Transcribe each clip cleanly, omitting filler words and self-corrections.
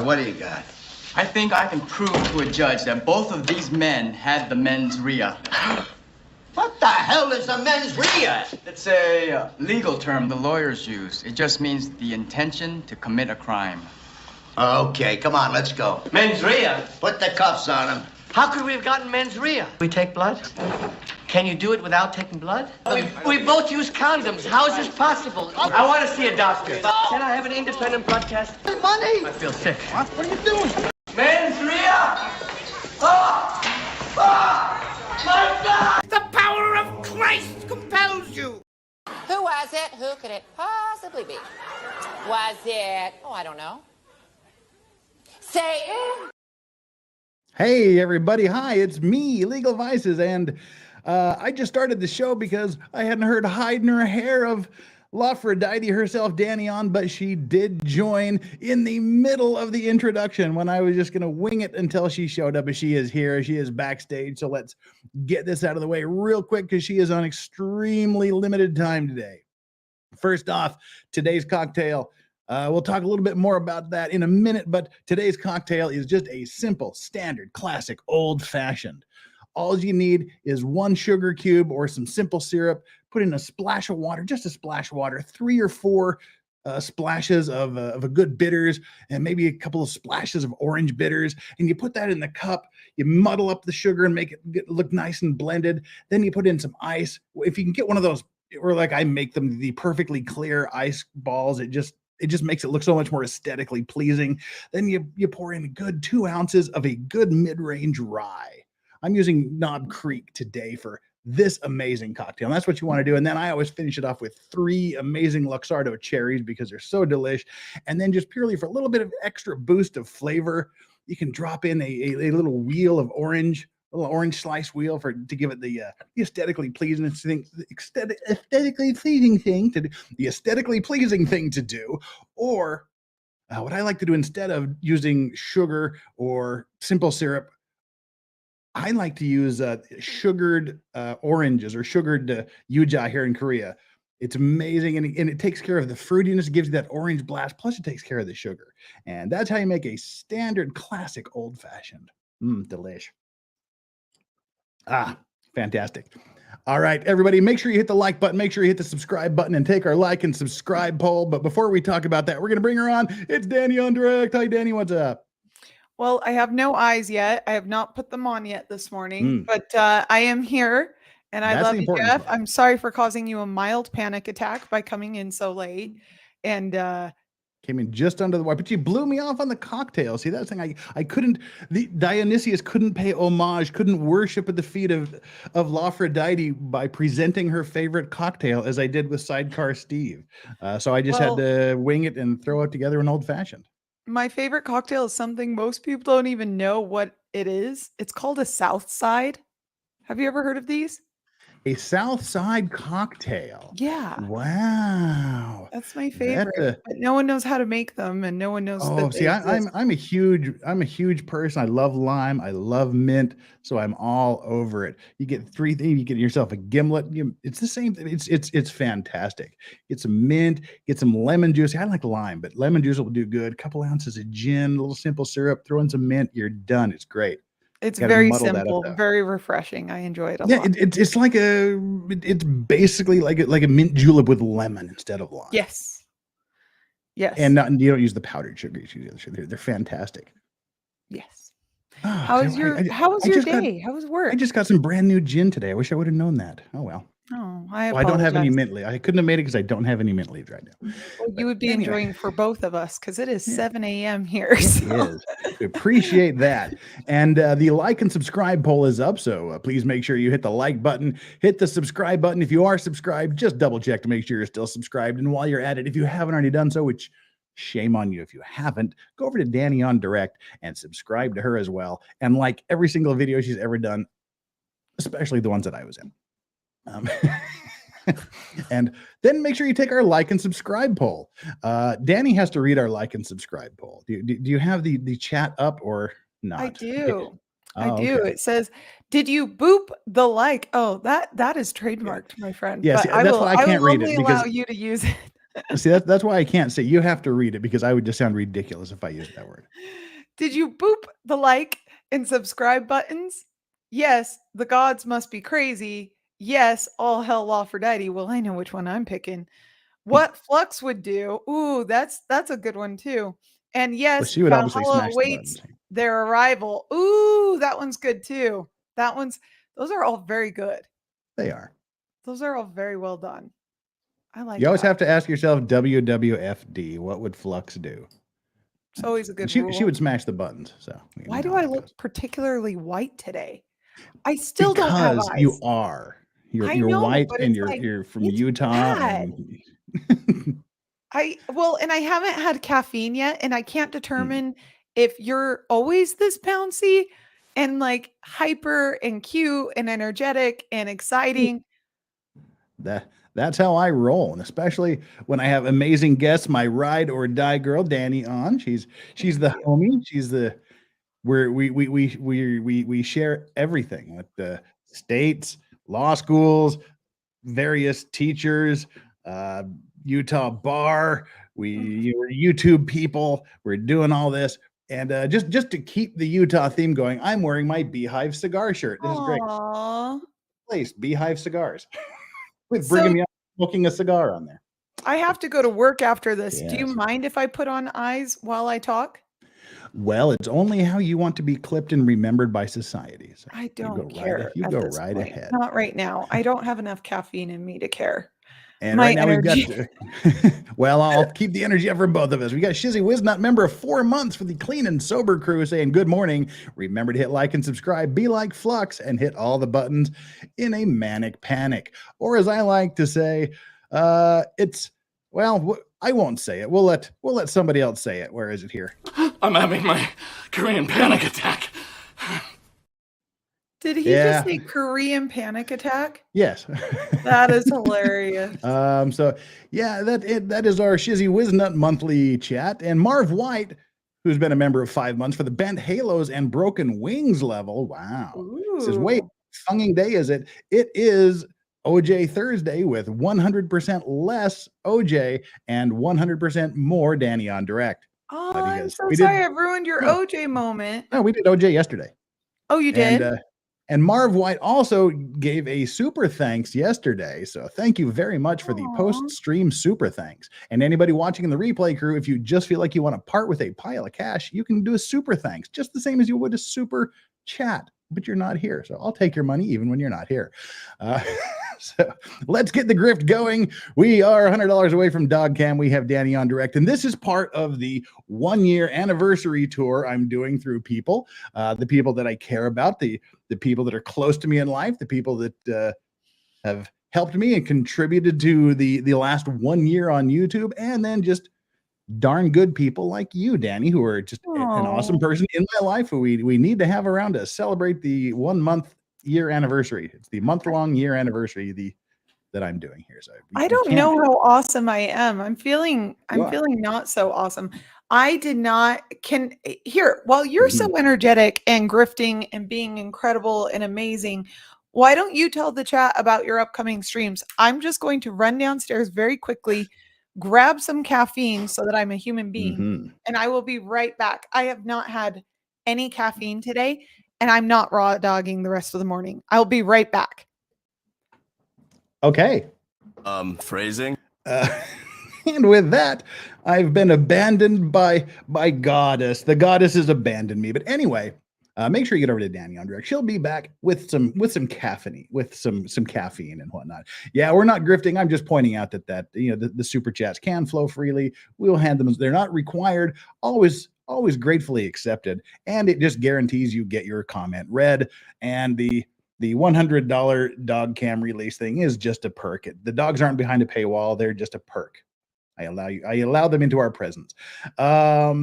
What do you got? I think I can prove to a judge that both of these men had the mens rea. What the hell is a mens rea? It's a legal term the lawyers use. It just means the intention to commit a crime. Okay, come on, let's go. Mens rea? Put the cuffs on him. How could we have gotten mens rea? We take blood? Can you do it without taking blood? We both use condoms. How is this possible? I want to see a doctor. Can I have an independent blood test? Money! I feel sick. What are you doing? Mens rea! Oh! Oh! My God! The power of Christ compels you. Who was it? Who could it possibly be? Was it? Oh, I don't know. Satan? Hey, everybody. Hi, it's me, Legal Vices. And I just started the show because I hadn't heard hide nor hair of Aphrodite herself, Dani Ahn, but she did join in the middle of the introduction when I was just going to wing it until she showed up. As she is here, she is backstage. So let's get this out of the way real quick because she is on extremely limited time today. First off, today's cocktail. We'll talk a little bit more about that in a minute, but today's cocktail is just a simple, standard, classic, old-fashioned. All you need is 1 sugar cube or some simple syrup. Put in a splash of water, just a splash of water, 3 or 4 splashes of a good bitters, and maybe a couple of splashes of orange bitters. And you put that in the cup. You muddle up the sugar and make it look nice and blended. Then you put in some ice. If you can get one of those, or like I make them, the perfectly clear ice balls, it just makes it look so much more aesthetically pleasing. Then you pour in a good 2 ounces of a good mid-range rye. I'm using Knob Creek today for this amazing cocktail. And that's what you want to do. And then I always finish it off with 3 amazing Luxardo cherries because they're so delish. And then just purely for a little bit of extra boost of flavor, you can drop in a little wheel of orange, a little orange slice wheel to give it the aesthetically pleasing thing, the aesthetically pleasing thing to do. Or what I like to do instead of using sugar or simple syrup, I like to use sugared oranges or sugared yuja here in Korea. It's amazing, and it takes care of the fruitiness. It gives you that orange blast, plus it takes care of the sugar. And that's how you make a standard classic old-fashioned. Delish. Ah, fantastic. All right, everybody, make sure you hit the like button. Make sure you hit the subscribe button and take our like and subscribe poll. But before we talk about that, we're going to bring her on. It's Dani Ahn Direct. Hi, Dani. What's up? Well, I have no eyes yet. I have not put them on yet this morning, but I am here and I love you, Jeff. I'm sorry for causing you a mild panic attack by coming in so late. And came in just under the wire, but you blew me off on the cocktail. See, that's the thing. I couldn't, Dionysius couldn't pay homage, couldn't worship at the feet of Aphrodite by presenting her favorite cocktail as I did with Sidecar Steve. So I just had to wing it and throw it together in old fashioned. My favorite cocktail is something most people don't even know what it is. It's called a South Side. Have you ever heard of these? A South Side cocktail. Yeah. Wow. That's my favorite. But no one knows how to make them, and no one knows. Oh, see, I'm a huge person. I love lime. I love mint. So I'm all over it. You get 3 things. You get yourself a gimlet. It's the same thing. It's fantastic. Get some mint. Get some lemon juice. I like lime, but lemon juice will do good. A couple ounces of gin, a little simple syrup. Throw in some mint. You're done. It's great. It's very simple, very refreshing. I enjoy it a lot. It's like it's basically like a mint julep with lemon instead of lime. Yes. Yes. And you don't use the powdered sugar. You use the other sugar. They're fantastic. Yes. How was your day? How was work? I just got some brand new gin today. I wish I would have known that. Oh well. Oh, I don't have any mint leaves. I couldn't have made it because I don't have any mint leaves right now. Well, you would be enjoying for both of us because it is 7 a.m. here. So. It is. We appreciate that. And the like and subscribe poll is up. So please make sure you hit the like button, hit the subscribe button. If you are subscribed, just double check to make sure you're still subscribed. And while you're at it, if you haven't already done so, which shame on you if you haven't, go over to Dani Ahn Direct and subscribe to her as well. And like every single video she's ever done, especially the ones that I was in. And then make sure you take our like and subscribe poll. Dani has to read our like and subscribe poll. Do you have the chat up or not? I do. I do. Okay. It says, "Did you boop the like?" Oh, that is trademarked, my friend. Yes, yeah, that's why I can't read it because I will only allow you to use it. See, that's why I can't say. You have to read it because I would just sound ridiculous if I used that word. Did you boop the like and subscribe buttons? Yes, the gods must be crazy. Yes, all hell Lawfordite. Well, I know which one I'm picking. What Flux would do. Ooh, that's a good one too. And Well, yes, she would obviously Valhalla smash the awaits buttons. their arrival. Ooh, that one's good too. Those are all very good. They are. Those are all very well done. I like You always that. have to ask yourself, WWFD, what would Flux do? It's always a good She rule. would smash the buttons. So Why do I look particularly white today? I still don't have because eyes. you are. I You're know, white but and it's like, you're from it's Utah. bad. And And I haven't had caffeine yet, and I can't Hmm. determine if you're always this bouncy and like hyper and cute and energetic and exciting. That's how I roll, and especially when I have amazing guests. My ride or die girl, Dani Ahn. She's the homie. She's the we share everything with the states, law schools, various teachers, Utah bar. We're YouTube people. We're doing all this, and just to keep the Utah theme going, I'm wearing my Beehive cigar shirt. This is great. Aww. Place Beehive cigars with So Brigham Young smoking a cigar on there. I have to go to work after this. Do you Yes. mind if I put on eyes while I talk? Well, it's only how you want to be clipped and remembered by society. So I you don't go care. you at go this right point. ahead. Not right now. I don't have enough caffeine in me to care. And My right now energy. we've got, well, I'll keep the energy up for both of us. We got Shizzy Wiznut, member of 4 months for the Clean and Sober crew, saying good morning. Remember to hit like and subscribe, be like Flux, and hit all the buttons in a manic panic. Or as I like to say, I won't say it. We'll let somebody else say it. Where is it here? I'm having my Korean panic attack. Did he just say Korean panic attack? Yes. That is hilarious. So yeah, that is our Shizzy Wiznut monthly chat. And Marv White, who's been a member of 5 months for the Bent Halos and Broken Wings level. Wow. Says, wait, funging day is it? It is OJ Thursday with 100% less OJ and 100% more Dani Ahn Direct. Oh, I'm so sorry. I've ruined your OJ moment. No, we did OJ yesterday. Oh, you did? And Marv White also gave a super thanks yesterday. So thank you very much for the post-stream super thanks. And anybody watching in the replay crew, if you just feel like you want to part with a pile of cash, you can do a super thanks, just the same as you would a super chat, but you're not here. So I'll take your money even when you're not here. So let's get the grift going. We are $100 away from Dog Cam. We have Dani Ahn Direct, and this is part of the 1-year anniversary tour I'm doing through people, the people that I care about, the people that are close to me in life, the people that have helped me and contributed to the last 1 year on YouTube, and then just darn good people like you, Dani, who are just an awesome person in my life who we need to have around to celebrate the 1 month year anniversary. It's the month-long year anniversary that I'm doing here. So I don't know how awesome I am. I'm feeling not so awesome. I did not while you're so energetic and grifting and being incredible and amazing, why don't you tell the chat about your upcoming streams? I'm just going to run downstairs very quickly, grab some caffeine so that I'm a human being, and I will be right back. I have not had any caffeine today, and I'm not raw dogging the rest of the morning. I'll be right back. Okay. Phrasing. And with that, I've been abandoned by Goddess. The Goddess has abandoned me. But anyway, make sure you get over to Dani Ahn Direct. She'll be back with some caffeine, with some caffeine and whatnot. Yeah, we're not grifting. I'm just pointing out that the super chats can flow freely. We'll hand them. They're not required. Always gratefully accepted. And it just guarantees you get your comment read. And the $100 dog cam release thing is just a perk. The dogs aren't behind a paywall. They're just a perk. I allow them into our presence. All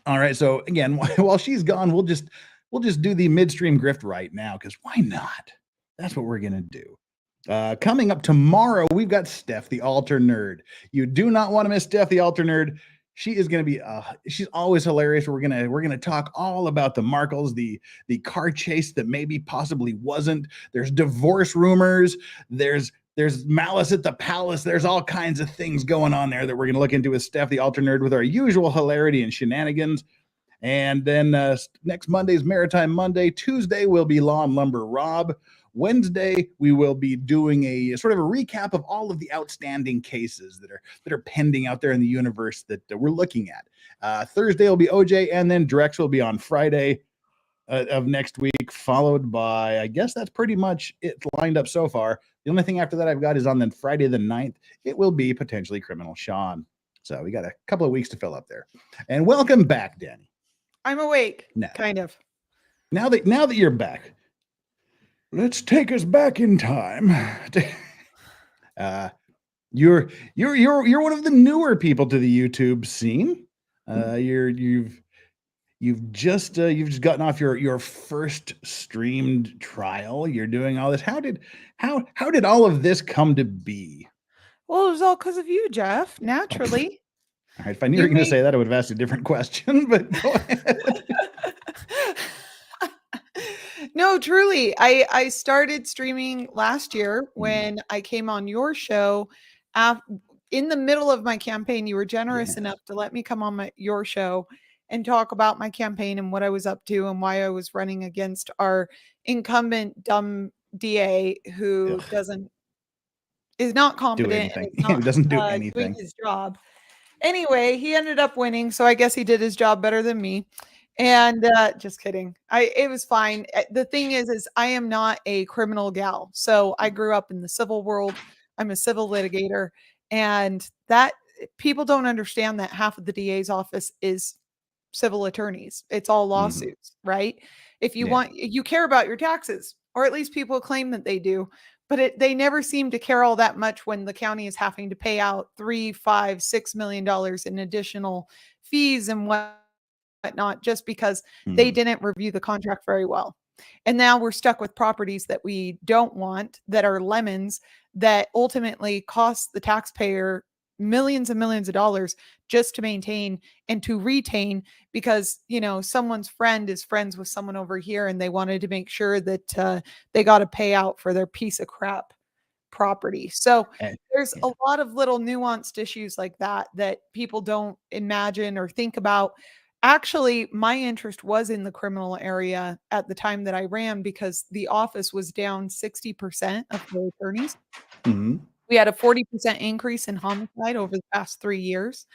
right. So again, while she's gone, we'll just do the midstream grift right now, because why not? That's what we're gonna do. Coming up tomorrow, we've got Steph, the Altar Nerd. You do not want to miss Steph, the Altar Nerd. She is going to be, she's always hilarious. We're going to talk all about the Markles, the car chase that maybe possibly wasn't. There's divorce rumors. There's There's malice at the palace. There's all kinds of things going on there that we're going to look into with Steph, the Ultra Nerd, with our usual hilarity and shenanigans. And then next Monday's Maritime Monday. Tuesday will be Law and Lumber Rob. Wednesday, we will be doing a sort of a recap of all of the outstanding cases that are pending out there in the universe that we're looking at. Thursday will be OJ, and then Drex will be on Friday of next week, followed by, I guess that's pretty much it lined up so far. The only thing after that I've got is on then Friday the 9th. It will be potentially Criminal Sean. So we got a couple of weeks to fill up there. And welcome back, Dani. I'm awake, kind of. Now that you're back, let's take us back in time. You're one of the newer people to the YouTube scene. You've just gotten off your first streamed trial. You're doing all this. How did all of this come to be? Well, it was all because of you, Jeff. Naturally. All right, if I knew you were going to say that, I would have asked a different question, but go ahead. No, truly. I started streaming last year when I came on your show. In the middle of my campaign, you were generous enough to let me come on your show and talk about my campaign and what I was up to and why I was running against our incumbent dumb DA who is not competent. He doesn't do anything. Doing his job. Anyway, he ended up winning, so I guess he did his job better than me. And just kidding. It was fine. The thing is I am not a criminal gal. So I grew up in the civil world. I'm a civil litigator, and that people don't understand that half of the DA's office is civil attorneys. It's all lawsuits, right? If you you care about your taxes, or at least people claim that they do. But they never seem to care all that much when the county is having to pay out $3, $5, $6 million in additional fees and whatnot, just because they didn't review the contract very well. And now we're stuck with properties that we don't want, that are lemons, that ultimately cost the taxpayer millions and millions of dollars just to maintain and to retain, because someone's friend is friends with someone over here and they wanted to make sure that they got a payout for their piece of crap property. So there's a lot of little nuanced issues like that people don't imagine or think about. Actually, my interest was in the criminal area at the time that I ran, because the office was down 60% of the attorneys. We had a 40% increase in homicide over the past 3 years.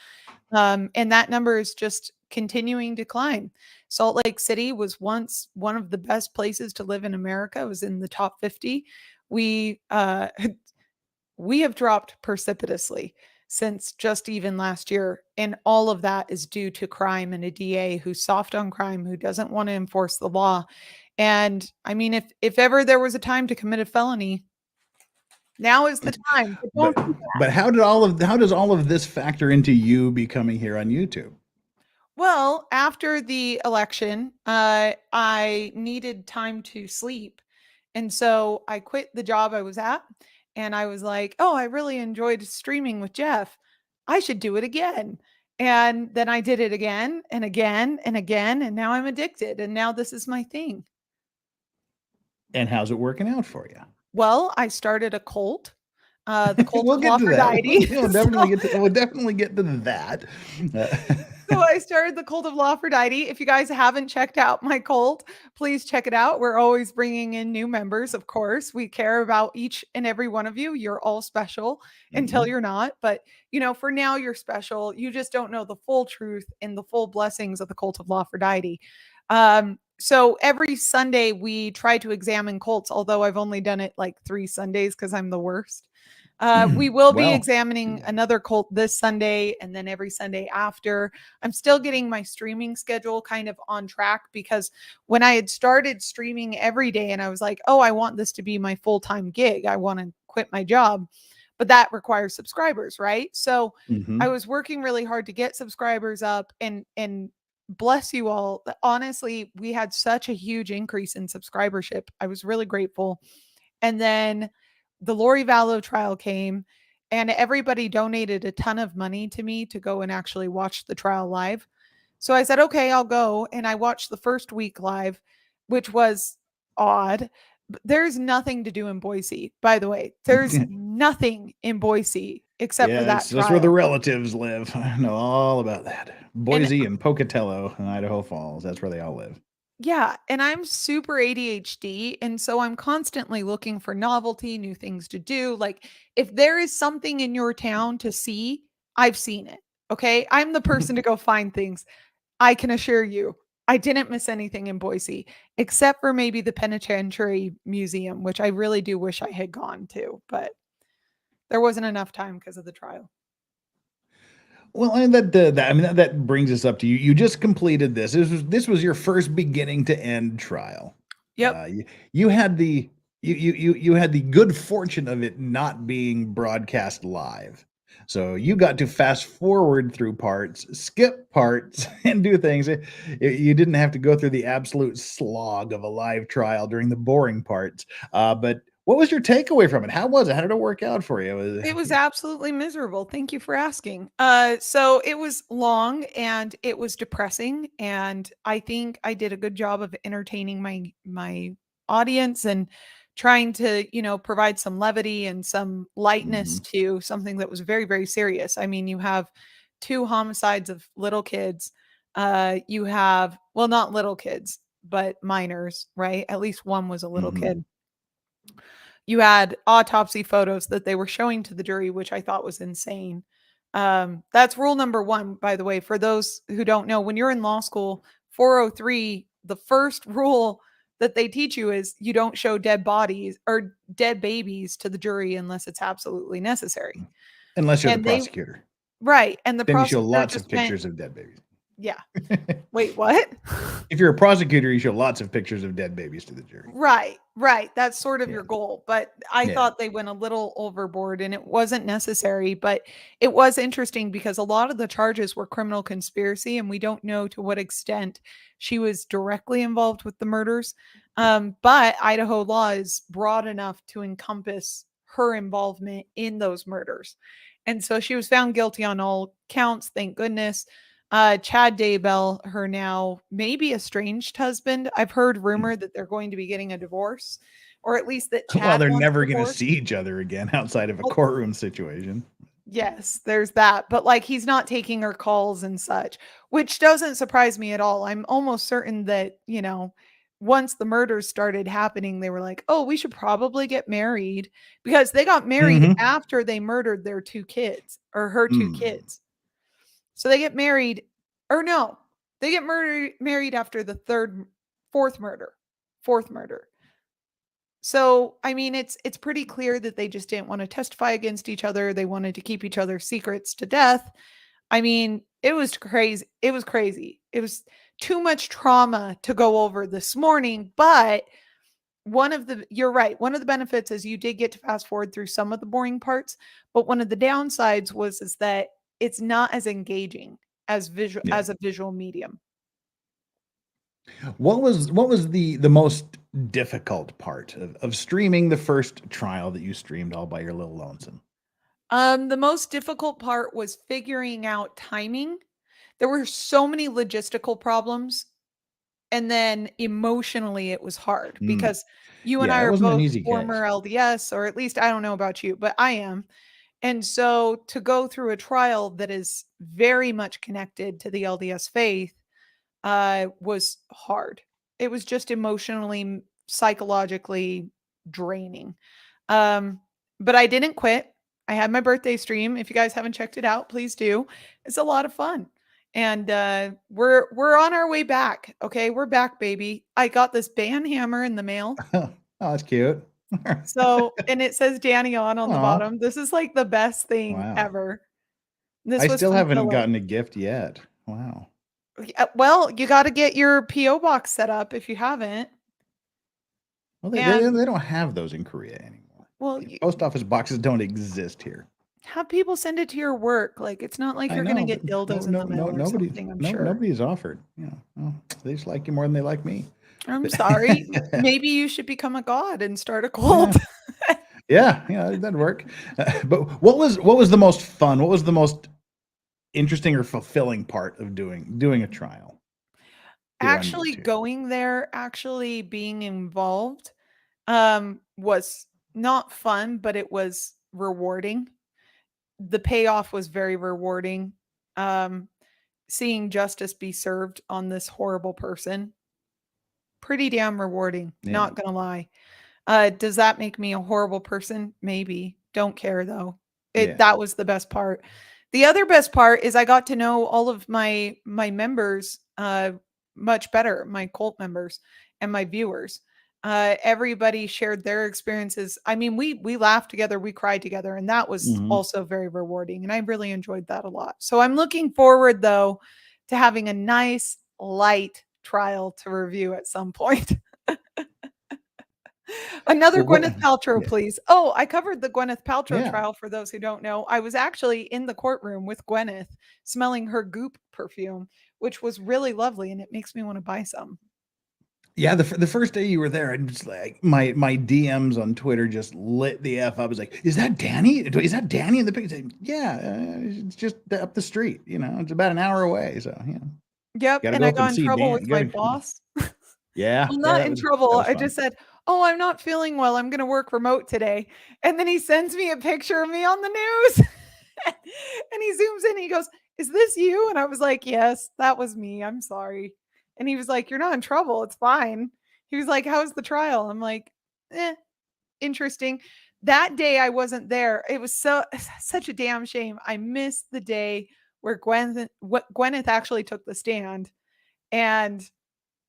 And that number is just continuing to climb. Salt Lake City was once one of the best places to live in America. It was in the top 50. We have dropped precipitously since just even last year. And all of that is due to crime and a DA who's soft on crime, who doesn't want to enforce the law. And I mean, if ever there was a time to commit a felony, now is the time. But how does all of this factor into you becoming here on YouTube? Well, after the election, I needed time to sleep. And so I quit the job I was at, and I was like, oh, I really enjoyed streaming with Jeff. I should do it again. And then I did it again and again and again. And now I'm addicted. And now this is my thing. And how's it working out for you? Well, I started a cult. The cult of Aphrodite. We'll definitely get to that. So I started the cult of Aphrodite. If you guys haven't checked out my cult, please check it out. We're always bringing in new members, of course. We care about each and every one of you. You're all special until you're not. But, for now, you're special. You just don't know the full truth and the full blessings of the cult of Aphrodite. So every Sunday we try to examine cults, although I've only done it like 3 Sundays because I'm the worst. We will be examining another cult this Sunday and then every Sunday after. I'm still getting my streaming schedule kind of on track, because when I had started streaming every day and I was like, oh, I want this to be my full-time gig, I want to quit my job, but that requires subscribers, right? So I was working really hard to get subscribers up, and bless you all. Honestly, we had such a huge increase in subscribership. I was really grateful. And then the Lori Vallow trial came, and everybody donated a ton of money to me to go and actually watch the trial live. So I said, okay, I'll go. And I watched the first week live, which was odd There's nothing to do in Boise, by the way. There's nothing in Boise except for that trial. That's where the relatives live. I know all about that. Boise and Pocatello and Idaho Falls. That's where they all live. Yeah, and I'm super ADHD, and so I'm constantly looking for novelty, new things to do. Like, if there is something in your town to see, I've seen it. Okay, I'm the person to go find things. I can assure you, I didn't miss anything in Boise, except for maybe the Penitentiary Museum, which I really do wish I had gone to, but there wasn't enough time because of the trial. Well, and that brings us up to you. You just completed this. This was your first beginning to end trial. Yep. You had the you had the good fortune of it not being broadcast live. So you got to fast forward through parts, skip parts, and do things. You didn't have to go through the absolute slog of a live trial during the boring parts. But what was your takeaway from it? How was it? How did it work out for you? It was absolutely miserable. Thank you for asking. So it was long and it was depressing, and I think I did a good job of entertaining my audience and trying to, provide some levity and some lightness to something that was very, very serious. I mean, you have 2 homicides of little kids. You have, well, not little kids, but minors, right? At least one was a little kid. You had autopsy photos that they were showing to the jury, which I thought was insane. That's rule number 1, by the way, for those who don't know. When you're in law school, 403, the first rule that they teach you is you don't show dead bodies or dead babies to the jury unless it's absolutely necessary. Unless you're the prosecutor. Right. And the then prosecutor you show lots of pictures of dead babies. Yeah. Wait, what? If you're a prosecutor, you show lots of pictures of dead babies to the jury. Right. That's sort of your goal. But I thought they went a little overboard and it wasn't necessary. But it was interesting because a lot of the charges were criminal conspiracy, and we don't know to what extent she was directly involved with the murders. But Idaho law is broad enough to encompass her involvement in those murders. And so she was found guilty on all counts, thank goodness. Chad Daybell, her now maybe estranged husband. I've heard rumor that they're going to be getting a divorce, or at least that Chad. Well, they're never going to see each other again outside of a courtroom situation. Yes, there's that. But like, he's not taking her calls and such, which doesn't surprise me at all. I'm almost certain that, once the murders started happening, they were like, oh, we should probably get married, because they got married after they murdered their 2 kids, or her 2 kids. So they get married, or no, they get married after the fourth murder. So, I mean, it's pretty clear that they just didn't want to testify against each other. They wanted to keep each other's secrets to death. I mean, it was crazy. It was crazy. It was too much trauma to go over this morning, but you're right. One of the benefits is you did get to fast forward through some of the boring parts, but one of the downsides is that it's not as engaging as as a visual medium. What was the most difficult part of streaming the first trial that you streamed all by your little lonesome? The most difficult part was figuring out timing. There were so many logistical problems, and then emotionally it was hard because you and I are both former LDS, or at least I don't know about you, but I am. And so to go through a trial that is very much connected to the LDS faith was hard. It was just emotionally, psychologically draining. But I didn't quit. I had my birthday stream. If you guys haven't checked it out, please do. It's a lot of fun. And we're on our way back. Okay, we're back, baby. I got this band hammer in the mail. Oh, that's cute. So, and it says Dani Ahn on the bottom. This is like the best thing ever. I still haven't gotten a gift yet. Wow. Well, you got to get your P.O. box set up if you haven't. Well, they don't have those in Korea anymore. Well, post office boxes don't exist here. Have people send it to your work. Like, it's not like you're going to get dildos in the mail or something, I'm sure. Nobody's offered. They just like you more than they like me. I'm sorry. Maybe you should become a god and start a cult. Yeah, that'd work. But what was the most fun? What was the most interesting or fulfilling part of doing a trial? Actually going there, actually being involved, was not fun, but it was rewarding. The payoff was very rewarding. Seeing justice be served on this horrible person, pretty damn rewarding. Yeah. Not gonna lie. Does that make me a horrible person? Maybe. Don't care though. That was the best part. The other best part is I got to know all of my members much better, my cult members and my viewers. Everybody shared their experiences. I mean, we laughed together, we cried together, and that was also very rewarding. And I really enjoyed that a lot. So I'm looking forward though to having a nice light trial to review at some point. Another Gwyneth Paltrow, please. Oh, I covered the Gwyneth Paltrow trial for those who don't know. I was actually in the courtroom with Gwyneth smelling her Goop perfume, which was really lovely, and it makes me want to buy some. Yeah, the first day you were there, and just like my DMs on Twitter just lit the F up. I was like, "Is that Dani? Is that Dani in the picture?" Yeah, it's just up the street. You know, it's about an hour away. So yeah. Yep, and I got in trouble with my boss. Yeah, I'm not in trouble. I just said, "Oh, I'm not feeling well. I'm going to work remote today." And then he sends me a picture of me on the news, and he zooms in. He goes, "Is this you?" And I was like, "Yes, that was me. I'm sorry." And he was like, "You're not in trouble. It's fine." He was like, "How's the trial?" I'm like, interesting. That day I wasn't there. It was such a damn shame. I missed the day where Gwyneth actually took the stand and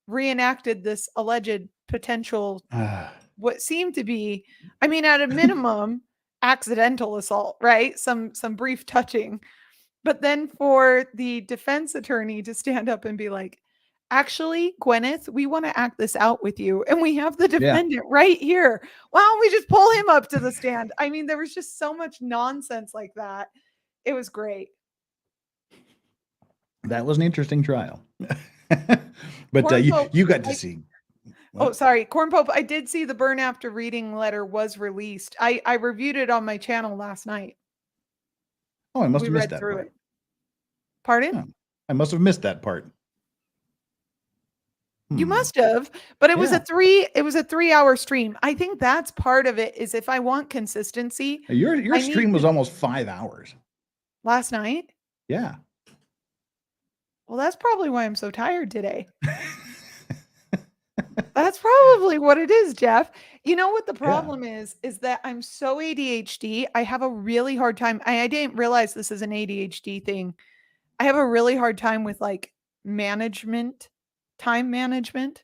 reenacted this alleged potential, what seemed to be, I mean, at a minimum, accidental assault, right? Some brief touching. But then for the defense attorney to stand up and be like, "Actually, Gwyneth, we want to act this out with you. And we have the defendant right here. Why don't we just pull him up to the stand?" I mean, there was just so much nonsense like that. It was great. That was an interesting trial. But you got to see. What? Oh, sorry. Corn Pope, I did see the Burn After Reading letter was released. I reviewed it on my channel last night. Oh, I must have missed that part. Pardon? Oh, I must have missed that part. You must have, but it was a 3-hour stream. I think that's part of it, is if I want consistency. Your stream was almost 5 hours. Last night? Yeah. Well, that's probably why I'm so tired today. That's probably what it is, Jeff. You know what the problem is that I'm so ADHD. I have a really hard time. I didn't realize this is an ADHD thing. I have a really hard time with like time management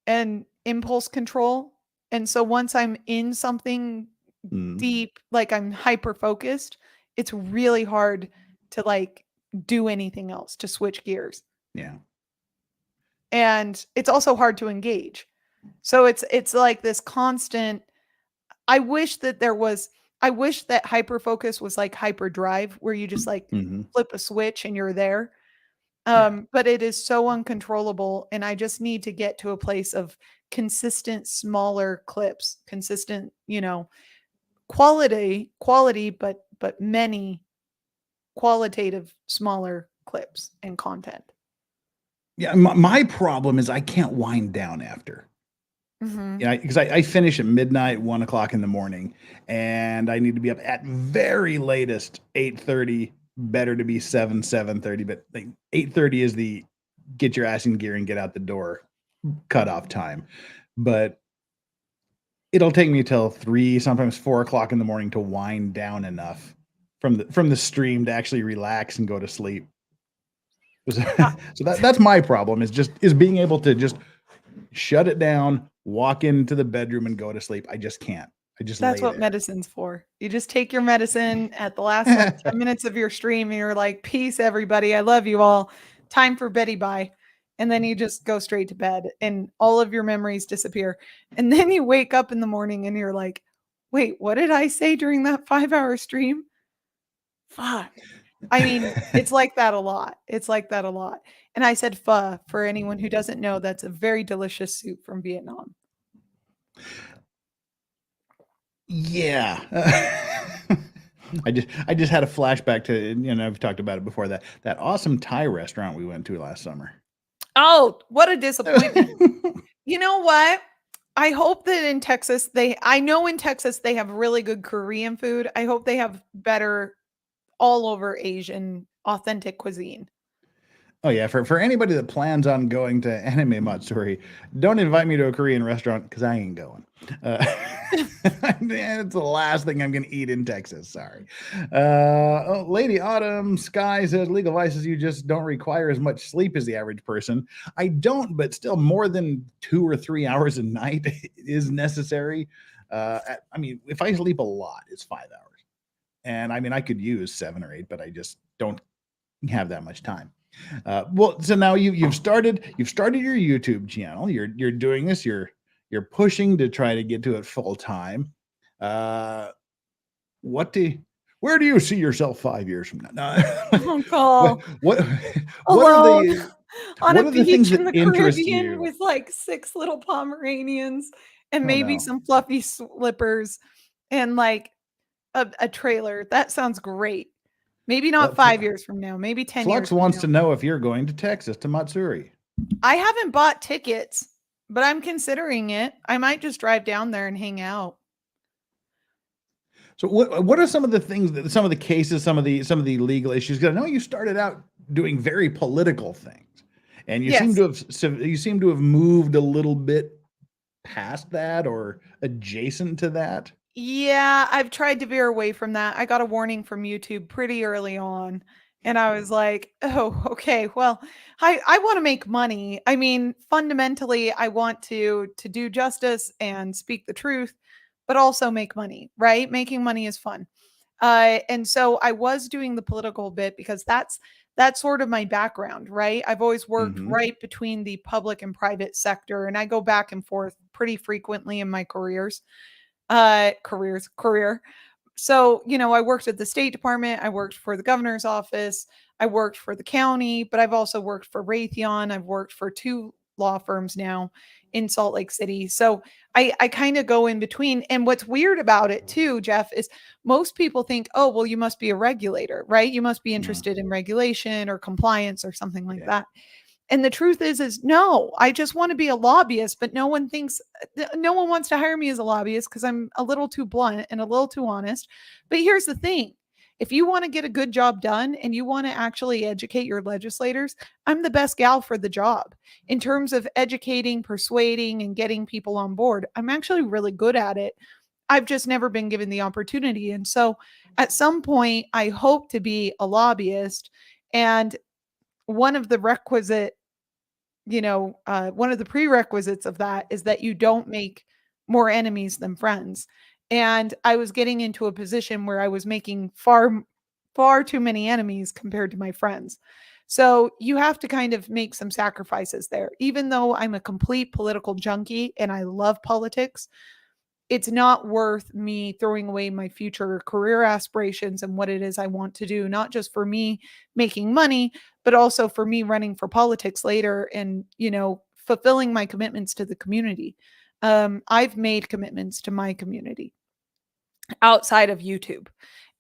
and impulse control. And so once I'm in something deep, like I'm hyper focused, it's really hard to like do anything else, to switch gears. Yeah. And it's also hard to engage. So it's like this constant. I wish that hyper focus was like hyper drive, where you just like flip a switch and you're there. But it is so uncontrollable, and I just need to get to a place of consistent, smaller clips, consistent, quality, but many qualitative, smaller clips and content. Yeah, my problem is I can't wind down after. Yeah, because I finish at midnight, 1 o'clock in the morning, and I need to be up at very latest 8:30. Better to be 7:30, but like 8:30 is the get your ass in gear and get out the door cutoff time. But it'll take me till 3, sometimes 4 o'clock in the morning to wind down enough from the stream to actually relax and go to sleep. So that's my problem, is being able to just shut it down, walk into the bedroom and go to sleep. I just can't. That's what medicine's for. You just take your medicine at the last 10 minutes of your stream and you're like, "Peace, everybody. I love you all. Time for Betty bye." And then you just go straight to bed and all of your memories disappear. And then you wake up in the morning and you're like, "Wait, what did I say during that 5-hour stream? Fuck." I mean, it's like that a lot. And I said pho, for anyone who doesn't know, that's a very delicious soup from Vietnam. Yeah. I just had a flashback to, I've talked about it before, that awesome Thai restaurant we went to last summer. Oh, what a disappointment. You know what? I hope that in Texas I know in Texas they have really good Korean food. I hope they have better all over Asian authentic cuisine. Oh yeah, for anybody that plans on going to Anime Matsuri, don't invite me to a Korean restaurant because I ain't going. It's the last thing I'm gonna eat in Texas. Sorry. Lady Autumn Sky says, Legal Vices, you just don't require as much sleep as the average person. I don't, but still more than 2 or 3 hours a night is necessary. I mean, if I sleep a lot, it's 5 hours. And I mean, I could use 7 or 8, but I just don't have that much time. Well, so now you've started your YouTube channel. You're doing this. You're pushing to try to get to it full time. Where do you see yourself 5 years from now? Oh, God. What Alone on what a are the things beach in that the interest Caribbean you? with like 6 little Pomeranians and Oh, maybe no. some fluffy slippers and like a trailer. That sounds great. Maybe not 5 years from now, maybe 10 years Flux from wants now. to know if you're going to Texas to Matsuri. I haven't bought tickets, but I'm considering it. I might just drive down there and hang out. So what are some of the things that some of the cases, some of the legal issues? Because I know you started out doing very political things, and you seem to have moved a little bit past that or adjacent to that. Yeah, I've tried to veer away from that. I got a warning from YouTube pretty early on, and I was like, "Oh, okay. Well, I want to make money. I mean, fundamentally, I want to do justice and speak the truth, but also make money, right? Making money is fun." And so I was doing the political bit because that's sort of my background, right? I've always worked right between the public and private sector, and I go back and forth pretty frequently in my career. So, I worked at the State Department, I worked for the governor's office, I worked for the county, but I've also worked for Raytheon. I've worked for 2 law firms now in Salt Lake City. So I kind of go in between. And what's weird about it too, Jeff, is most people think, oh, well, you must be a regulator, right? You must be interested in regulation or compliance or something like that. And the truth is no, I just want to be a lobbyist, but no one wants to hire me as a lobbyist because I'm a little too blunt and a little too honest. But here's the thing. If you want to get a good job done and you want to actually educate your legislators, I'm the best gal for the job. In terms of educating, persuading, and getting people on board, I'm actually really good at it. I've just never been given the opportunity. And so at some point, I hope to be a lobbyist. And one of the one of the prerequisites of that is that you don't make more enemies than friends. And I was getting into a position where I was making far, far too many enemies compared to my friends. So you have to kind of make some sacrifices there. Even though I'm a complete political junkie and I love politics, it's not worth me throwing away my future career aspirations and what it is I want to do, not just for me making money, but also for me running for politics later and, fulfilling my commitments to the community. I've made commitments to my community outside of YouTube.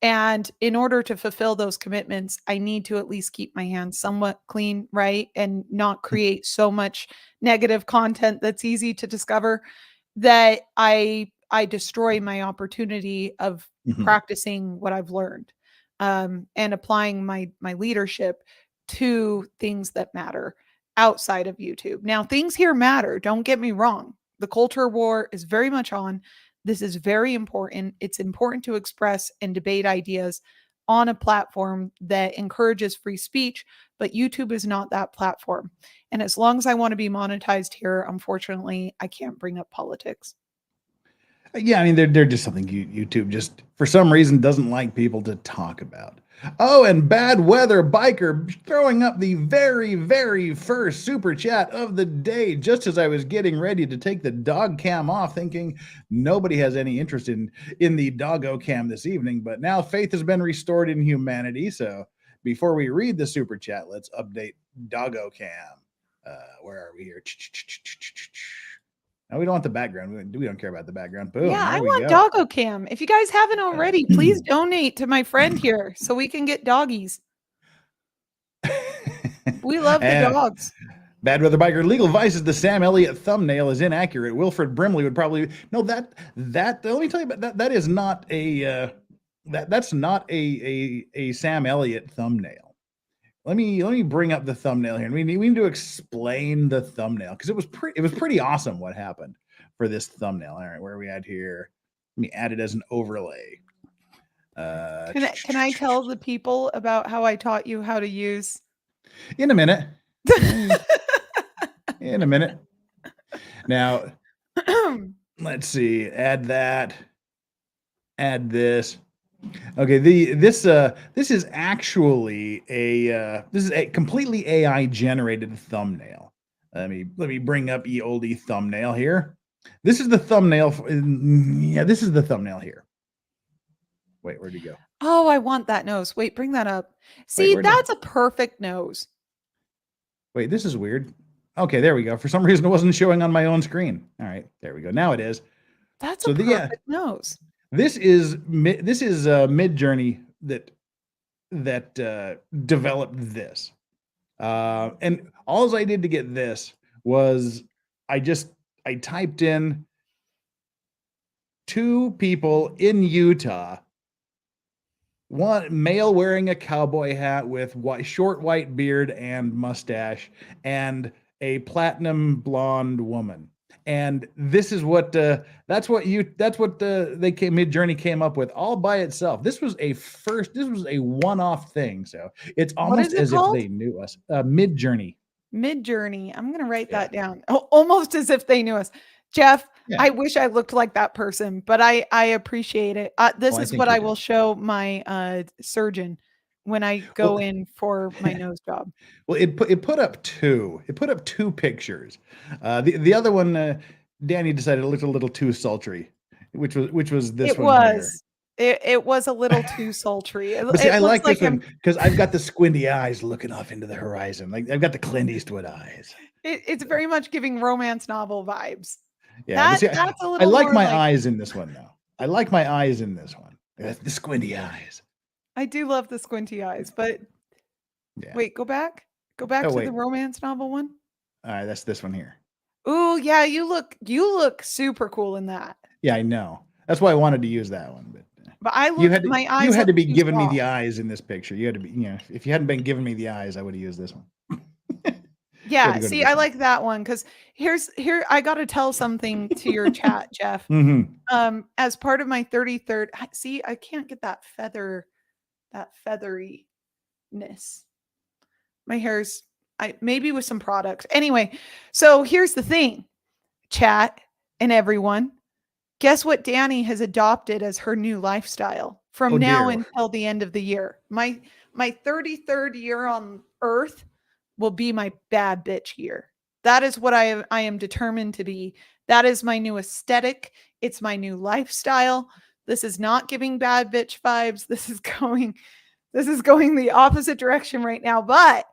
And in order to fulfill those commitments, I need to at least keep my hands somewhat clean, right? And not create so much negative content that's easy to discover that I destroy my opportunity of practicing what I've learned, and applying my leadership to things that matter outside of YouTube. Now, things here matter. Don't get me wrong. The culture war is very much on. This is very important. It's important to express and debate ideas on a platform that encourages free speech, but YouTube is not that platform. And as long as I want to be monetized here, unfortunately, I can't bring up politics. Yeah, I mean, they're just something YouTube just for some reason doesn't like people to talk about. Oh, and Bad Weather Biker throwing up the very, very first super chat of the day, just as I was getting ready to take the dog cam off, thinking nobody has any interest in the doggo cam this evening. But now faith has been restored in humanity. So before we read the super chat, let's update doggo cam. Where are we here? No, we don't want the background. We don't care about the background. Boom. Yeah, I want doggo cam. If you guys haven't already, please donate to my friend here so we can get doggies. We love the dogs. Bad Weather Biker, Legal Vices, the Sam Elliott thumbnail is inaccurate. Wilfred Brimley would probably no that let me tell you about that. That is not a that's not a Sam Elliott thumbnail. Let me bring up the thumbnail here. We need to explain the thumbnail because it was pretty awesome what happened for this thumbnail. All right, where are we at here? Let me add it as an overlay. Can I tell the people about how I taught you how to use? In a minute. In a minute. Now, let's see. Add that. Add this. Okay. This is actually this is a completely AI generated thumbnail. Let me bring up ye oldie thumbnail here. This is the thumbnail. Yeah, this is the thumbnail here. Wait, where'd you go? Oh, I want that nose. Wait, bring that up. See, that's a perfect nose. Wait, this is weird. Okay, there we go. For some reason, it wasn't showing on my own screen. All right, there we go. Now it is. That's a perfect nose. This is Midjourney that developed this, and all I did to get this was I typed in 2 people in Utah. One male wearing a cowboy hat with short white beard and mustache, and a platinum blonde woman. And this is what Midjourney came up with all by itself. This was a one-off thing. So it's almost as if they knew us. Midjourney. Midjourney. I'm gonna write that down. Almost as if they knew us. Jeff, yeah. I wish I looked like that person, but I appreciate it. This is what I will show my surgeon when I go in for my nose job. Well, it put up 2. It put up 2 pictures. The other one, Danny decided it looked a little too sultry, which was this it one. It was a little too sultry. See, I like this one because I've got the squinty eyes looking off into the horizon. Like I've got the Clint Eastwood eyes. It's very much giving romance novel vibes. Yeah, that's a little. I like my eyes in this one now. I like my eyes in this one. The squinty eyes. I do love the squinty eyes, but wait, go back to the romance novel one. All right, that's this one here. Ooh, yeah, you look super cool in that. Yeah, I know. That's why I wanted to use that one, but my eyes. You had to be giving me the eyes in this picture. You had to be, if you hadn't been giving me the eyes, I would have used this one. Yeah, see, I like that one because here I got to tell something to your chat, Jeff. Mm-hmm. As part of my 33rd, see, I can't get that featheriness. My hair's maybe with some products. Anyway, so here's the thing, chat and everyone. Guess what Dani has adopted as her new lifestyle from now until the end of the year. My 33rd year on Earth will be my bad bitch year. That is what I am determined to be. That is my new aesthetic. It's my new lifestyle. This is not giving bad bitch vibes. This is going the opposite direction right now, but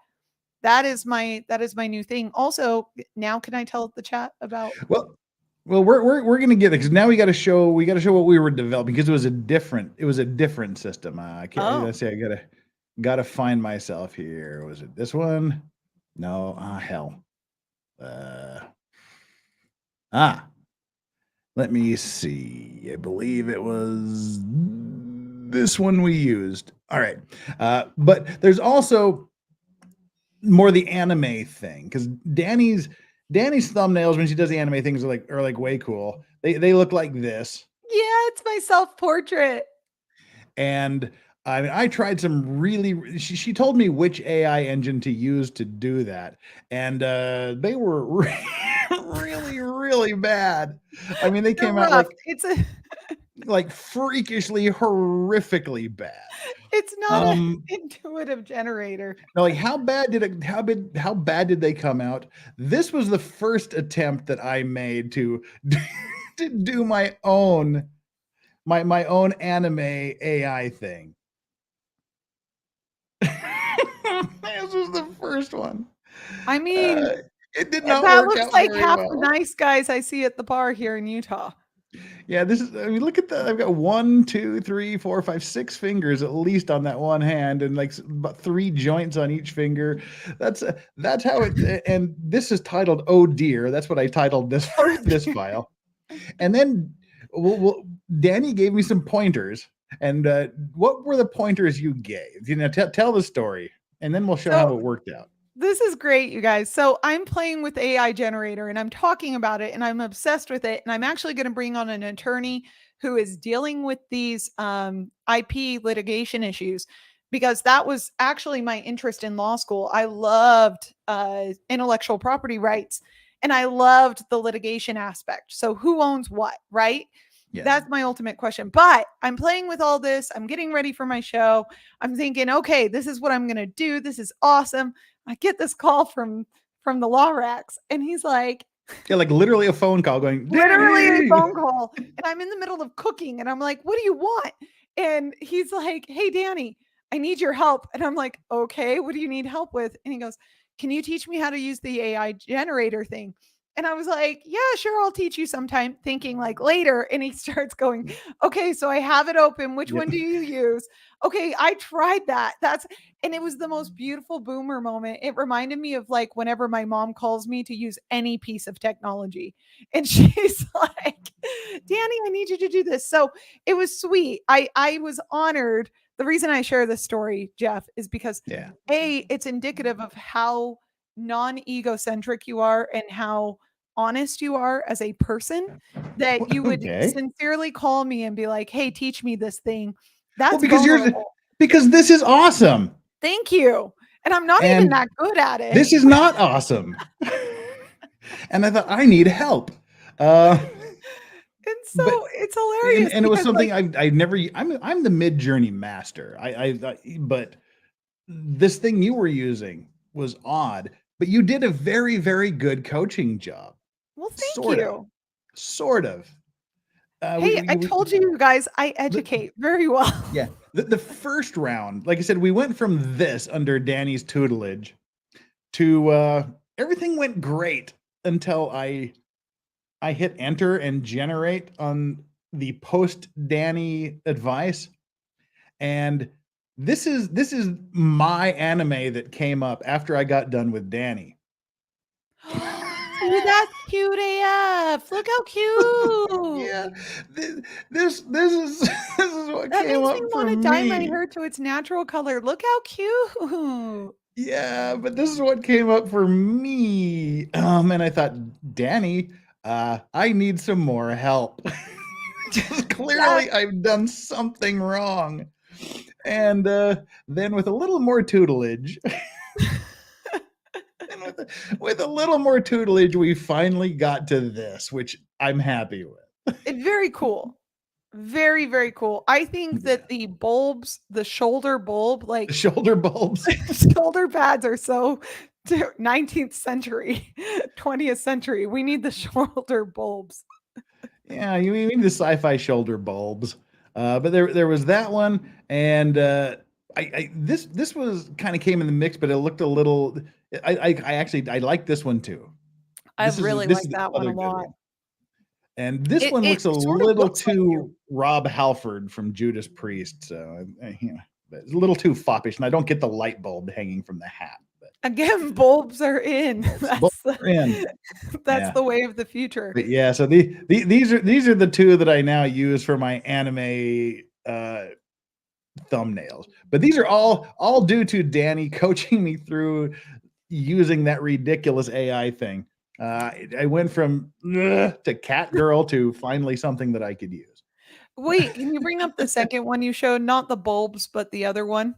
that is my new thing. Also, now can I tell the chat about Well, we're gonna get it because now we got to show what we were developing because it was a different system. Let's see, I gotta find myself here. Was it this one? No, hell. Let me see. I believe it was this one we used. All right, but there's also more the anime thing because Dani's thumbnails when she does the anime things are like way cool. They look like this. Yeah, it's my self-portrait. And I mean, I tried some really. She told me which AI engine to use to do that, and they were really, really bad. I mean, they came out like freakishly, horrifically bad. It's not an intuitive generator. No, like how bad did they come out? This was the first attempt that I made to do my own anime AI thing. This was the first one. I mean, it did not that work looks out like very half well. the nice guys I see at the bar here in Utah. Yeah, this is, I mean, look at that. I've got 1, 2, 3, 4, 5, 6 fingers at least on that one hand, and like about 3 joints on each finger. That's how it, and this is titled "Oh Dear." That's what I titled this this file. And then Dani gave me some pointers. And what were the pointers you gave? You know, tell the story, and then we'll show how it worked out. This is great, you guys. So I'm playing with AI generator and I'm talking about it and I'm obsessed with it. And I'm actually going to bring on an attorney who is dealing with these IP litigation issues, because that was actually my interest in law school. I loved intellectual property rights and I loved the litigation aspect. So who owns what, right? Yeah. That's my ultimate question. But I'm playing with all this. I'm getting ready for my show. I'm thinking, okay, this is what I'm going to do. This is awesome. I get this call from the law racks, and he's like, yeah, like literally a phone call going, literally a phone call. And I'm in the middle of cooking and I'm like, what do you want? And he's like, hey, Dani, I need your help. And I'm like, okay, what do you need help with? And he goes, can you teach me how to use the AI generator thing? And I was like, yeah, sure, I'll teach you sometime, thinking like later. And he starts going, okay, so I have it open. Which one do you use? Okay, I tried that. And it was the most beautiful boomer moment. It reminded me of like whenever my mom calls me to use any piece of technology. And she's like, Dani, I need you to do this. So it was sweet. I was honored. The reason I share this story, Jeff, is because it's indicative of how non-egocentric you are and how honest you are as a person, that you would sincerely call me and be like, hey, teach me this thing. That's because this is awesome. Thank you. And I'm not even that good at it. This is not awesome. And I thought, I need help. And so it's hilarious. And it was something I'm the Mid-Journey master. But this thing you were using was odd, but you did a very, very good coaching job. Well, thank you. Sort of. Hey, I told you guys, I educate very well. Yeah. The first round, like I said, we went from this under Dani's tutelage to everything went great until I hit enter and generate on the post Dani advice. And this is my anime that came up after I got done with Dani. That's cute AF. Look how cute. Yeah. This is what that came up for me. That makes me want to dye my hair to its natural color. Look how cute. Yeah, but this is what came up for me. And I thought, Dani, I need some more help. Clearly, I've done something wrong. And then with a little more tutelage, with a little more tutelage, we finally got to this, which I'm happy with. It's very cool. Very, very cool. I think that the bulbs, the shoulder bulb, like the shoulder bulbs, shoulder pads are so 19th century, 20th century. We need the shoulder bulbs. Yeah, you need the sci-fi shoulder bulbs. But there was that one, and this was kind of came in the mix, but it looked a little. I like this one too. I really like that one a lot. And this one looks a little too Rob Halford from Judas Priest, so it's a little too foppish, and I don't get the light bulb hanging from the hat. But. Again, bulbs are in. That's the way of the future. But yeah, so these are the two that I now use for my anime thumbnails. But these are all due to Dani coaching me through using that ridiculous AI thing. I went from to cat girl to finally something that I could use. Wait, can you bring up the second one you showed? Not the bulbs, but the other one.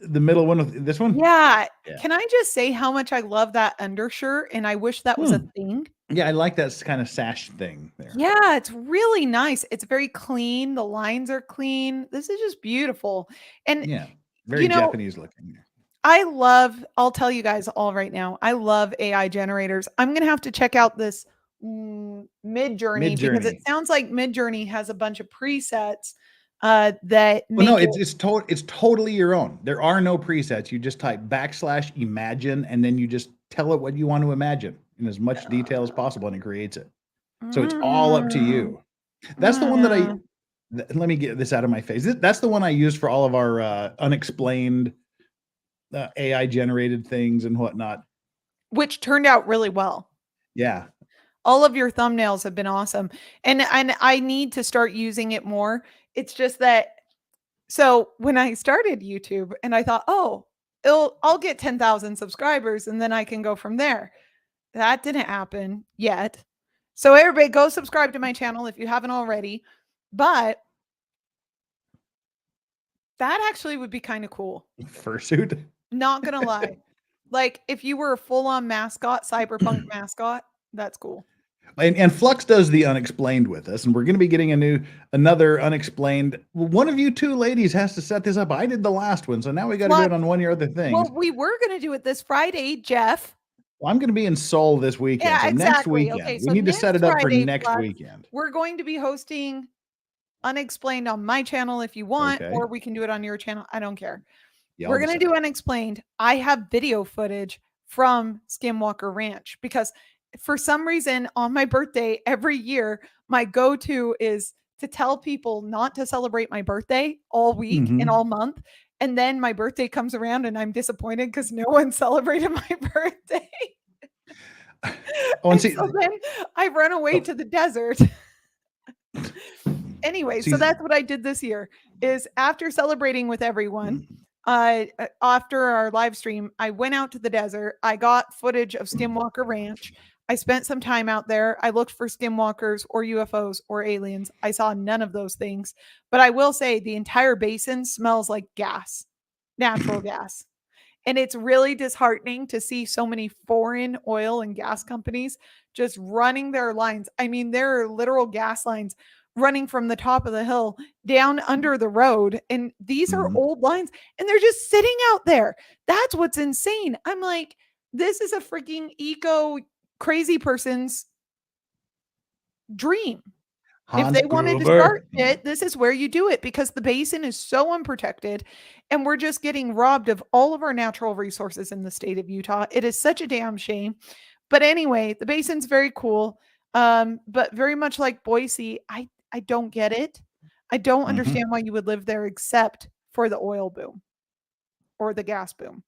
The middle one with this one? Yeah. Can I just say how much I love that undershirt, and I wish that was a thing? Yeah, I like that kind of sash thing there. Yeah, it's really nice. It's very clean. The lines are clean. This is just beautiful. And yeah, very Japanese looking. I'll tell you guys all right now, I love AI generators. I'm going to have to check out this Mid-Journey because it sounds like Mid-Journey has a bunch of presets that it's totally your own. There are no presets. You just type /imagine and then you just tell it what you want to imagine in as much detail as possible, and it creates it. So it's all up to you. That's the one that let me get this out of my face. That's the one I used for all of our unexplained AI generated things and whatnot. Which turned out really well. Yeah. All of your thumbnails have been awesome. And I need to start using it more. It's just that, so when I started YouTube and I thought, oh, I'll get 10,000 subscribers and then I can go from there. That didn't happen yet. So everybody go subscribe to my channel if you haven't already. But that actually would be kind of cool. Fursuit? Not gonna lie. Like if you were a full-on mascot, cyberpunk mascot, that's cool. And Flux does the unexplained with us, and we're going to be getting another unexplained. One of you two ladies has to set this up. I did the last one, so now we got to do it on one of your other things. Well, we were going to do it this Friday, Jeff. Well, I'm going to be in Seoul this weekend. Yeah, so exactly. Next weekend. Okay, we need to set it up for next Flux, weekend. We're going to be hosting Unexplained on my channel if you want, or we can do it on your channel. I don't care. We're going to do Unexplained. I have video footage from Skinwalker Ranch because for some reason on my birthday every year, my go-to is to tell people not to celebrate my birthday all week and all month. And then my birthday comes around and I'm disappointed because no one celebrated my birthday. So then I run away to the desert. Anyway, so that's what I did this year is after celebrating with everyone, after our live stream, I went out to the desert. I got footage of Skinwalker Ranch. I spent some time out there. I looked for skinwalkers or UFOs or aliens. I saw none of those things. But I will say the entire basin smells like gas, natural gas. And it's really disheartening to see so many foreign oil and gas companies just running their lines. I mean, there are literal gas lines running from the top of the hill down under the road. And these are old lines and they're just sitting out there. That's what's insane. I'm like, this is a freaking eco crazy person's dream. If they wanted to start it, this is where you do it because the basin is so unprotected and we're just getting robbed of all of our natural resources in the state of Utah. It is such a damn shame. But anyway, the basin's very cool. But very much like Boise, I don't get it. I don't understand why you would live there except for the oil boom or the gas boom.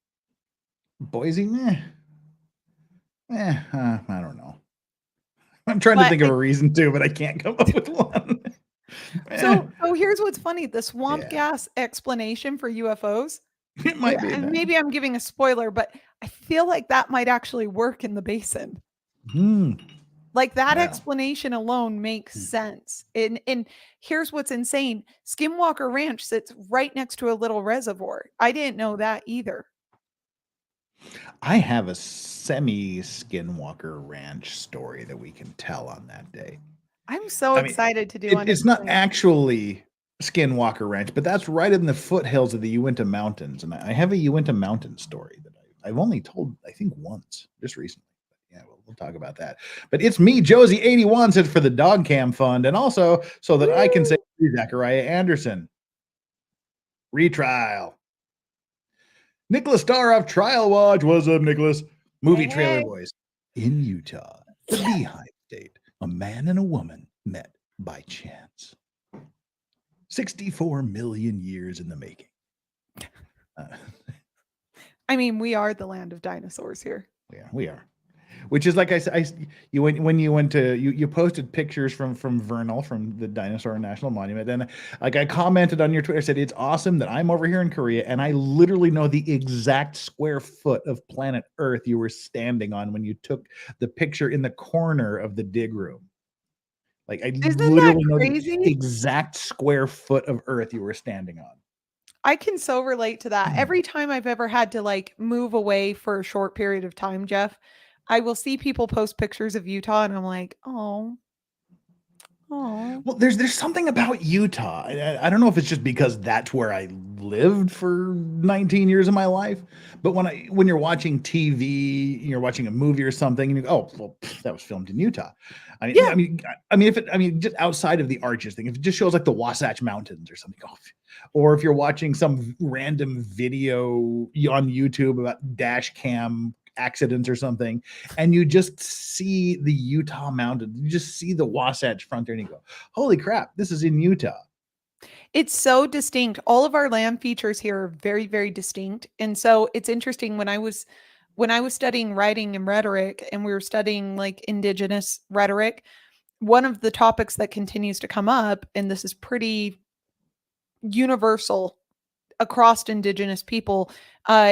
Boise, I don't know. I'm trying to think of a reason too, but I can't come up with one. So here's what's funny. The swamp gas explanation for UFOs. It might be. And maybe I'm giving a spoiler, but I feel like that might actually work in the basin. Like that explanation alone makes sense. And here's what's insane. Skinwalker Ranch sits right next to a little reservoir. I didn't know that either. I have a semi-Skinwalker Ranch story that we can tell on that day. I'm so excited to do it. It's not actually Skinwalker Ranch, but that's right in the foothills of the Uinta Mountains. And I have a Uinta Mountain story that I've only told, I think, once, just recently. Yeah, we'll talk about that. But it's me, Josie81, says for the Dog Cam Fund, and also so that I can say Zachariah Anderson. Retrial. Nicholas Starr of Trial Watch. What's up, Nicholas? Movie trailer voice. In Utah, the Beehive State, a man and a woman met by chance. 64 million years in the making. I mean, we are the land of dinosaurs here. Yeah, we are. Which is like I said, you posted pictures from Vernal from the Dinosaur National Monument, and like I commented on your Twitter, said it's awesome that I'm over here in Korea and I literally know the exact square foot of planet Earth you were standing on when you took the picture in the corner of the dig room. Like I literally know the exact square foot of Earth you were standing on. I can so relate to that. Every time I've ever had to like move away for a short period of time, Jeff, I will see people post pictures of Utah and I'm like, oh. Well, there's something about Utah. I don't know if it's just because that's where I lived for 19 years of my life, but when you're watching TV, you're watching a movie or something, and you go, oh, well, that was filmed in Utah. I mean, just outside of the Arches thing, if it just shows like the Wasatch Mountains or something, or if you're watching some random video on YouTube about dash cam accidents or something, and you just see the Utah mountains. You just see the Wasatch Front there, and you go, "Holy crap, this is in Utah." It's so distinct. All of our land features here are very, very distinct. And so it's interesting when I was studying writing and rhetoric and we were studying like indigenous rhetoric, one of the topics that continues to come up, and this is pretty universal across indigenous people,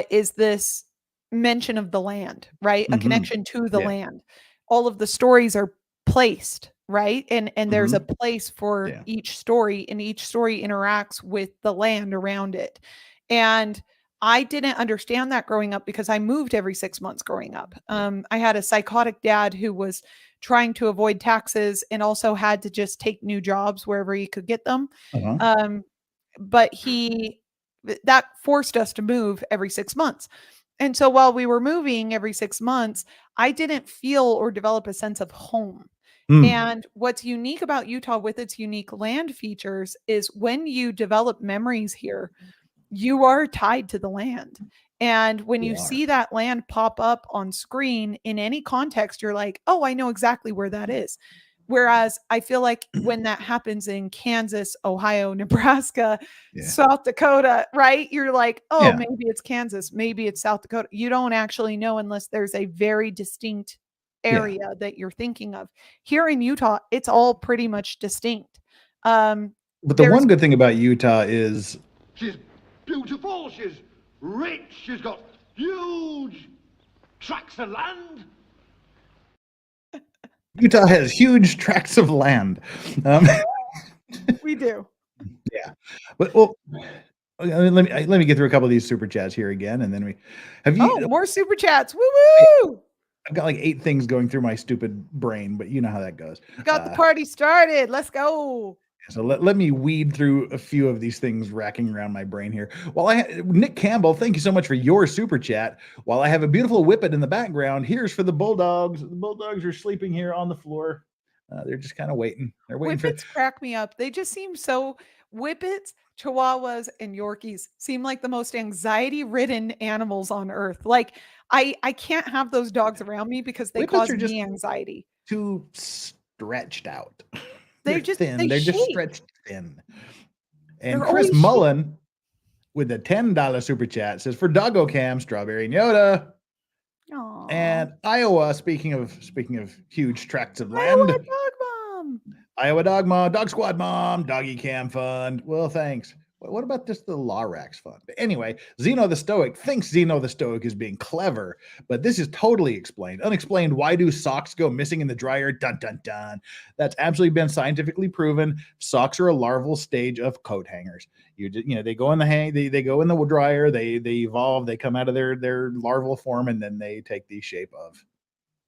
is this mention of the land, right? A connection to the land. All of the stories are placed, right? And there's a place for each story, and each story interacts with the land around it. And I didn't understand that growing up because I moved every 6 months growing up. I had a psychotic dad who was trying to avoid taxes and also had to just take new jobs wherever he could get them. But that forced us to move every 6 months. And so while we were moving every 6 months, I didn't feel or develop a sense of home. And what's unique about Utah with its unique land features is when you develop memories here, you are tied to the land. And when you see that land pop up on screen in any context, you're like, oh, I know exactly where that is. Whereas I feel like when that happens in Kansas, Ohio, Nebraska, South Dakota, right? You're like, oh, maybe it's Kansas, maybe it's South Dakota. You don't actually know unless there's a very distinct area that you're thinking of. Here in Utah, it's all pretty much distinct. But the one good thing about Utah is she's beautiful, she's rich, she's got huge tracts of land. Utah has huge tracts of land. We do. Yeah. But well, let me get through a couple of these super chats here again, and then more super chats. Woo woo! I've got like 8 things going through my stupid brain, but you know how that goes. Got the party started. Let's go. So let me weed through a few of these things racking around my brain here. Nick Campbell, thank you so much for your super chat. While I have a beautiful whippet in the background, here's for the Bulldogs. The Bulldogs are sleeping here on the floor. They're just kind of waiting. They're waiting Whippets crack me up. They just seem so Whippets, Chihuahuas, and Yorkies seem like the most anxiety-ridden animals on earth. Like I can't have those dogs around me because they cause me anxiety. Too stretched out. They're just thin. They're just stretched thin. And Chris Mullen with a $10 super chat says for Doggo Cam, Strawberry and Yoda. Aww. And Iowa, speaking of huge tracts of land. Iowa Dog Mom. Iowa Dog Mom, Dog Squad Mom, Doggy Cam Fund. Well, thanks. What about just the Lorax Fund? But anyway, Zeno the Stoic thinks Zeno the Stoic is being clever, but this is totally explained. Unexplained, why do socks go missing in the dryer? Dun, dun, dun. That's absolutely been scientifically proven. Socks are a larval stage of coat hangers. They go in the they go in the dryer, they evolve, they come out of their larval form, and then they take the shape of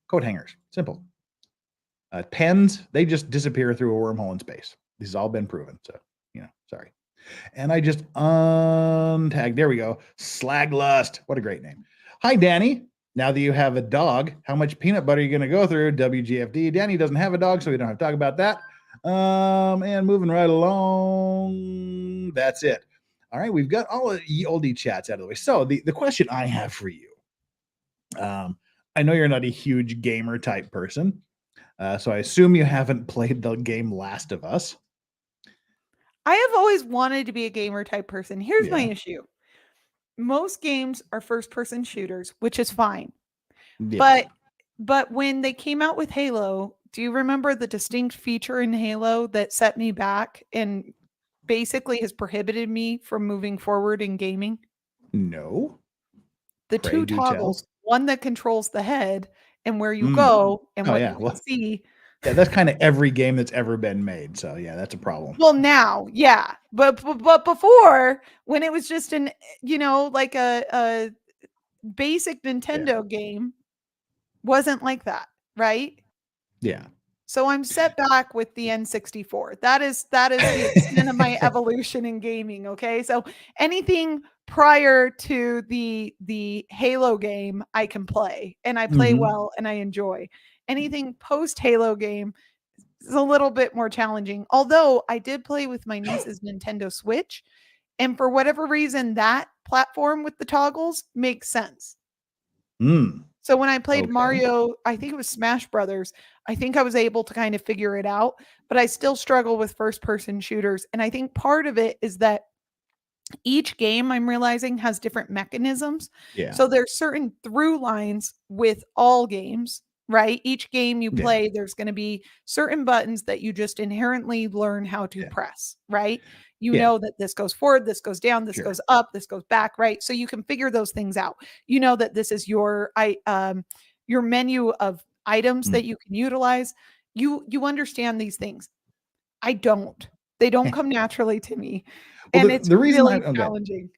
coat hangers. Simple. Pens, they just disappear through a wormhole in space. This has all been proven. So, sorry. And I just untagged. There we go. Slaglust. What a great name. Hi, Danny. Now that you have a dog, how much peanut butter are you going to go through? WGFD. Danny doesn't have a dog, so we don't have to talk about that. And moving right along. That's it. All right. We've got all of the oldie chats out of the way. So the question I have for you, I know you're not a huge gamer type person. So I assume you haven't played the game Last of Us. I have always wanted to be a gamer type person. Here's my issue. Most games are first person shooters, which is fine. Yeah. But when they came out with Halo, do you remember the distinct feature in Halo that set me back and basically has prohibited me from moving forward in gaming? No. The two toggles, one that controls the head and where you go and what you can see. Yeah, that's kind of every game that's ever been made. So yeah, that's a problem. Well, now, yeah, but before, when it was just an like a basic Nintendo game, wasn't like that, right? Yeah. So I'm set back with the N64. That is the extent of my evolution in gaming. Okay, so anything prior to the Halo game, I can play, and I play well, and I enjoy. Anything post Halo game is a little bit more challenging. Although I did play with my niece's Nintendo Switch, and for whatever reason, that platform with the toggles makes sense. So when I played Mario, I think it was Smash Brothers, I think I was able to kind of figure it out, but I still struggle with first person shooters. And I think part of it is that each game I'm realizing has different mechanisms. Yeah. So there's certain through lines with all games, right? Each game you play, there's going to be certain buttons that you just inherently learn how to press, right? You know that this goes forward, this goes down, this goes up, this goes back, right? So you can figure those things out. You know that this is your menu of items that you can utilize. You understand these things. I don't. They don't come naturally to me. Well, and it's really challenging.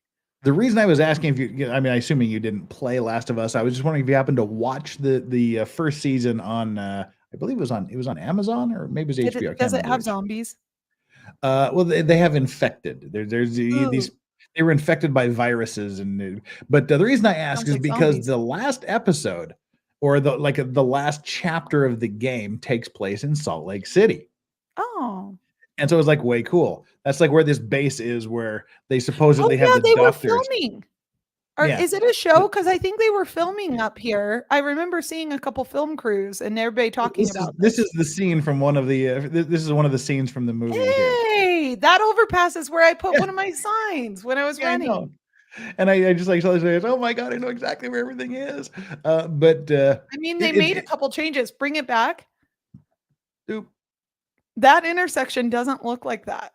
The reason I was asking if you, I mean, assuming you didn't play Last of Us, I was just wondering if you happened to watch the first season on, I believe it was on Amazon, or maybe it was HBO. Does it have zombies? Well, they have infected. There's these. They were infected by viruses, but the reason I ask is because the last episode, or the last chapter of the game, takes place in Salt Lake City. Oh. And so it was like way cool. That's like where this base is, where they supposedly have the they doctors. were filming. Or is it a show? Because I think they were filming up here. I remember seeing a couple film crews and everybody talking about this. This is the scene from one of the. This is one of the scenes from the movie. Hey, that overpass is where I put one of my signs when I was running. I and I just like saw this. Oh my god, I know exactly where everything is. But I mean, they made a couple changes. Bring it back. Oop. That intersection doesn't look like that.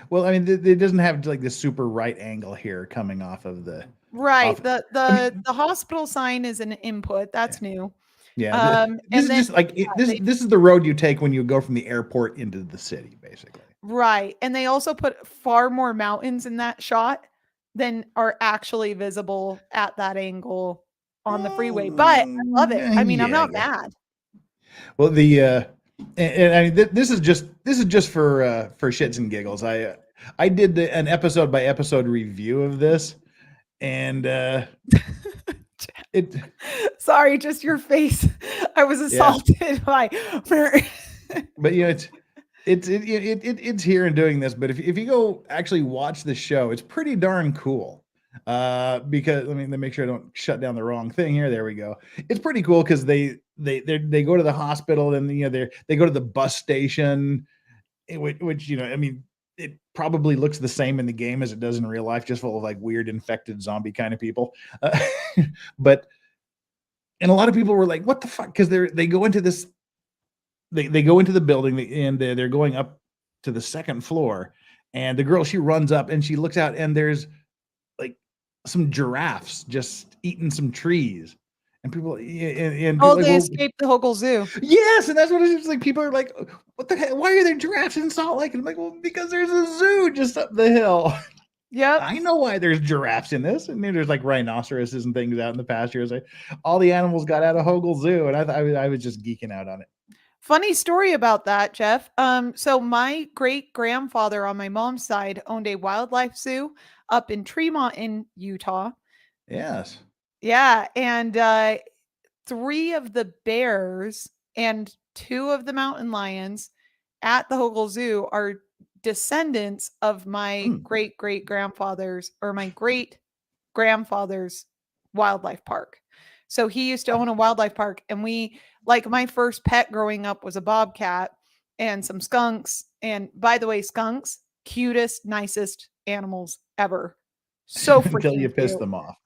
Well, I mean, it doesn't have like this super right angle here coming off of the The hospital sign is an input. That's new. Yeah. This is just like this is the road you take when you go from the airport into the city, basically. Right. And they also put far more mountains in that shot than are actually visible at that angle on the freeway. But I love it. I mean, I'm not mad. Well, and I mean, this is just for shits and giggles. I did an episode by episode review of this, and sorry, just your face. I was assaulted by. But it's here and doing this. But if you go actually watch the show, it's pretty darn cool. Because let me make sure I don't shut down the wrong thing here. There we go. It's pretty cool because they go to the hospital, and they go to the bus station, which I mean, it probably looks the same in the game as it does in real life, just full of like weird infected zombie kind of people. And a lot of people were like, "What the fuck?" Because they go into this, they go into the building, and they're going up to the second floor, and the girl, she runs up and she looks out, and there's like some giraffes just eating some trees. And people, they escaped the Hogle Zoo. Yes, and that's what it's like. People are like, "What the heck? Why are there giraffes in Salt Lake?" And I'm like, "Well, because there's a zoo just up the hill." Yeah, I know why there's giraffes in this. And there's like rhinoceroses and things out in the pastures. All the animals got out of Hogle Zoo, and I was just geeking out on it. Funny story about that, Jeff. So my great grandfather on my mom's side owned a wildlife zoo up in Tremont in Utah. Yes. Yeah, and 3 of the bears and 2 of the mountain lions at the Hogle Zoo are descendants of my great grandfather's wildlife park. So he used to own a wildlife park, and my first pet growing up was a bobcat and some skunks. And by the way, skunks, cutest, nicest animals ever. So freaking until you piss them off.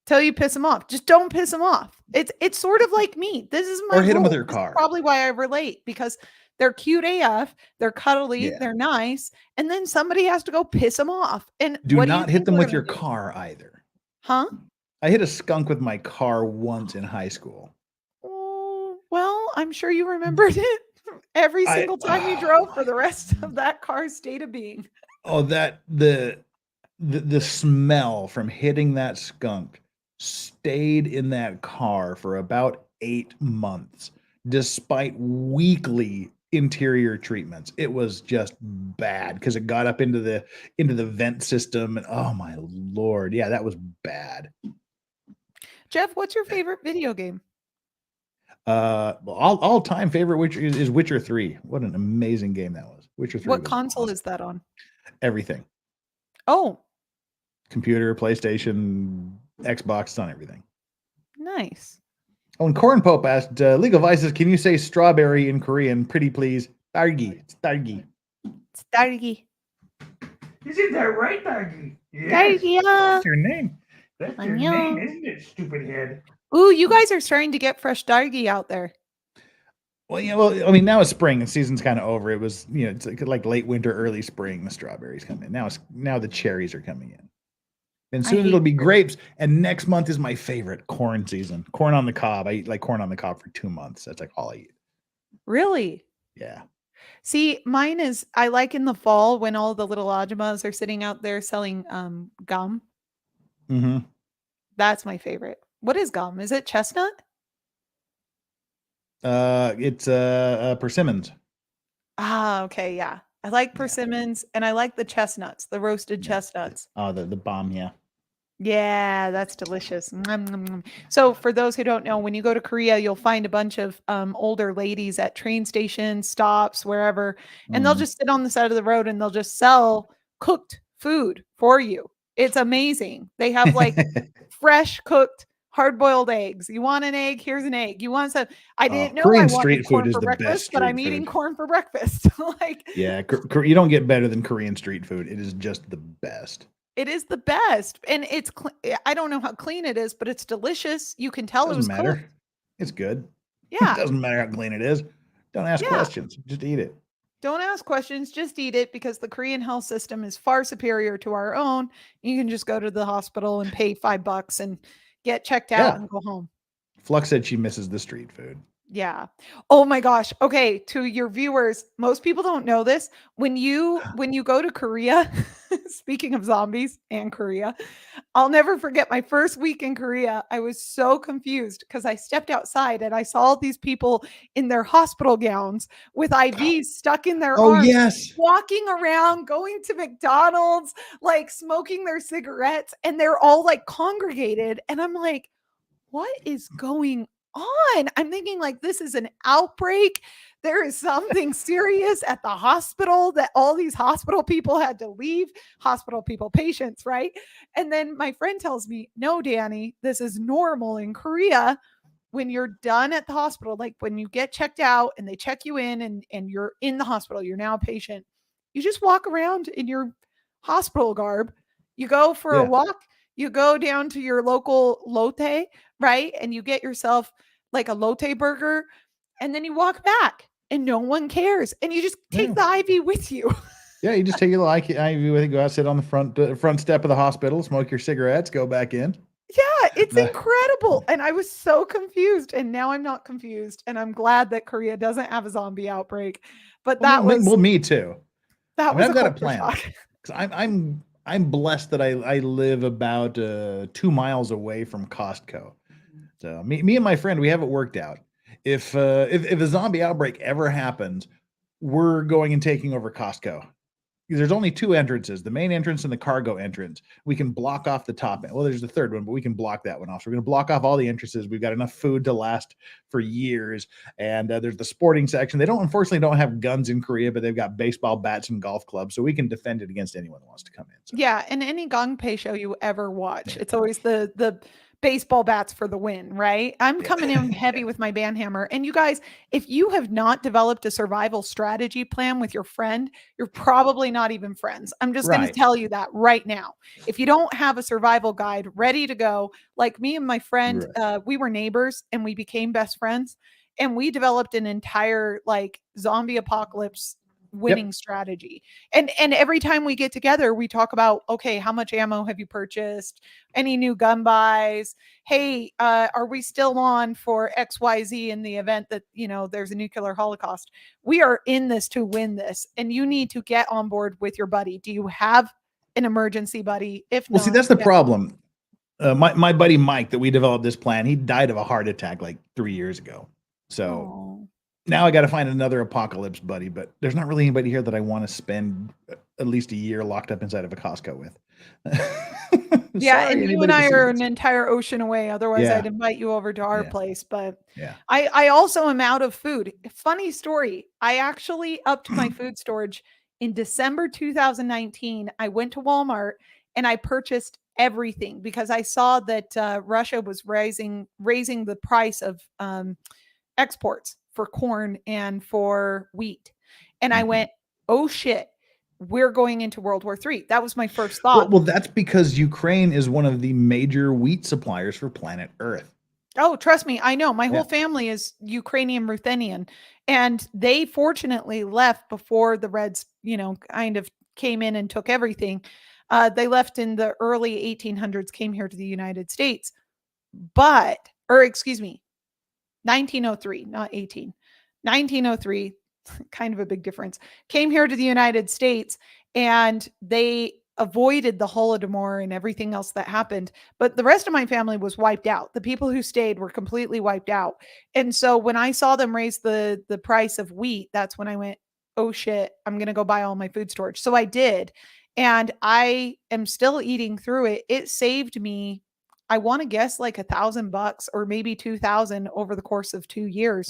Till you piss them off. Just don't piss them off. It's sort of like me. This is my or hit them with your car. Probably why I relate, because they're cute AF, they're cuddly, they're nice, and then somebody has to go piss them off. And do not hit them with your car either. Huh? I hit a skunk with my car once in high school. Oh, well, I'm sure you remembered it every single time you drove for the rest of that car's state of being. Oh, the smell from hitting that skunk stayed in that car for about 8 months, despite weekly interior treatments. It was just bad because it got up into the vent system, and oh my Lord, yeah, that was bad. Jeff, what's your favorite video game? All time favorite is Witcher 3. What an amazing game that was. Witcher 3. What console is that on? Everything. Oh. Computer, PlayStation, Xbox, it's on everything. Nice. Oh, and Corn Pope asked, Legal Vices, can you say strawberry in Korean? Pretty please. Dargi. It's Dargi. It's Dargi. Isn't that right, Dargi? Dargi. That's your name. That's your name, isn't it, stupid head? Ooh, you guys are starting to get fresh Dargi out there. Well, yeah, well, I mean, now it's spring. The season's kind of over. It was, it's like late winter, early spring. The strawberries come in. Now the cherries are coming in. And soon it'll be grapes. And next month is my favorite, corn season. Corn on the cob. I eat like corn on the cob for 2 months. That's like all I eat. Really? Yeah. See, mine is, I like in the fall when all the little ajumas are sitting out there selling gum. Mm-hmm. That's my favorite. What is gum? Is it chestnut? It's persimmons. Ah, okay, yeah. I like persimmons and I like the chestnuts, the roasted chestnuts. Oh, the bomb, yeah. Yeah, that's delicious. Nom, nom, nom. So for those who don't know, when you go to Korea, you'll find a bunch of older ladies at train stations, stops, wherever, and they'll just sit on the side of the road and they'll just sell cooked food for you. It's amazing. They have like fresh cooked hard-boiled eggs. You want an egg? Here's an egg. You want some? I didn't know Korean I street wanted food corn is for the best breakfast, but I'm street eating food. corn for breakfast. Like, yeah, you don't get better than Korean street food. It is just the best. it is the best, and it's. I don't know how clean it is, but it's delicious. You can tell it was Doesn't matter. cooked. It's good. Yeah. It doesn't matter how clean it is. Don't ask questions. Just eat it. Don't ask questions. Just eat it because the Korean health system is far superior to our own. You can just go to the hospital and pay $5 and get checked out and go home. Flux said she misses the street food. Yeah. Oh my gosh. Okay. To your viewers, most people don't know this. When you go to Korea, speaking of zombies and Korea, I'll never forget my first week in Korea. I was so confused because I stepped outside and I saw these people in their hospital gowns with IVs stuck in their arms, yes, walking around, going to McDonald's, like smoking their cigarettes, and they're all like congregated. And I'm like, what is going on? I'm thinking like this is an outbreak. There is something serious at the hospital that all these hospital people had to leave. Hospital people, patients, right? And then my friend tells me, no, Dani, this is normal in Korea. When you're done at the hospital, like when you get checked out and they check you in and you're in the hospital, you're now a patient. You just walk around in your hospital garb. You go for a walk. You go down to your local lotte, right? And you get yourself like a lotte burger, and then you walk back and no one cares. And you just take the IV with you. Yeah, you just take your IV with you, go out, sit on the front step of the hospital, smoke your cigarettes, go back in. Yeah, it's incredible. And I was so confused. And now I'm not confused. And I'm glad that Korea doesn't have a zombie outbreak. But that was me too. I've got a plan. I'm blessed that I live about 2 miles away from Costco. So me and my friend, we have it worked out. If a zombie outbreak ever happens, we're going and taking over Costco. There's only 2 entrances, the main entrance and the cargo entrance. We can block off the top end. Well, there's the third one, but we can block that one off. So we're going to block off all the entrances. We've got enough food to last for years. And there's the sporting section. They unfortunately don't have guns in Korea, but they've got baseball bats and golf clubs. So we can defend it against anyone that wants to come in. So. Yeah. And any Gangpei show you ever watch, it's always the baseball bats for the win, right? I'm coming in heavy with my band hammer. And you guys, if you have not developed a survival strategy plan with your friend, you're probably not even friends. I'm just going to tell you that right now. If you don't have a survival guide ready to go, like me and my friend, we were neighbors and we became best friends, and we developed an entire like zombie apocalypse winning strategy. And every time we get together, we talk about, okay, how much ammo have you purchased? Any new gun buys? Hey, are we still on for XYZ in the event that, there's a nuclear holocaust? We are in this to win this, and you need to get on board with your buddy. Do you have an emergency buddy? If not, see, that's the problem. My buddy Mike, that we developed this plan, he died of a heart attack like 3 years ago. So now I got to find another apocalypse buddy, but there's not really anybody here that I want to spend at least a year locked up inside of a Costco with. Yeah, and you and I are an entire ocean away. Otherwise, I'd invite you over to our place. But I also am out of food. Funny story. I actually upped my food storage in December 2019. I went to Walmart and I purchased everything because I saw that Russia was raising the price of exports for corn and for wheat. And I went, oh shit, we're going into World War III. That was my first thought. Well, that's because Ukraine is one of the major wheat suppliers for planet Earth. Oh, trust me, I know. My whole family is Ukrainian Ruthenian, and they fortunately left before the Reds, kind of came in and took everything. They left in the early 1800s, came here to the United States, 1903, not 18. 1903, kind of a big difference. Came here to the United States, and they avoided the Holodomor and everything else that happened. But the rest of my family was wiped out. The people who stayed were completely wiped out. And so when I saw them raise the price of wheat, that's when I went, oh shit, I'm going to go buy all my food storage. So I did. And I am still eating through it. It saved me, I want to guess like $1,000 or maybe 2,000 over the course of 2 years.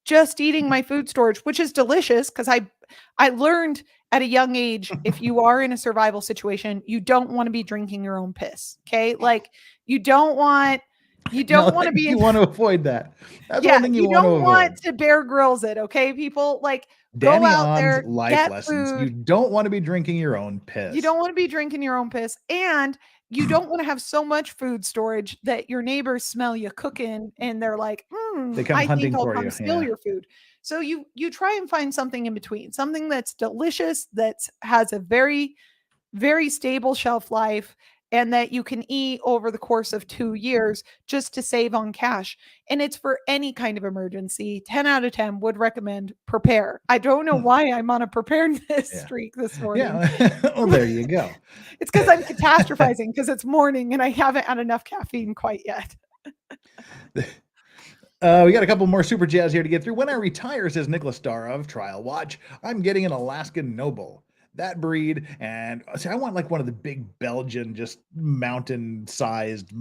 Just eating my food storage, which is delicious because I learned at a young age, if you are in a survival situation, you don't want to be drinking your own piss. Okay. Like you don't want to be, you want to avoid that. That's one thing you want to avoid. You don't want to Bear Grylls it. Okay. People, like, Dani go out Ahn's there, life get lessons. food. You don't want to be drinking your own piss. You don't want to be drinking your own piss. And you don't want to have so much food storage that your neighbors smell you cooking and they're like, they come I hunting think I'll for come you. steal your food. So you try and find something in between, something that's delicious, that has a very, very stable shelf life, and that you can eat over the course of 2 years just to save on cash. And it's for any kind of emergency. 10 out of 10 would recommend prepare. I don't know why I'm on a preparedness streak this morning. Yeah. Well, there you go. It's because I'm catastrophizing because it's morning and I haven't had enough caffeine quite yet. We got a couple more super chats here to get through. When I retire, says Nicholas Starr of Trial Watch, I'm getting an Alaskan Noble. That breed, and see, I want like one of the big Belgian, just mountain-sized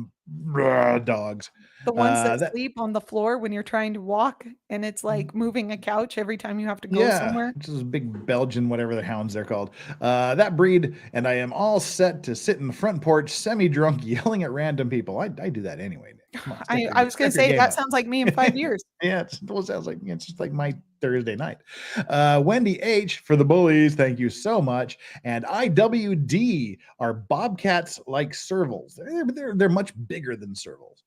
dogs. The ones that sleep on the floor when you're trying to walk, and it's like moving a couch every time you have to go somewhere. Just those big Belgian, whatever the hounds they're called. That breed, and I am all set to sit in the front porch, semi-drunk, yelling at random people. I do that anyway. Come on, I was going to say that sounds like me in 5 years. Yeah, it sounds like it's just like my Thursday night. Wendy H for the bullies, thank you so much. And IWD are bobcats like servals. They're much bigger than servals.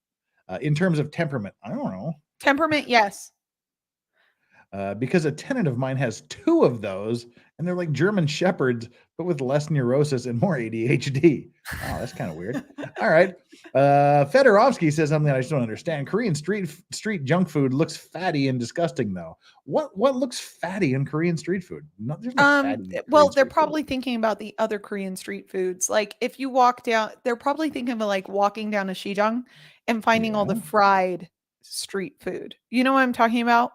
In terms of temperament, I don't know. Temperament, yes. Because a tenant of mine has 2 of those, and they're like German shepherds, but with less neurosis and more ADHD. Oh, that's kind of weird. All right. Fedorovsky says something that I just don't understand. Korean street junk food looks fatty and disgusting, though. What looks fatty in Korean street food? There's no fatty in well, they're street probably food. thinking about the other Korean street foods. Like if you walk down, they're probably thinking of like walking down a Sijang and finding all the fried street food. You know what I'm talking about?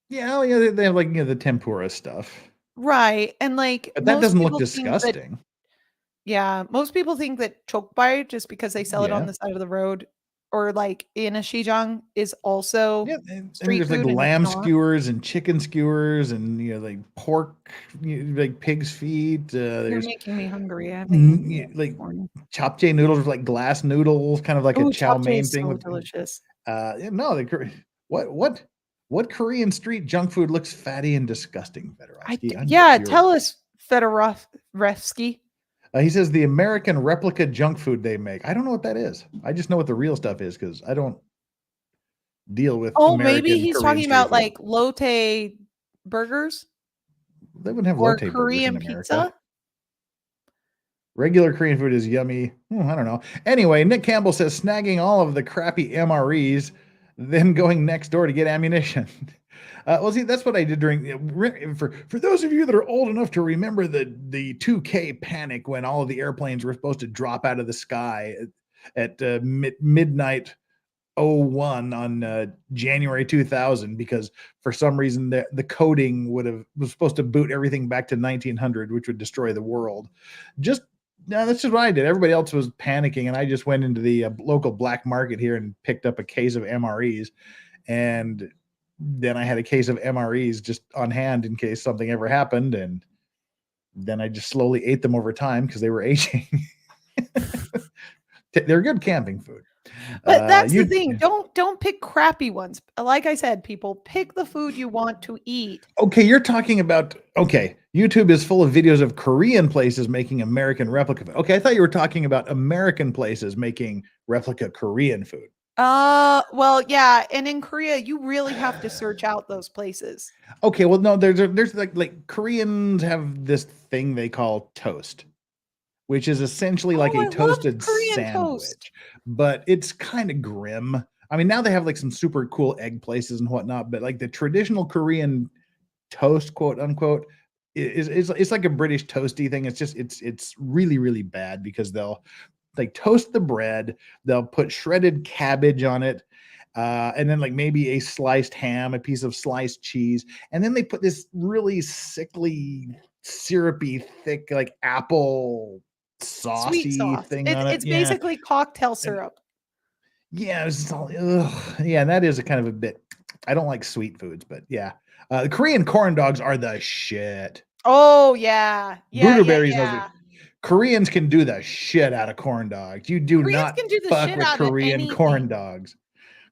Yeah, they have like the tempura stuff. Right. And like but that doesn't look disgusting. Most people think that chokbal, just because they sell it on the side of the road or like in a Sijang, is also street there's food. Like lamb skewers and chicken skewers and like pork, like pig's feet. You're making me hungry. Like japchae noodles with like glass noodles, kind of like a chow mein thing. So delicious. No, what Korean street junk food looks fatty and disgusting, Fedorovsky? Tell us, Fedorovsky. He says the American replica junk food they make. I don't know what that is. I just know what the real stuff is because I don't deal with. Maybe he's Korean talking about food. Like Lotte burgers. They wouldn't have Lotte Korean burgers in America. pizza. Regular Korean food is yummy. I don't know. Anyway, Nick Campbell says snagging all of the crappy MREs, then going next door to get ammunition. Well, see, that's what I did during. For those of you that are old enough to remember the 2K panic when all of the airplanes were supposed to drop out of the sky at midnight 01 on January 2000, because for some reason the coding was supposed to boot everything back to 1900, which would destroy the world. That's just what I did. Everybody else was panicking, and I just went into the local black market here and picked up a case of MREs, and then I had a case of MREs just on hand in case something ever happened, and then I just slowly ate them over time because they were aging. They're good camping food. But that's the thing. Don't pick crappy ones. Like I said, people, pick the food you want to eat. Okay, you're talking about, YouTube is full of videos of Korean places making American replica food. Okay, I thought you were talking about American places making replica Korean food. Well, yeah, and in Korea, you really have to search out those places. Okay, well, no, there's like Koreans have this thing they call toast, which is essentially like a toasted sandwich, toast. but it's kind of grim. I mean, now they have like some super cool egg places and whatnot, but like the traditional Korean toast, quote unquote, it's like a British toasty thing. It's just it's really, really bad because they'll like toast the bread, they'll put shredded cabbage on it, and then like maybe a sliced ham, a piece of sliced cheese, and then they put this really sickly, syrupy, thick like apple saucy thing on it. It's basically cocktail syrup. Yeah, it's all, yeah, and that is a kind of a bit. I don't like sweet foods, but yeah, the Korean corn dogs are the shit. Oh yeah, yeah. Koreans can do the shit out of corn dogs. You do not fuck with Korean corn dogs.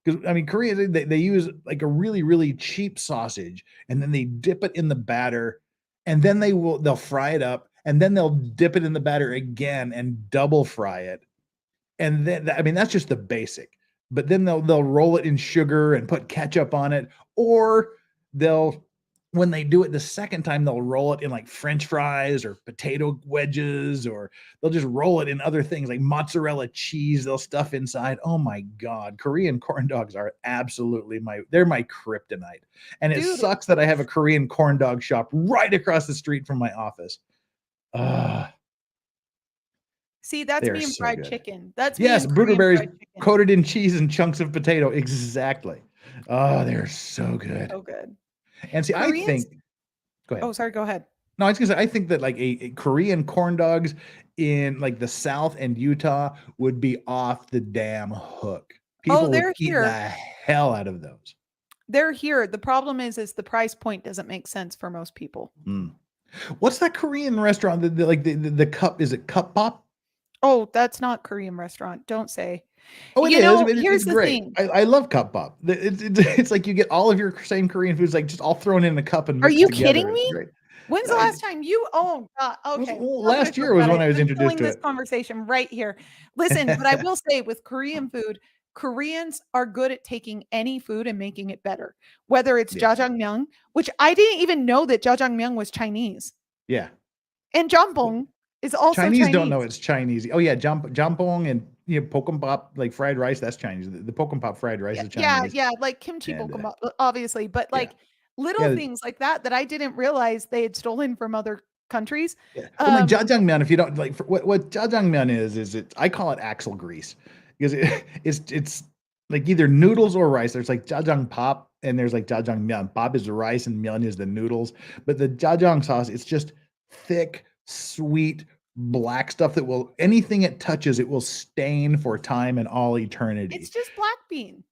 Because I mean, Koreans they use like a really, really cheap sausage, and then they dip it in the batter, and then they'll fry it up, and then they'll dip it in the batter again and double fry it. And then I mean that's just the basic. But then they'll roll it in sugar and put ketchup on it, or when they do it the second time, they'll roll it in like French fries or potato wedges, or they'll just roll it in other things like mozzarella cheese they'll stuff inside. Oh my God. Korean corn dogs are absolutely they're my kryptonite. And it sucks that I have a Korean corn dog shop right across the street from my office. See, that's me and fried chicken. That's yes, Bruderberries coated in cheese and chunks of potato. Exactly. Oh, they're so good. So good. And see, I think. Go ahead. Oh, sorry. Go ahead. No, I was gonna say I think that like a Korean corn dogs in like the South and Utah would be off the damn hook. People would eat the hell out of those. They're here. The problem is the price point doesn't make sense for most people. What's that Korean restaurant? The cup, is it Cup Pop? Oh, that's not Korean restaurant. Don't say. Oh, it is. Here's the thing. I love Cup Pop. It's like you get all of your same Korean foods like just all thrown in a cup and are you kidding me? When's the last time you? Oh God. Okay. Well, last year was when I was introduced to this conversation right here. Listen, but I will say with Korean food, Koreans are good at taking any food and making it better. Whether it's jjajangmyeon, which I didn't even know that jjajangmyeon was Chinese. Yeah. And jjampong is also Chinese. Don't know it's Chinese. Oh yeah, jjampong and pokkeumbap, like fried rice. That's Chinese. The pokkeumbap fried rice is Chinese. Yeah, like kimchi pokkeumbap, obviously. But like little things like that I didn't realize they had stolen from other countries. Yeah. Well, like jjajangmyeon, if you don't like, what jjajangmyeon is I call it axle grease because it's like either noodles or rice. There's like jjajang pop and there's like jjajangmyeon. Pop is the rice and myeon is the noodles. But the jjajang sauce, it's just thick, sweet, black stuff that will anything it touches, it will stain for time and all eternity. It's just black bean.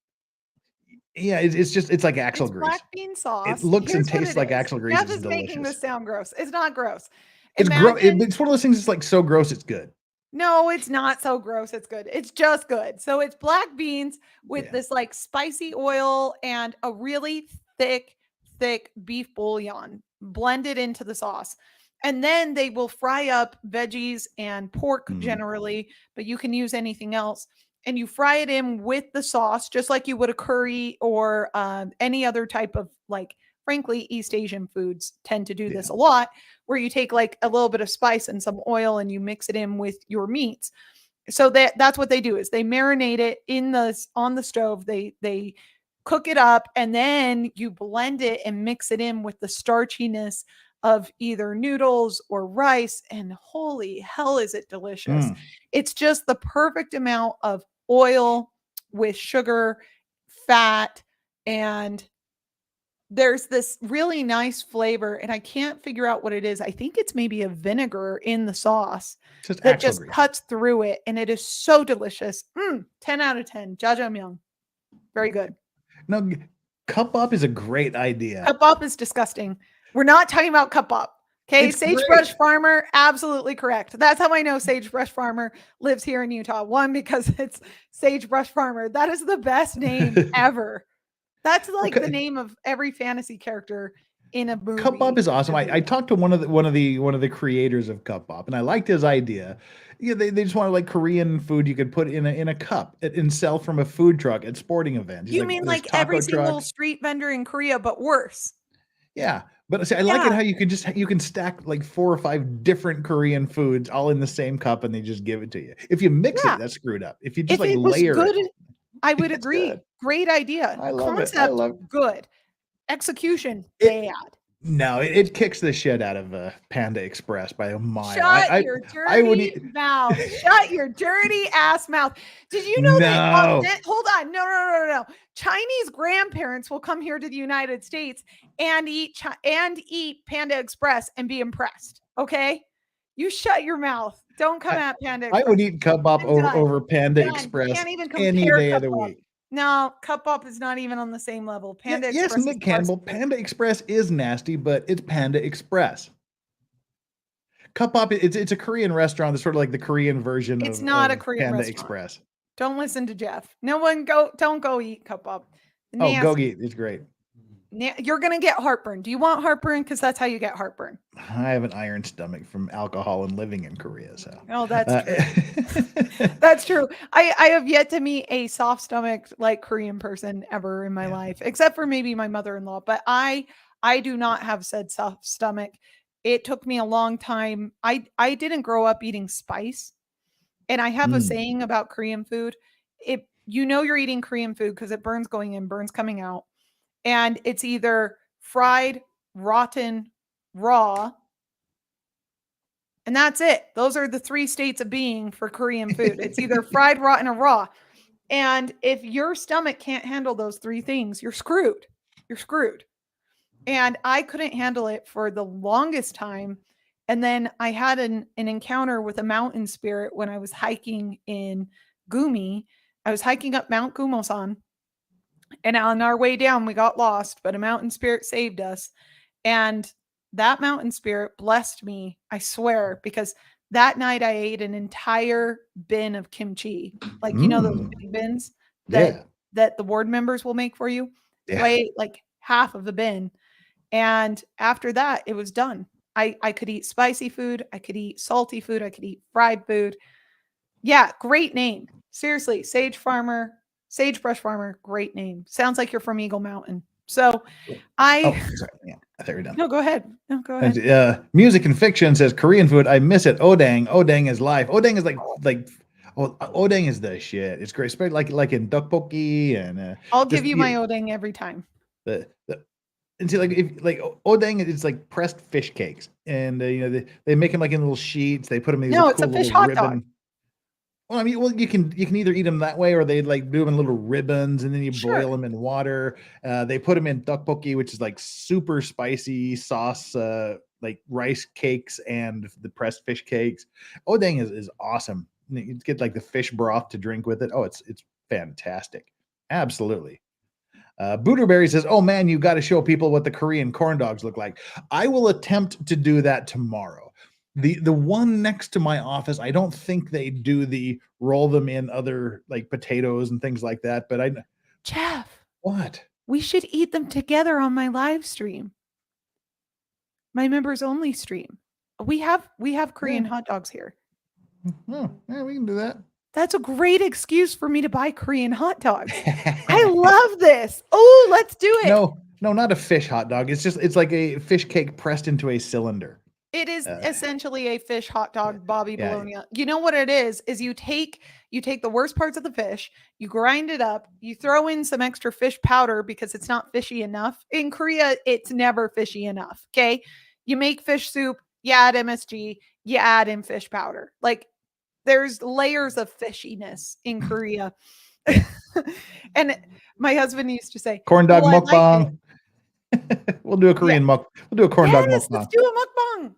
Yeah, it's like axle grease. Black bean sauce. It looks and tastes like axle grease. It's making this sound gross. It's not gross. It's gross. It's one of those things that's like so gross it's good. No, it's not so gross. It's good. It's just good. So it's black beans with this like spicy oil and a really thick beef bouillon blended into the sauce. And then they will fry up veggies and pork generally, but you can use anything else. And you fry it in with the sauce, just like you would a curry or any other type of like, frankly, East Asian foods tend to do this a lot, where you take like a little bit of spice and some oil and you mix it in with your meats. So that's what they do is they marinate it on the stove. They cook it up and then you blend it and mix it in with the starchiness of either noodles or rice, and holy hell is it delicious. It's just the perfect amount of oil with sugar, fat, and there's this really nice flavor, and I can't figure out what it is. I think it's maybe a vinegar in the sauce that just cuts through it, and it is so delicious. 10 out of 10. Jjajangmyeon. Very good. No, cup up is a great idea. Cup up is disgusting. We're not talking about cup up. Okay, It's Sagebrush great. Farmer, absolutely correct. That's how I know Sagebrush Farmer lives here in Utah. One, because it's Sagebrush Farmer. That is the best name ever. That's like the name of every fantasy character in a movie. Cup Bop is awesome. I talked to one of the creators of Cup Bop, and I liked his idea. Yeah, they just wanted like Korean food you could put in a cup and sell from a food truck at sporting events. You mean there's like every taco single trucks. street vendor in Korea, but worse? Yeah, but see, I like it how you can stack like 4 or 5 different Korean foods all in the same cup, and they just give it to you. If you mix it, that's screwed up. If you just If it was layer good, it, I would it's agree. good. Great idea. I love it. Concept, good. Execution, bad. No, it kicks the shit out of Panda Express by a mile. Shut your dirty mouth. Shut your dirty ass mouth. Did you know that? Hold on. No. Chinese grandparents will come here to the United States and eat Panda Express and be impressed. Okay? You shut your mouth. Don't come at Panda Express. I would eat Cup Bop over Panda Express Can't even compare any day of the Cup Bop. week. No, Cup Bop is not even on the same level. Panda Express. Yes, Nick Campbell. Panda Express is nasty, but it's Panda Express. Cup Bop, it's a Korean restaurant. That's sort of like the Korean version of a Korean Panda restaurant. Express. Don't listen to Jeff. Don't go eat Cup Bop. Go eat. It's great. You're going to get heartburn. Do you want heartburn? Because that's how you get heartburn. I have an iron stomach from alcohol and living in Korea. So. Oh, that's true. That's true. I have yet to meet a soft stomach like Korean person ever in my life, except for maybe my mother-in-law. But I do not have said soft stomach. It took me a long time. I didn't grow up eating spice. And I have a saying about Korean food. You're eating Korean food because it burns going in, burns coming out. And it's either fried, rotten, raw. And that's it. Those are the 3 states of being for Korean food. It's either fried, rotten, or raw. And if your stomach can't handle those 3 things, you're screwed. You're screwed. And I couldn't handle it for the longest time. And then I had an encounter with a mountain spirit when I was hiking in Gumi. I was hiking up Mount Gumosan. And on our way down, we got lost, but a mountain spirit saved us. And that mountain spirit blessed me, I swear, because that night I ate an entire bin of kimchi. Like, those big bins that the ward members will make for you. Yeah. So I ate like half of the bin. And after that, it was done. I could eat spicy food. I could eat salty food. I could eat fried food. Yeah, great name. Seriously, Sagebrush Farmer, great name. Sounds like you're from Eagle Mountain. So sorry. Yeah, I thought you were done. No, go ahead. Music and Fiction says Korean food. I miss it. Odang. Odang is life. Odang is Odang is the shit. It's great. Especially like in tteokbokki and. I'll give you my Odang every time. And see, Odang, it's like pressed fish cakes, and they make them like in little sheets. They put them in these it's a fish hot dog. Well, I mean, you can either eat them that way, or they like do them in little ribbons, and then you boil them in water. They put them in tteokbokki, which is like super spicy sauce, like rice cakes and the pressed fish cakes. Odang is awesome. You get like the fish broth to drink with it. Oh, it's fantastic. Absolutely. Booterberry says, "Oh man, you got to show people what the Korean corn dogs look like." I will attempt to do that tomorrow. The one next to my office, I don't think they do the roll them in other like potatoes and things like that. But Jeff, what? We should eat them together on my live stream, my members only stream. We have Korean hot dogs here. Oh, yeah, we can do that. That's a great excuse for me to buy Korean hot dogs. I love this. Oh, let's do it. No, not a fish hot dog. It's like a fish cake pressed into a cylinder. It is essentially a fish hot dog, Bobby Bologna. You know what it is you take the worst parts of the fish, you grind it up, you throw in some extra fish powder because it's not fishy enough. In Korea, it's never fishy enough. Okay. You make fish soup, you add MSG, you add in fish powder. Like, there's layers of fishiness in Korea. And my husband used to say, corn dog mukbang. We'll do a Korean We'll do a corn dog mukbang. Let's do a mukbang.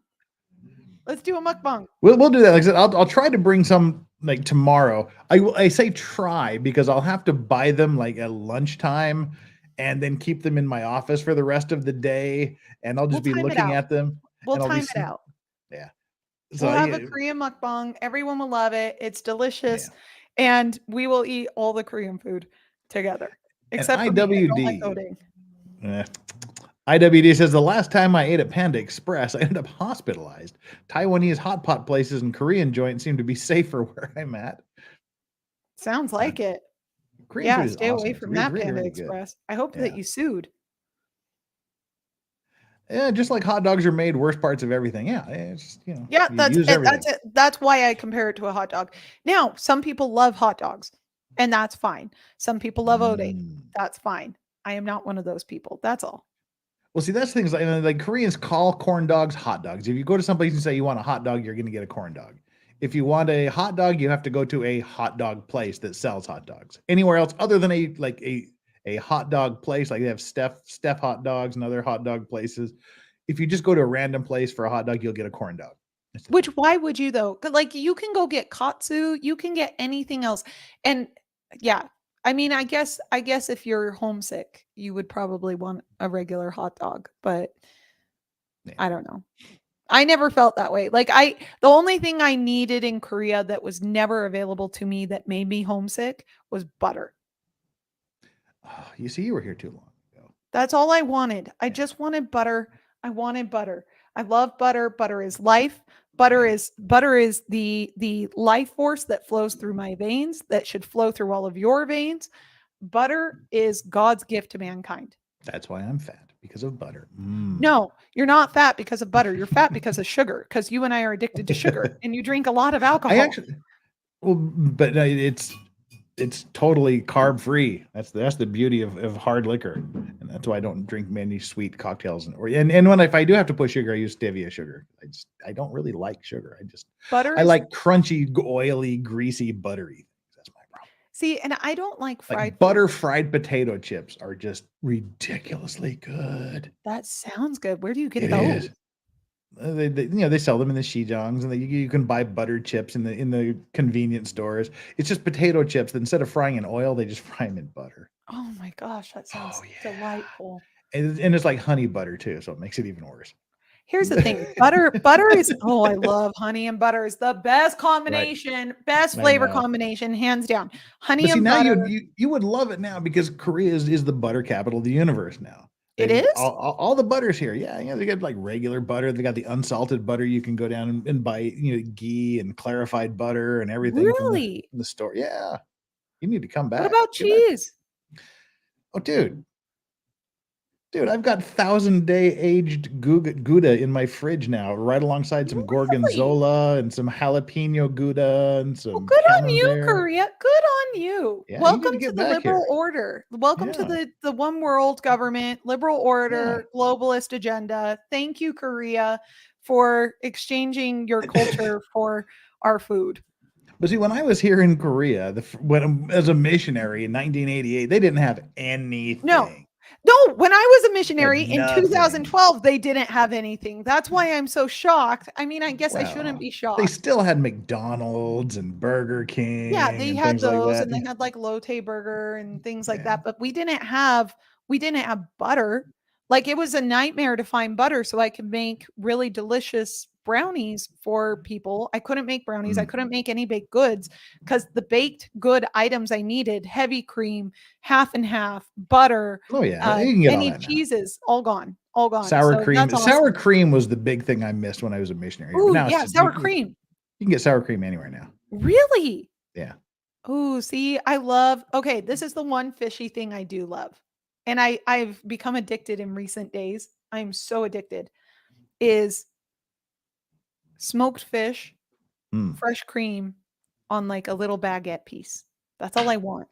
Let's do a mukbang. We'll do that. Like I said, I'll try to bring some like tomorrow. I say try because I'll have to buy them like at lunchtime and then keep them in my office for the rest of the day. And I'll just be looking at them. We'll and I'll be time it out. Yeah. So We'll have a Korean mukbang. Everyone will love it. It's delicious. Yeah. And we will eat all the Korean food together. And Except for me. I don't like IWD. oding. IWD says the last time I ate at Panda Express, I ended up hospitalized. Taiwanese hot pot places and Korean joints seem to be safer where I'm at. Sounds like it. Korean food is stay awesome. away It's from really, that really, Panda really good. Express. I hope that you sued. Yeah, just like hot dogs are made, worst parts of everything. Yeah, it's you know. Yeah, you that's use it. everything. That's it. That's why I compare it to a hot dog. Now, some people love hot dogs, and that's fine. Some people love oding. That's fine. I am not one of those people. That's all. Well, see, that's things like Koreans call corn dogs hot dogs. If you go to someplace and say you want a hot dog, you're going to get a corn dog. If you want a hot dog, you have to go to a hot dog place that sells hot dogs. Anywhere else other than a hot dog place, like they have Steph hot dogs and other hot dog places. If you just go to a random place for a hot dog, you'll get a corn dog. Which, why would you though? 'Cause, like, you can go get katsu, you can get anything else. And yeah, I mean, I guess if you're homesick, you would probably want a regular hot dog, but I don't know. I never felt that way. Like the only thing I needed in Korea that was never available to me that made me homesick was butter. Oh, you see, you were here too long ago. That's all I wanted. I just wanted butter. I wanted butter. I love butter. Butter is life. Butter is the life force that flows through my veins, that should flow through all of your veins. Butter is God's gift to mankind. That's why I'm fat, because of butter. No, you're not fat because of butter. You're fat because of sugar, because you and I are addicted to sugar and you drink a lot of alcohol. But it's totally carb free. That's the beauty of hard liquor, and that's why I don't drink many sweet cocktails. And if I do have to put sugar, I use stevia sugar. I don't really like sugar. I like crunchy, oily, greasy, buttery. That's my problem. See, and I don't like fried butter fried potato chips are just ridiculously good. That sounds good. Where do you get It those? is. They sell them in the Shijongs, and you can buy butter chips in the convenience stores. It's just potato chips that instead of frying in oil, they just fry them in butter. Oh my gosh, that sounds delightful. And it's like honey butter too, so it makes it even worse. Here's the thing. Butter is, I love honey and butter. Is the best combination, best flavor combination, hands down. Honey and butter. Now you would love it now because Korea is the butter capital of the universe now. It is? All the butters here. Yeah, they got like regular butter. They got the unsalted butter. You can go down and buy, ghee and clarified butter and everything. Really? From the store. Yeah. You need to come back. What about cheese? Oh, dude, I've got 1,000-day aged Gouda in my fridge now, right alongside some Gorgonzola and some jalapeno Gouda and some. Good on you, Korea. Good on you. Yeah, welcome to the liberal order. Welcome to the one world government, liberal order, globalist agenda. Thank you, Korea, for exchanging your culture for our food. But see, when I was here in Korea, as a missionary in 1988, they didn't have anything. No, when I was a missionary in 2012, they didn't have anything. That's why I'm so shocked. I mean, I guess I shouldn't be shocked. They still had McDonald's and Burger King. Yeah, they had those, and they had like Lotte Burger and things like that. But we didn't have butter. Like, it was a nightmare to find butter so I could make really delicious brownies for people. I couldn't make brownies. I couldn't make any baked goods because the baked good items I needed, heavy cream, half and half, butter. Oh yeah, you can get any all that cheeses, all gone. Sour cream. Awesome. Sour cream was the big thing I missed when I was a missionary. Ooh, yeah, sour cream. You can get sour cream anywhere now. Really? Yeah. Oh, see, okay, this is the one fishy thing I do love. And I've become addicted in recent days. I'm so addicted. Is smoked fish, fresh cream on like a little baguette piece. That's all I want.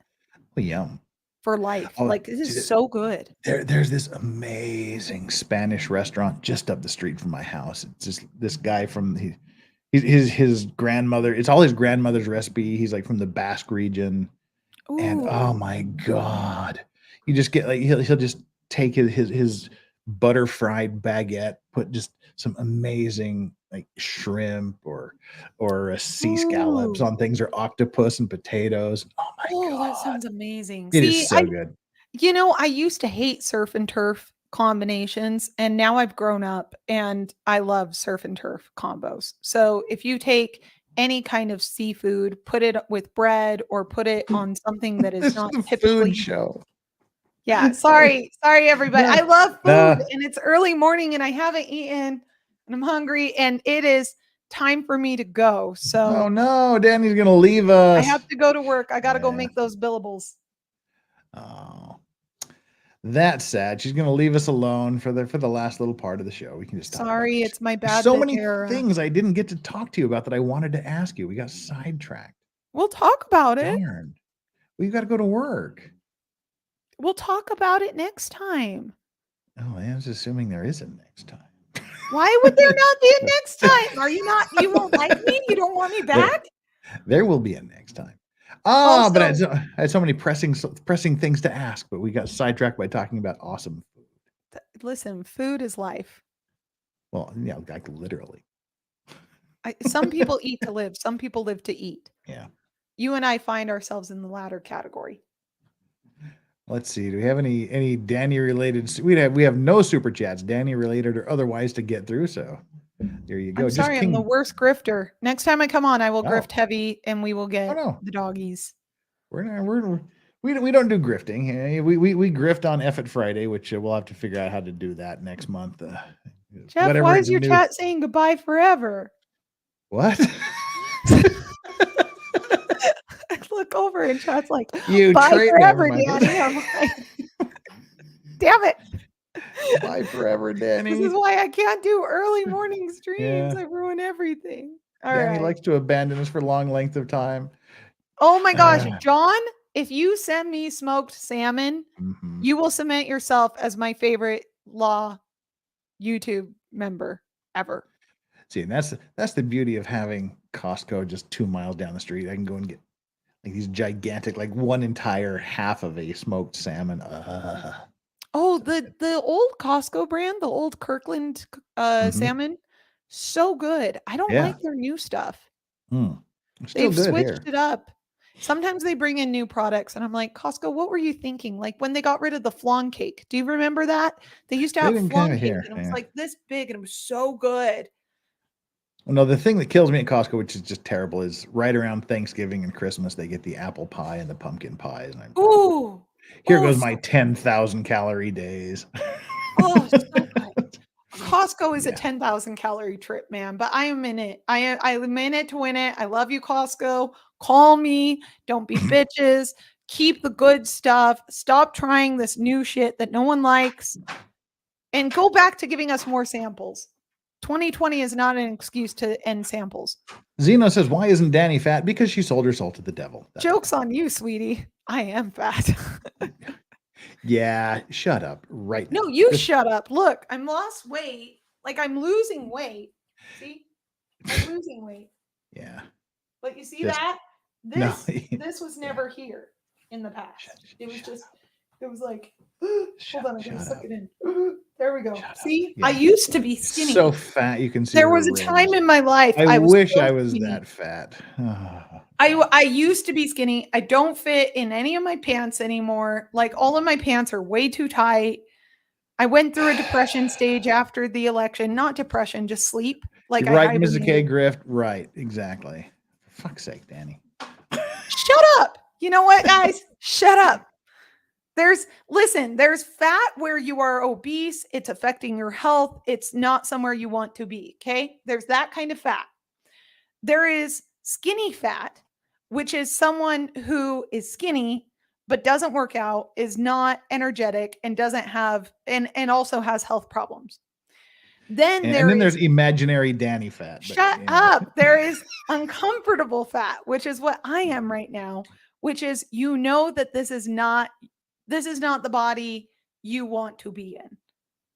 Oh, yum. For life. This is so good. There's this amazing Spanish restaurant just up the street from my house. It's just this guy from his grandmother. It's all his grandmother's recipe. He's like from the Basque region. Ooh. And oh my God. You just get like he'll just take his butter fried baguette, put just some amazing like shrimp or sea scallops on things, or octopus and potatoes. Oh my God. That sounds amazing. It is so good. I used to hate surf and turf combinations, and now I've grown up and I love surf and turf combos. So if you take any kind of seafood, put it with bread or put it on something that is This not is a typically food show. Yeah, sorry everybody. No, I love food no. and it's early morning and I haven't eaten and I'm hungry and it is time for me to go. So Oh no, Danny's gonna leave us. I have to go to work. I gotta go make those billables. Oh, that's sad. She's gonna leave us alone for the last little part of the show. We can just talk Sorry, it's my There's bad. so many things I didn't get to talk to you about that I wanted to ask you. We got sidetracked. We'll talk about it. Darn. We've got to go to work. We'll talk about it next time. Oh, I was assuming there is a next time. Why would there not be a next time? Are you not? You won't like me? You don't want me back? There will be a next time. Oh, but I had so many pressing things to ask, but we got sidetracked by talking about awesome food. Listen, food is life. Well, yeah, like literally. Some people eat to live. Some people live to eat. Yeah. You and I find ourselves in the latter category. Let's see. Do we have any Danny related? We have no super chats, Danny related or otherwise, to get through. So there you go. I'm sorry, I'm the worst grifter. Next time I come on, I will grift heavy, and we will get the doggies. We don't do grifting. We grift on F It Friday, which we'll have to figure out how to do that next month. Jeff, why is your chat saying goodbye forever? What? I look over and chat's like, you bye forever, Danny. I'm like, damn it. Bye forever, Danny. This is why I can't do early morning streams. I ruin everything. Danny likes to abandon us for long length of time. Oh my gosh, John, if you send me smoked salmon, you will cement yourself as my favorite Law YouTube member ever. See, and that's the beauty of having Costco just 2 miles down the street. I can go and get like these gigantic, like one entire half of a smoked salmon. Oh, the old Costco brand, the old Kirkland salmon, so good. I don't like their new stuff. They've switched it up. Sometimes they bring in new products, and I'm like, Costco, what were you thinking? Like when they got rid of the flan cake. Do you remember that? They used to have flan cake, and it was like this big, and it was so good. Well, no, the thing that kills me at Costco, which is just terrible, is right around Thanksgiving and Christmas, they get the apple pie and the pumpkin pies. And here goes my 10,000 calorie days. Oh, so good. Costco is a 10,000 calorie trip, man, but I am in it. I'm in it to win it. I love you, Costco. Call me. Don't be bitches. Keep the good stuff. Stop trying this new shit that no one likes. And go back to giving us more samples. 2020 is not an excuse to end samples. Zeno says, why isn't Danny fat? Because she sold her soul to the devil. Joke's on you, sweetie. I am fat. Yeah, shut up right now. No, you shut up. Look, I'm lost weight. Like I'm losing weight. See? I'm losing weight. Yeah. But you see that? This was never here in the past. It was just, it was like, hold on, I'm going to suck it in. There we go. See, I used to be skinny. So fat, you can see. There was a time in my life I wish I was that fat. I used to be skinny. I don't fit in any of my pants anymore. Like all of my pants are way too tight. I went through a depression stage after the election. Not depression, just sleep. Like right, Mrs. K grift. Right, exactly. For fuck's sake, Danny. Shut up. You know what, guys? Shut up. There's fat where you are obese. It's affecting your health. It's not somewhere you want to be. Okay. There's that kind of fat. There is skinny fat, which is someone who is skinny, but doesn't work out, is not energetic and doesn't have, and also has health problems. Then there's imaginary Danny fat. Shut up. There is uncomfortable fat, which is what I am right now, which is, that this is not the body you want to be in.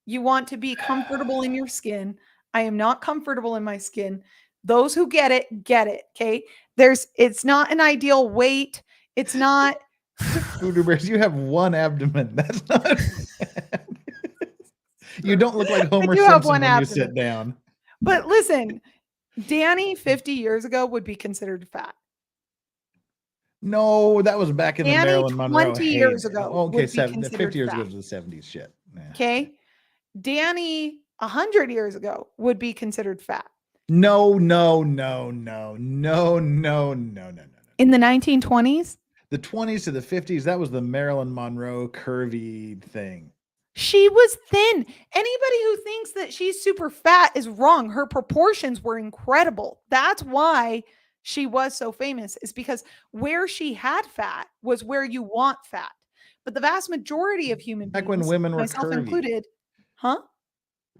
You want to be comfortable in your skin. I am not comfortable in my skin. Those who get it. Okay. It's not an ideal weight. It's not. Voodoo Bears, you have one abdomen. That's not bad. You don't look like Homer Simpson when you sit down. But listen, Danny 50 years ago would be considered fat. No, that was back in the Marilyn Monroe. 20 years ago. Okay, 50 years ago was the 70s shit. Yeah. Okay. Dani 100 years ago would be considered fat. No. In the 1920s? The 20s to the 50s, that was the Marilyn Monroe curvy thing. She was thin. Anybody who thinks that she's super fat is wrong. Her proportions were incredible. That's why she was so famous, is because where she had fat was where you want fat. But the vast majority of human beings, when women were myself curvy. included,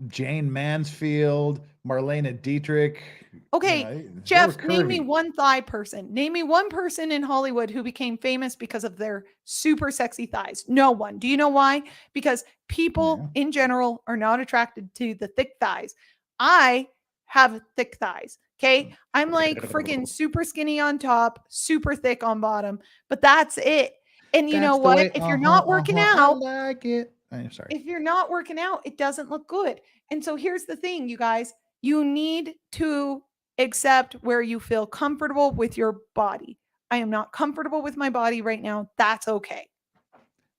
Jane Mansfield, Marlene Dietrich. Okay, Jeff, name me one thigh person. Name me one person in Hollywood who became famous because of their super sexy thighs. No one. Do you know why? Because people in general are not attracted to the thick thighs. I have thick thighs. Okay. I'm like freaking super skinny on top, super thick on bottom, but that's it. And you know what? If you're not working out, I like it. I'm sorry. If you're not working out, it doesn't look good. And so here's the thing, you guys, you need to accept where you feel comfortable with your body. I am not comfortable with my body right now. That's okay.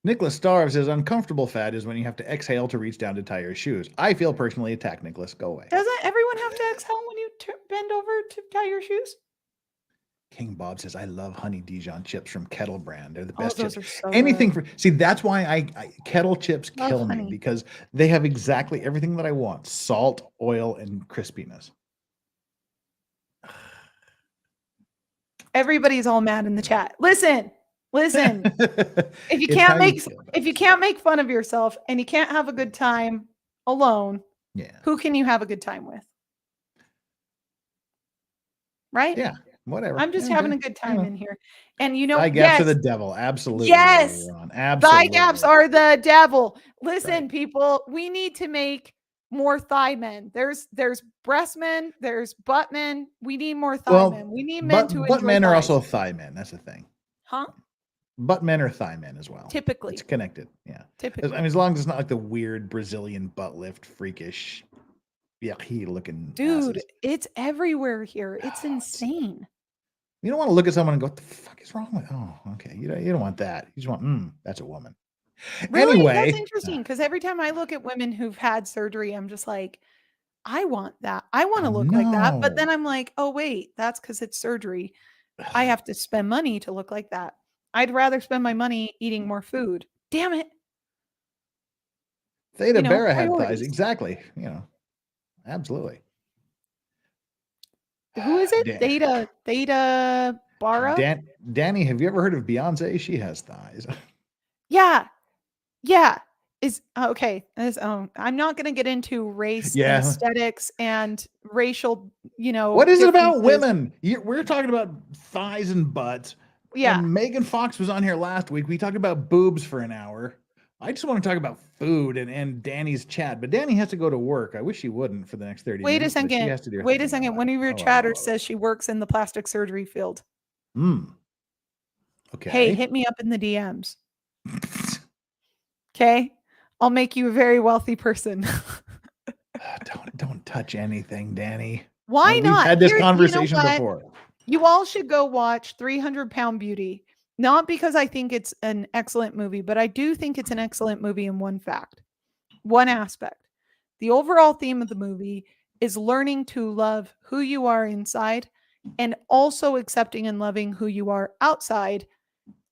Nicholas Starve says uncomfortable fat is when you have to exhale to reach down to tie your shoes. I feel personally attacked, Nicholas. Go away. Doesn't everyone have to exhale when you bend over to tie your shoes? King Bob says, I love honey Dijon chips from Kettle Brand. They're the best those chips. are so Anything good. for, see, that's why I Kettle chips kill me, honey. because they have exactly everything that I want. Salt, oil, and crispiness. Everybody's all mad in the chat. Listen. If you can't make fun of yourself and you can't have a good time alone, who can you have a good time with? Right? Yeah. Whatever. I'm just having a good time in here. And you know, thigh gaps are the devil. Absolutely. Yes. Absolutely. Thigh gaps are the devil. Listen, people, we need to make more thigh men. There's breast men, there's butt men. We need more thigh men. We need men to butt enjoy men are thighs. also thigh men. That's the thing. Huh? Butt men are thigh men as well. Typically. It's connected. Yeah. Typically. I mean, as long as it's not like the weird Brazilian butt lift, freakish, yucky looking. Dude, asses. it's everywhere here. It's insane. You don't want to look at someone and go, what the fuck is wrong with? Oh, okay. You don't want that. You just want, that's a woman. Really? Anyway. That's interesting, because every time I look at women who've had surgery, I'm just like, I want that. I want to look like that. But then I'm like, oh, wait, that's because it's surgery. I have to spend money to look like that. I'd rather spend my money eating more food. Damn it. Theta Barra had thighs. Exactly. Absolutely. Who is it? Theta Barra? Dani, have you ever heard of Beyonce? She has thighs. Yeah. Is okay. I'm not going to get into race and aesthetics and racial, What is it about women? We're talking about thighs and butts. Yeah. And Megan Fox was on here last week. We talked about boobs for an hour. I just want to talk about food and Dani's chat, but Dani has to go to work. I wish she wouldn't for the next 30 Wait minutes. a second. Wait a second. One of your chatters says she works in the plastic surgery field. Okay. Hey, hit me up in the DMs. Okay. I'll make you a very wealthy person. Don't touch anything, Dani. Why not? We've had this conversation before. You all should go watch 300-Pound Beauty. Not because I think it's an excellent movie, but I do think it's an excellent movie in one aspect. The overall theme of the movie is learning to love who you are inside and also accepting and loving who you are outside,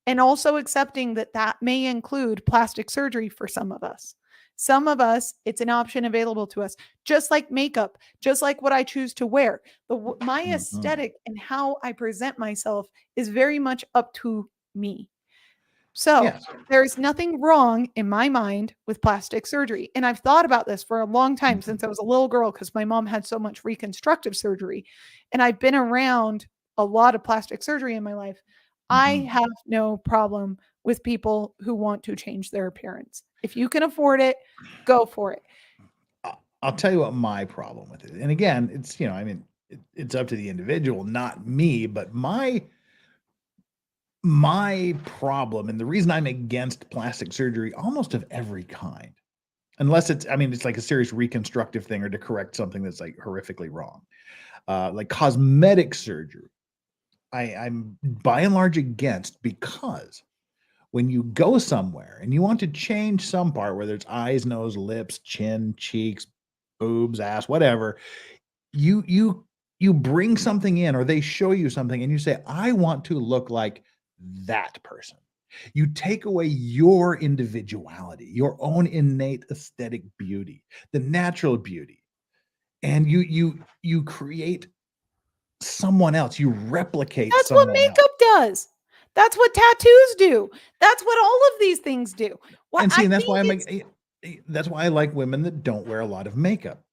and also accepting that may include plastic surgery for some of us. Some of us, it's an option available to us, just like makeup, just like what I choose to wear. My aesthetic and how I present myself is very much up to me. So there's nothing wrong in my mind with plastic surgery. And I've thought about this for a long time, since I was a little girl, because my mom had so much reconstructive surgery. And I've been around a lot of plastic surgery in my life. I have no problem with people who want to change their appearance. If you can afford it, go for it. I'll tell you what my problem with it. And again, it's, it's up to the individual, not me, but my problem, and the reason I'm against plastic surgery almost of every kind, unless it's like a serious reconstructive thing or to correct something that's like horrifically wrong, like cosmetic surgery, I'm by and large against, because when you go somewhere and you want to change some part, whether it's eyes, nose, lips, chin, cheeks, boobs, ass, whatever, you bring something in, or they show you something and you say, I want to look like that person. You take away your individuality, your own innate aesthetic beauty, the natural beauty, and you create someone else. You replicate. That's what makeup does. That's what tattoos do. That's what all of these things do. Well, and see, and that's why that's why I like women that don't wear a lot of makeup.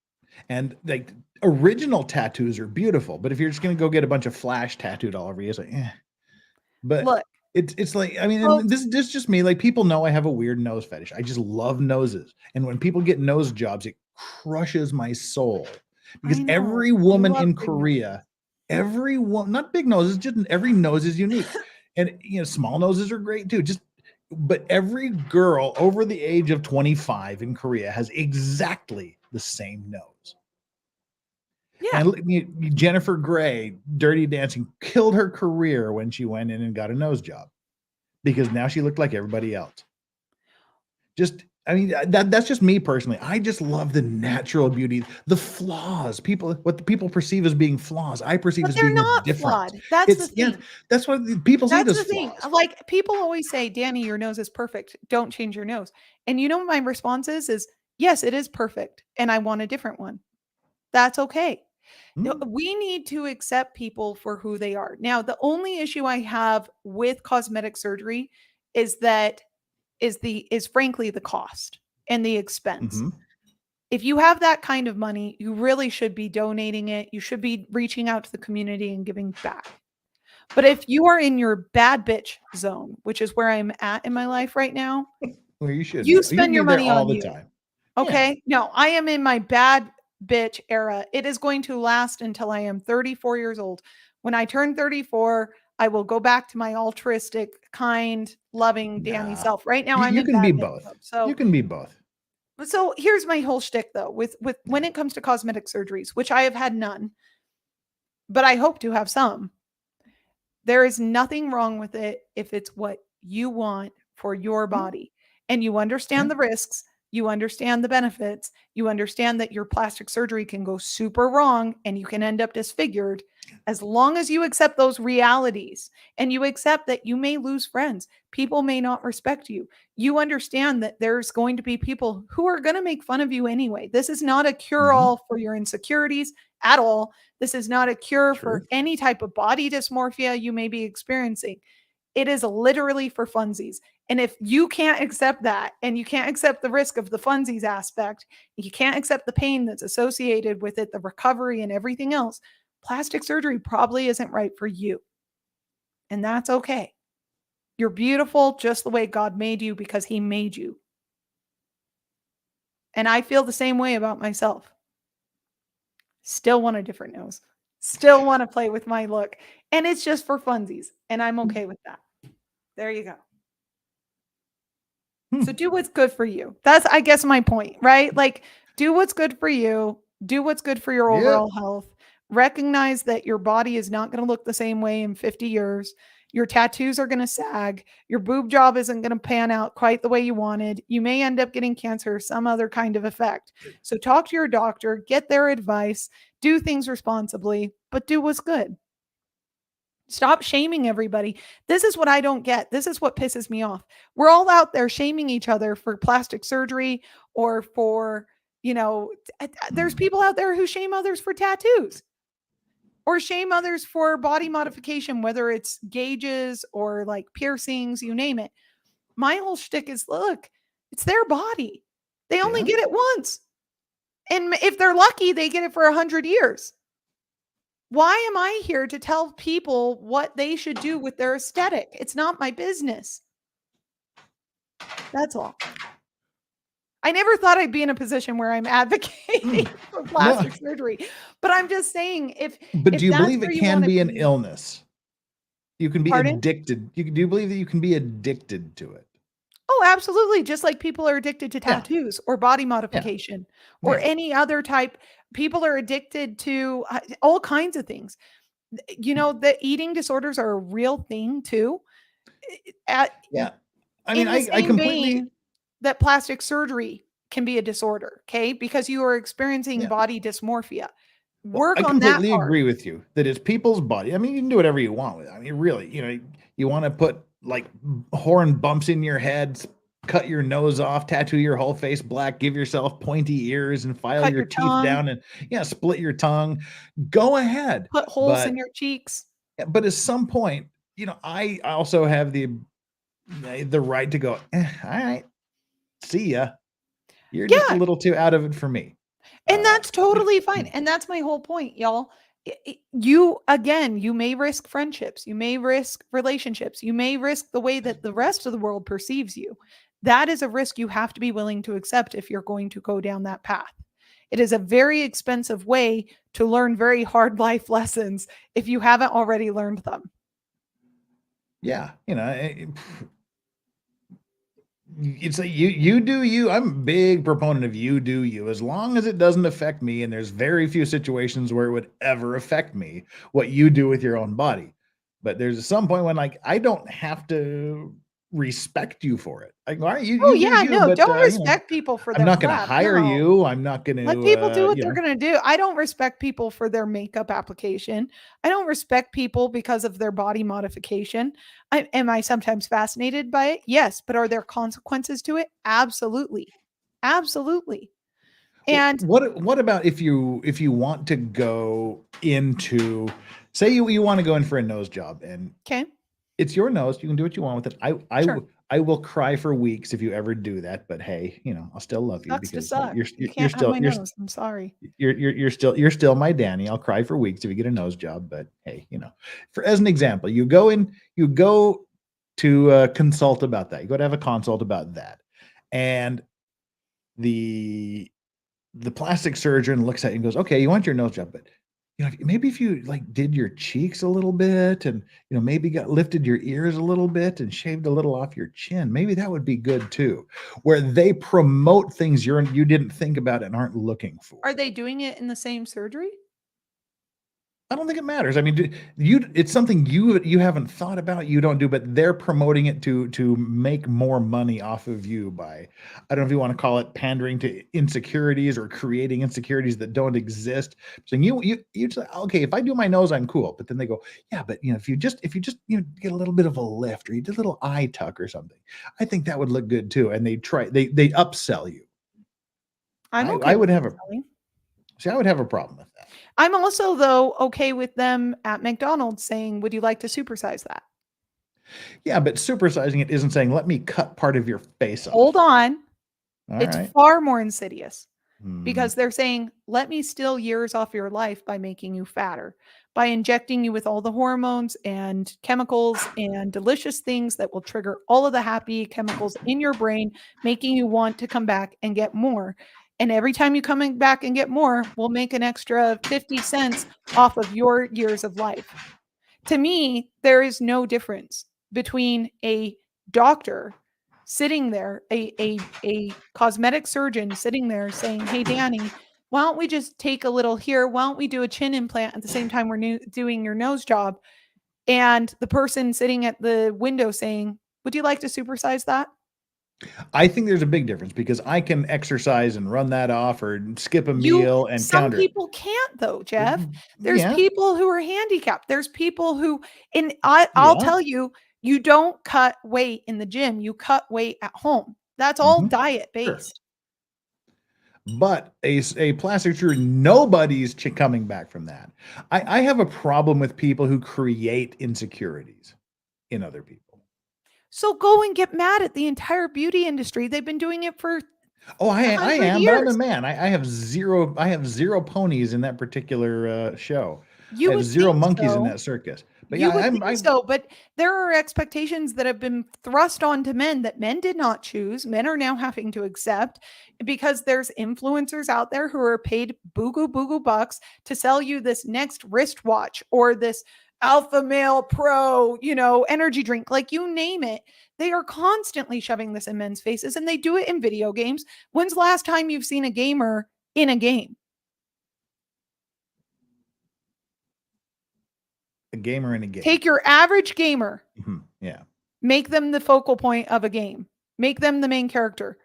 And like original tattoos are beautiful, but if you're just going to go get a bunch of flash tattooed all over you, it's like, eh. But look, it's like, I mean, and this is just me. Like, people know I have a weird nose fetish. I just love noses. And when people get nose jobs, it crushes my soul, because every woman in Korea, every one, not big noses, just every nose is unique. And, you know, small noses are great too. But every girl over the age of 25 in Korea has exactly the same nose. Yeah. And Jennifer Grey, Dirty Dancing, killed her career when she went in and got a nose job, because now she looked like everybody else. I mean, that's just me personally. I just love the natural beauty, the flaws. What the people perceive as being flaws, I perceive as being different. Flawed. That's the thing. Yeah, that's what people see as flaws. Thing. Like, people always say, Dani, your nose is perfect. Don't change your nose. And you know what my response is yes, it is perfect, and I want a different one. That's okay. We need to accept people for who they are. Now, the only issue I have with cosmetic surgery is frankly the cost and the expense. If you have that kind of money, you really should be donating it. You should be reaching out to the community and giving back. But if you are in your bad bitch zone, which is where I'm at in my life right now, well, you spend your money all on the time. Okay. Yeah. No, I am in my bad bitch era. It is going to last until I am 34 years old. When I turn 34, I will go back to my altruistic, kind, loving Dani self. Right now, I'm in bad bitch mode. So you can be both. So here's my whole shtick, though, with when it comes to cosmetic surgeries, which I have had none, but I hope to have some. There is nothing wrong with it if it's what you want for your body, and you understand the risks. You understand the benefits. You understand that your plastic surgery can go super wrong and you can end up disfigured. As long as you accept those realities and you accept that you may lose friends, people may not respect you. You understand that there's going to be people who are going to make fun of you anyway. This is not a cure-all for your insecurities at all. This is not a cure for any type of body dysmorphia you may be experiencing. It is literally for funsies. And if you can't accept that, and you can't accept the risk of the funsies aspect, you can't accept the pain that's associated with it, the recovery and everything else, plastic surgery probably isn't right for you. And that's okay. You're beautiful just the way God made you, because he made you. And I feel the same way about myself. Still want a different nose. Still want to play with my look. And it's just for funsies. And I'm okay with that. There you go. So do what's good for you. That's, I guess, my point, right? Like, do what's good for you. Do what's good for your overall health. Recognize that your body is not going to look the same way in 50 years. Your tattoos are going to sag. Your boob job isn't going to pan out quite the way you wanted. You may end up getting cancer or some other kind of effect. So talk to your doctor, get their advice, do things responsibly, but do what's good. Stop shaming everybody. This is what I don't get. This is what pisses me off. We're all out there shaming each other for plastic surgery or for, there's people out there who shame others for tattoos or shame others for body modification, whether it's gauges or like piercings, you name it. My whole shtick is, look, it's their body. They only get it once. And if they're lucky, they get it for 100 years. Why am I here to tell people what they should do with their aesthetic? It's not my business. That's all. I never thought I'd be in a position where I'm advocating for plastic surgery, but I'm just saying But do you believe it can be an illness? You can be addicted. Do you believe that you can be addicted to it? Oh, absolutely. Just like people are addicted to tattoos or body modification or any other type. People are addicted to all kinds of things. The eating disorders are a real thing too. I mean, I completely that plastic surgery can be a disorder, okay? Because you are experiencing body dysmorphia. Work on that part. I completely agree with you that it's people's body. I mean, you can do whatever you want with it. I mean, really, you want to put like horn bumps in your head, cut your nose off, tattoo your whole face black, give yourself pointy ears and file your teeth down and split your tongue. Go ahead. Put holes in your cheeks. But at some point, I also have the right to go, all right, see ya. You're just a little too out of it for me. And that's totally fine. And that's my whole point, y'all. You may risk friendships. You may risk relationships. You may risk the way that the rest of the world perceives you. That is a risk you have to be willing to accept if you're going to go down that path. It is a very expensive way to learn very hard life lessons if you haven't already learned them. Yeah. It's like you do you. I'm a big proponent of you do you, as long as it doesn't affect me. And there's very few situations where it would ever affect me, what you do with your own body. But there's some point when like, I don't have to respect you for it. Like, all right, don't respect people for their I'm not going to hire you. I'm not going to let people do what they're going to do. I don't respect people for their makeup application. I don't respect people because of their body modification. Am I sometimes fascinated by it? Yes. But are there consequences to it? Absolutely. Absolutely. And what about if you want to go into, say you want to go in for a nose job and it's your nose. You can do what you want with it. I will cry for weeks if you ever do that. But hey, I'll still love you because you're still I'm sorry. You're still my Dani. I'll cry for weeks if you get a nose job. But hey, as an example, you go to consult about that. You go to have a consult about that, and the plastic surgeon looks at you and goes, "Okay, you want your nose job, but." Maybe if you like did your cheeks a little bit and, maybe lifted your ears a little bit and shaved a little off your chin, maybe that would be good too, where they promote things you didn't think about and aren't looking for. Are they doing it in the same surgery? I don't think it matters. I mean, it's something you haven't thought about, you don't do, but they're promoting it to make more money off of you by, I don't know if you want to call it pandering to insecurities or creating insecurities that don't exist. So you just, okay, if I do my nose, I'm cool. But then they go, yeah, but if you just get a little bit of a lift or you did a little eye tuck or something, I think that would look good too. And they upsell you. I would have a problem with that. I'm also, though, okay with them at McDonald's saying, would you like to supersize that? Yeah, but supersizing it isn't saying, let me cut part of your face off. Hold on. It's far more insidious because they're saying, let me steal years off your life by making you fatter, by injecting you with all the hormones and chemicals and delicious things that will trigger all of the happy chemicals in your brain, making you want to come back and get more. And every time you come back and get more, we'll make an extra 50 cents off of your years of life. To me, there is no difference between a doctor sitting there, a cosmetic surgeon sitting there saying, hey, Dani, why don't we just take a little here? Why don't we do a chin implant at the same time we're doing your nose job? And the person sitting at the window saying, would you like to supersize that? I think there's a big difference because I can exercise and run that off or skip a meal and some people can't though, Jeff. There's people who are handicapped. There's people who, and I'll tell you, you don't cut weight in the gym. You cut weight at home. That's all diet based. Sure. But a plastic surgery, nobody's coming back from that. I have a problem with people who create insecurities in other people. So go and get mad at the entire beauty industry. They've been doing it for I am, but I'm a man. I have zero ponies in that particular show. I have zero monkeys in that circus. But but there are expectations that have been thrust onto men that men did not choose. Men are now having to accept because there's influencers out there who are paid boo bucks to sell you this next wristwatch or this Alpha Male Pro, energy drink, like you name it. They are constantly shoving this in men's faces and they do it in video games. When's the last time you've seen a gamer in a game? A gamer in a game. Take your average gamer. Yeah. Make them the focal point of a game. Make them the main character.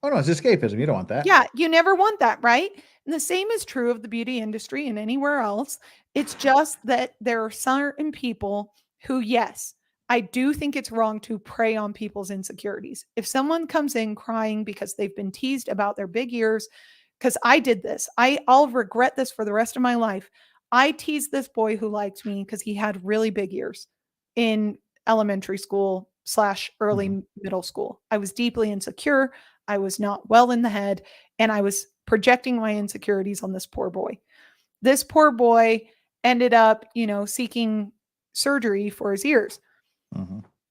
Oh no, it's escapism. You don't want that. Yeah, you never want that, right? And the same is true of the beauty industry and anywhere else. It's just that there are certain people who, yes, I do think it's wrong to prey on people's insecurities. If someone comes in crying because they've been teased about their big ears, because I did this, I'll regret this for the rest of my life. I teased this boy who liked me because he had really big ears in elementary school / early middle school. I was deeply insecure. I was not well in the head, and I was projecting my insecurities on this poor boy. This poor boy ended up, seeking surgery for his ears.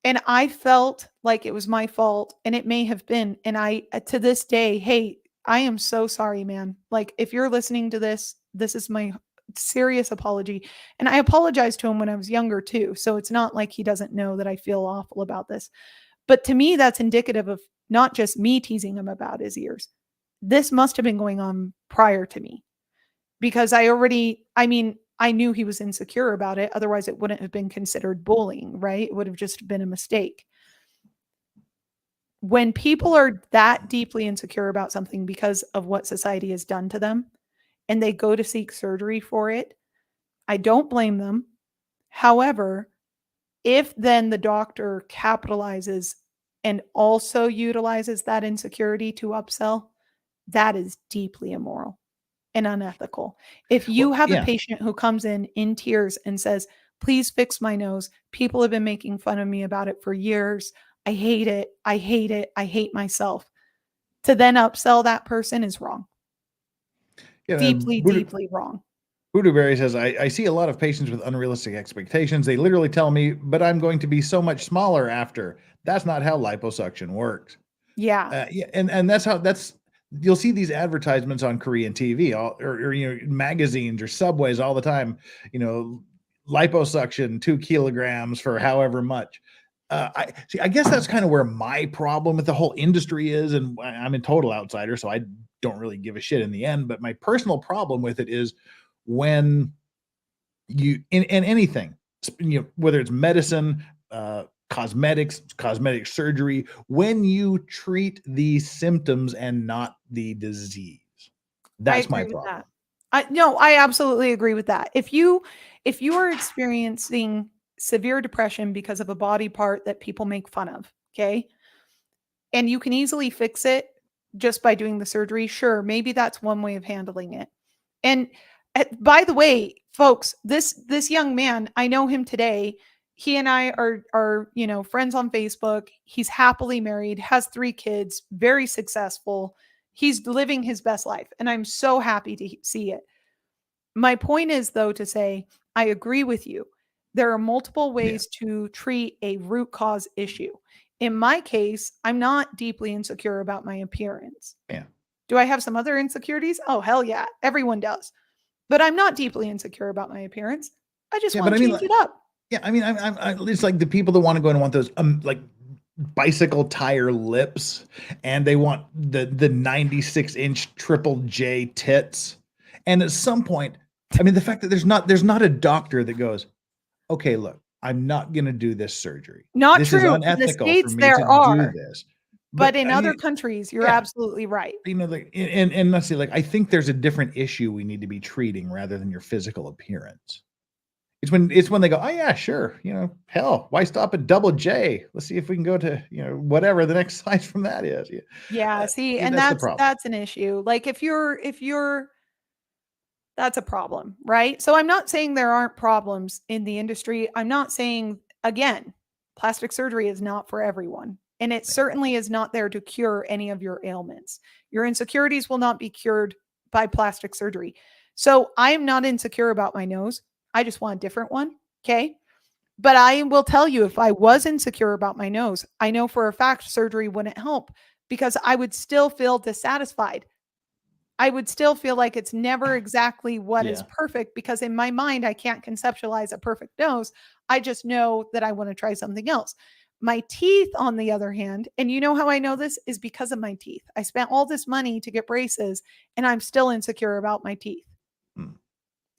And I felt like it was my fault, and it may have been. And I, to this day, hey, I am so sorry, man. Like, if you're listening to this, this is my serious apology. And I apologized to him when I was younger too. So it's not like he doesn't know that I feel awful about this. But to me, that's indicative of not just me teasing him about his ears. This must have been going on prior to me, because I knew he was insecure about it. Otherwise, it wouldn't have been considered bullying, right? It would have just been a mistake. When people are that deeply insecure about something because of what society has done to them, and they go to seek surgery for it, I don't blame them. However, if then the doctor capitalizes and also utilizes that insecurity to upsell, that is deeply immoral and unethical. If you have a patient who comes in tears and says, please fix my nose. People have been making fun of me about it for years. I hate it. I hate it. I hate myself. To then upsell that person is wrong. Deeply wrong. Buddhaberry says, I see a lot of patients with unrealistic expectations. They literally tell me, but I'm going to be so much smaller after. That's not how liposuction works. Yeah. And that's you'll see these advertisements on Korean TV or magazines or subways all the time, liposuction, 2 kilograms for however much. I guess that's kind of where my problem with the whole industry is. And I'm a total outsider, so I don't really give a shit in the end. But my personal problem with it is when you, in anything, whether it's medicine, cosmetics, cosmetic surgery, when you treat the symptoms and not the disease, that's my problem. I absolutely agree with that. If you are experiencing severe depression because of a body part that people make fun of, okay, and you can easily fix it just by doing the surgery, sure, maybe that's one way of handling it. And by the way, folks, this young man, I know him today. He and I are friends on Facebook. He's happily married, has 3 kids, very successful. He's living his best life, and I'm so happy to see it. My point is, though, to say, I agree with you. There are multiple ways to treat a root cause issue. In my case, I'm not deeply insecure about my appearance. Yeah. Do I have some other insecurities? Oh, hell yeah. Everyone does. But I'm not deeply insecure about my appearance. I just want to change it up. Yeah. I mean, it's like the people that want to go and want those, like bicycle tire lips, and they want the 96-inch Triple J tits. And at some point, I mean, the fact that there's not a doctor that goes, okay, look, I'm not going to do this surgery. Not this true. Is unethical in the States, for me there to are. do this. But in other countries, you're absolutely right. And let's see, I think there's a different issue we need to be treating rather than your physical appearance. It's when they go, oh yeah, sure. Hell, why stop at double J? Let's see if we can go to, whatever the next size from that is. Yeah. See, and that's an issue. Like if you're, that's a problem, right? So I'm not saying there aren't problems in the industry. I'm not saying, again, plastic surgery is not for everyone. And it certainly is not there to cure any of your ailments. Your insecurities will not be cured by plastic surgery. So I'm not insecure about my nose. I just want a different one. Okay. But I will tell you, if I was insecure about my nose, I know for a fact surgery wouldn't help, because I would still feel dissatisfied. I would still feel like it's never exactly what is perfect, because in my mind, I can't conceptualize a perfect nose. I just know that I want to try something else. My teeth, on the other hand, and you know how I know this is because of my teeth. I spent all this money to get braces, and I'm still insecure about my teeth.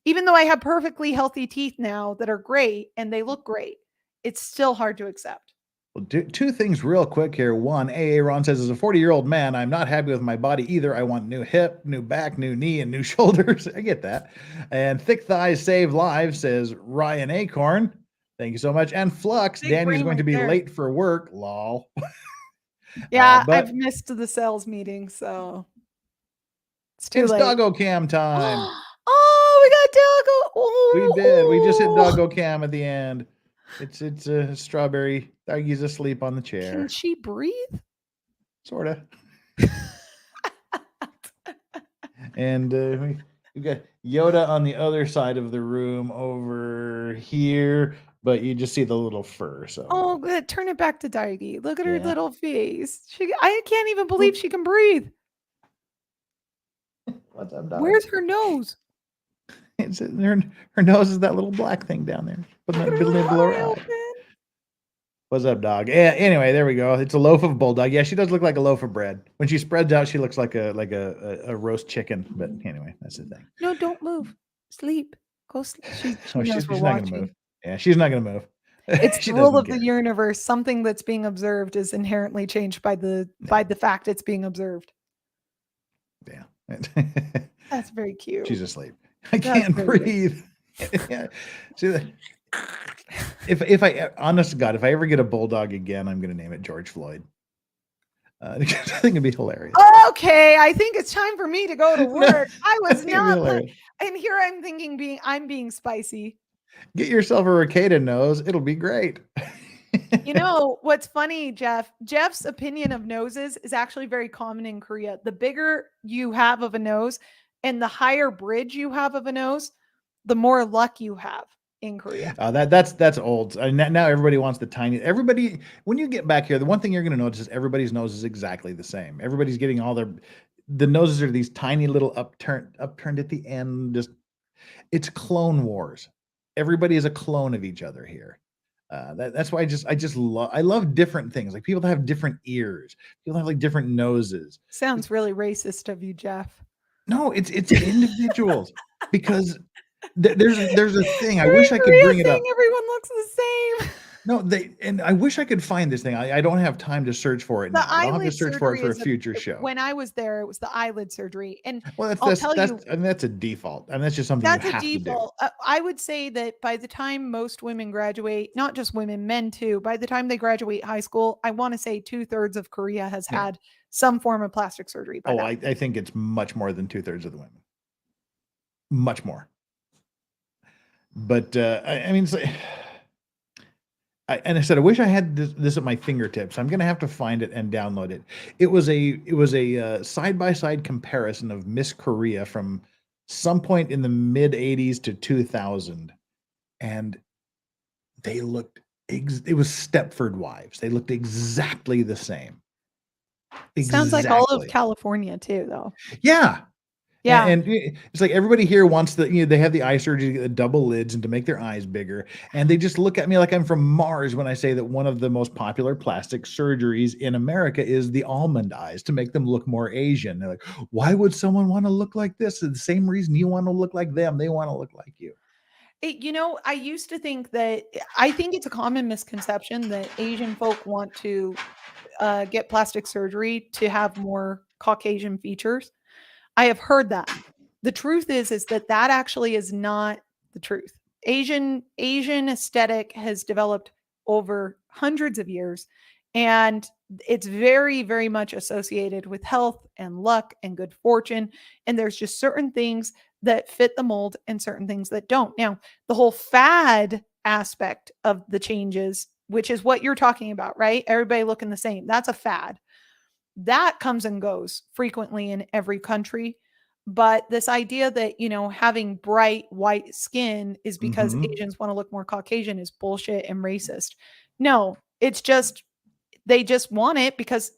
Even though I have perfectly healthy teeth now that are great and they look great, it's still hard to accept. Well, two things real quick here. One, AA Ron says, as a 40-year-old man, I'm not happy with my body either. I want new hip, new back, new knee, and new shoulders. I get that. And thick thighs save lives, says Ryan Acorn. Thank you so much. And Flux, Big Danny's brain going to right be there. late for work. Lol. Yeah, but I've missed the sales meeting, so it's too it's late. doggo cam time. Oh, we got doggo. Oh, We did. We just hit doggo cam at the end. It's a strawberry. Doggy's asleep on the chair. Can she breathe? Sort of. And we've got Yoda on the other side of the room over here, but you just see the little fur. So Oh, good. Turn it back to Doggy. Look at her little face. I can't even believe she can breathe. What's up, dog? Where's her nose? It's her nose is that little black thing down there. Put that below her eye. What's up, dog? Yeah, anyway, there we go. It's a loaf of bulldog. Yeah, she does look like a loaf of bread. When she spreads out, she looks like a roast chicken. But anyway, that's the thing. No, don't move. Sleep. Go sleep. She knows she's we're not watching. gonna move. Yeah, she's not gonna move. It's the rule of the universe. Something that's being observed is inherently changed by the fact it's being observed. Yeah. That's very cute. She's asleep. I can't breathe. Yeah. See that? If I, honest to God, if I ever get a bulldog again, I'm going to name it George Floyd. I think it'd be hilarious. Okay, I think it's time for me to go to work. I was not, and here I'm thinking I'm being spicy. Get yourself a Ricada nose. It'll be great. You know, what's funny, Jeff's opinion of noses is actually very common in Korea. The bigger you have of a nose and the higher bridge you have of a nose, the more luck you have in Korea. That's old. Now everybody wants the tiny. Everybody, when you get back here, the one thing you're going to notice is everybody's nose is exactly the same. Everybody's getting all the noses are these tiny little upturned at the end. It's Clone Wars. Everybody is a clone of each other here. That's why I love different things. Like people that have different ears, people have like different noses. Sounds really racist of you, Jeff. No, it's individuals because there's a thing. I wish I could bring it up. Everyone looks the same. No, and I wish I could find this thing. I don't have time to search for it now. I'll have to search for it for a future show. When I was there, it was the eyelid surgery, and that's a default, and that's just something you have to do. I would say that by the time most women graduate, not just women, men too, by the time they graduate high school, I want to say 2/3 of Korea has had some form of plastic surgery. I think it's much more than 2/3 of the women. Much more. But I mean, it's like, and I said, I wish I had this at my fingertips. I'm going to have to find it and download it. It was a side-by-side comparison of Miss Korea from some point in the mid 80s to 2000. And they looked, it was Stepford Wives. They looked exactly the same. Sounds like all of California too, though. Yeah. Yeah. And it's like everybody here wants they have the eye surgery to get the double lids and to make their eyes bigger. And they just look at me like I'm from Mars when I say that one of the most popular plastic surgeries in America is the almond eyes to make them look more Asian. They're like, why would someone want to look like this? It's the same reason you want to look like them. They want to look like you. I used to think that, I think it's a common misconception that Asian folk want to get plastic surgery to have more Caucasian features. I have heard that. The truth is that actually is not the truth. Asian aesthetic has developed over hundreds of years, and it's very, very much associated with health and luck and good fortune. And there's just certain things that fit the mold and certain things that don't. Now, the whole fad aspect of the changes, which is what you're talking about, right? Everybody looking the same. That's a fad. That comes and goes frequently in every country. But this idea that, having bright white skin is because Asians want to look more Caucasian is bullshit and racist. No, it's just, they just want it because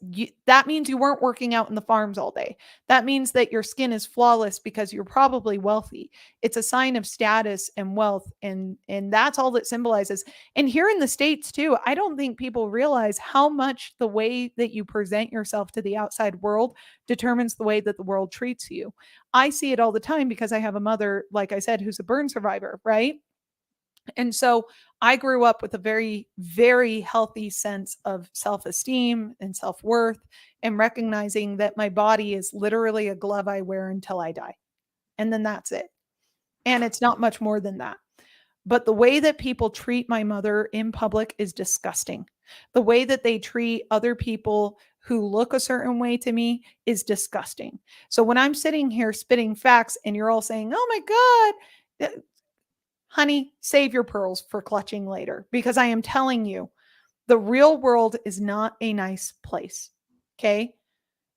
that means you weren't working out in the farms all day. That means that your skin is flawless because you're probably wealthy. It's a sign of status and wealth. And that's all that symbolizes. And here in the States too, I don't think people realize how much the way that you present yourself to the outside world determines the way that the world treats you. I see it all the time because I have a mother, like I said, who's a burn survivor, right? And so I grew up with a very, very healthy sense of self-esteem and self-worth, and recognizing that my body is literally a glove I wear until I die. And then that's it. And it's not much more than that. But the way that people treat my mother in public is disgusting. The way that they treat other people who look a certain way to me is disgusting. So when I'm sitting here spitting facts and you're all saying, oh my God, honey, save your pearls for clutching later, because I am telling you, the real world is not a nice place. Okay.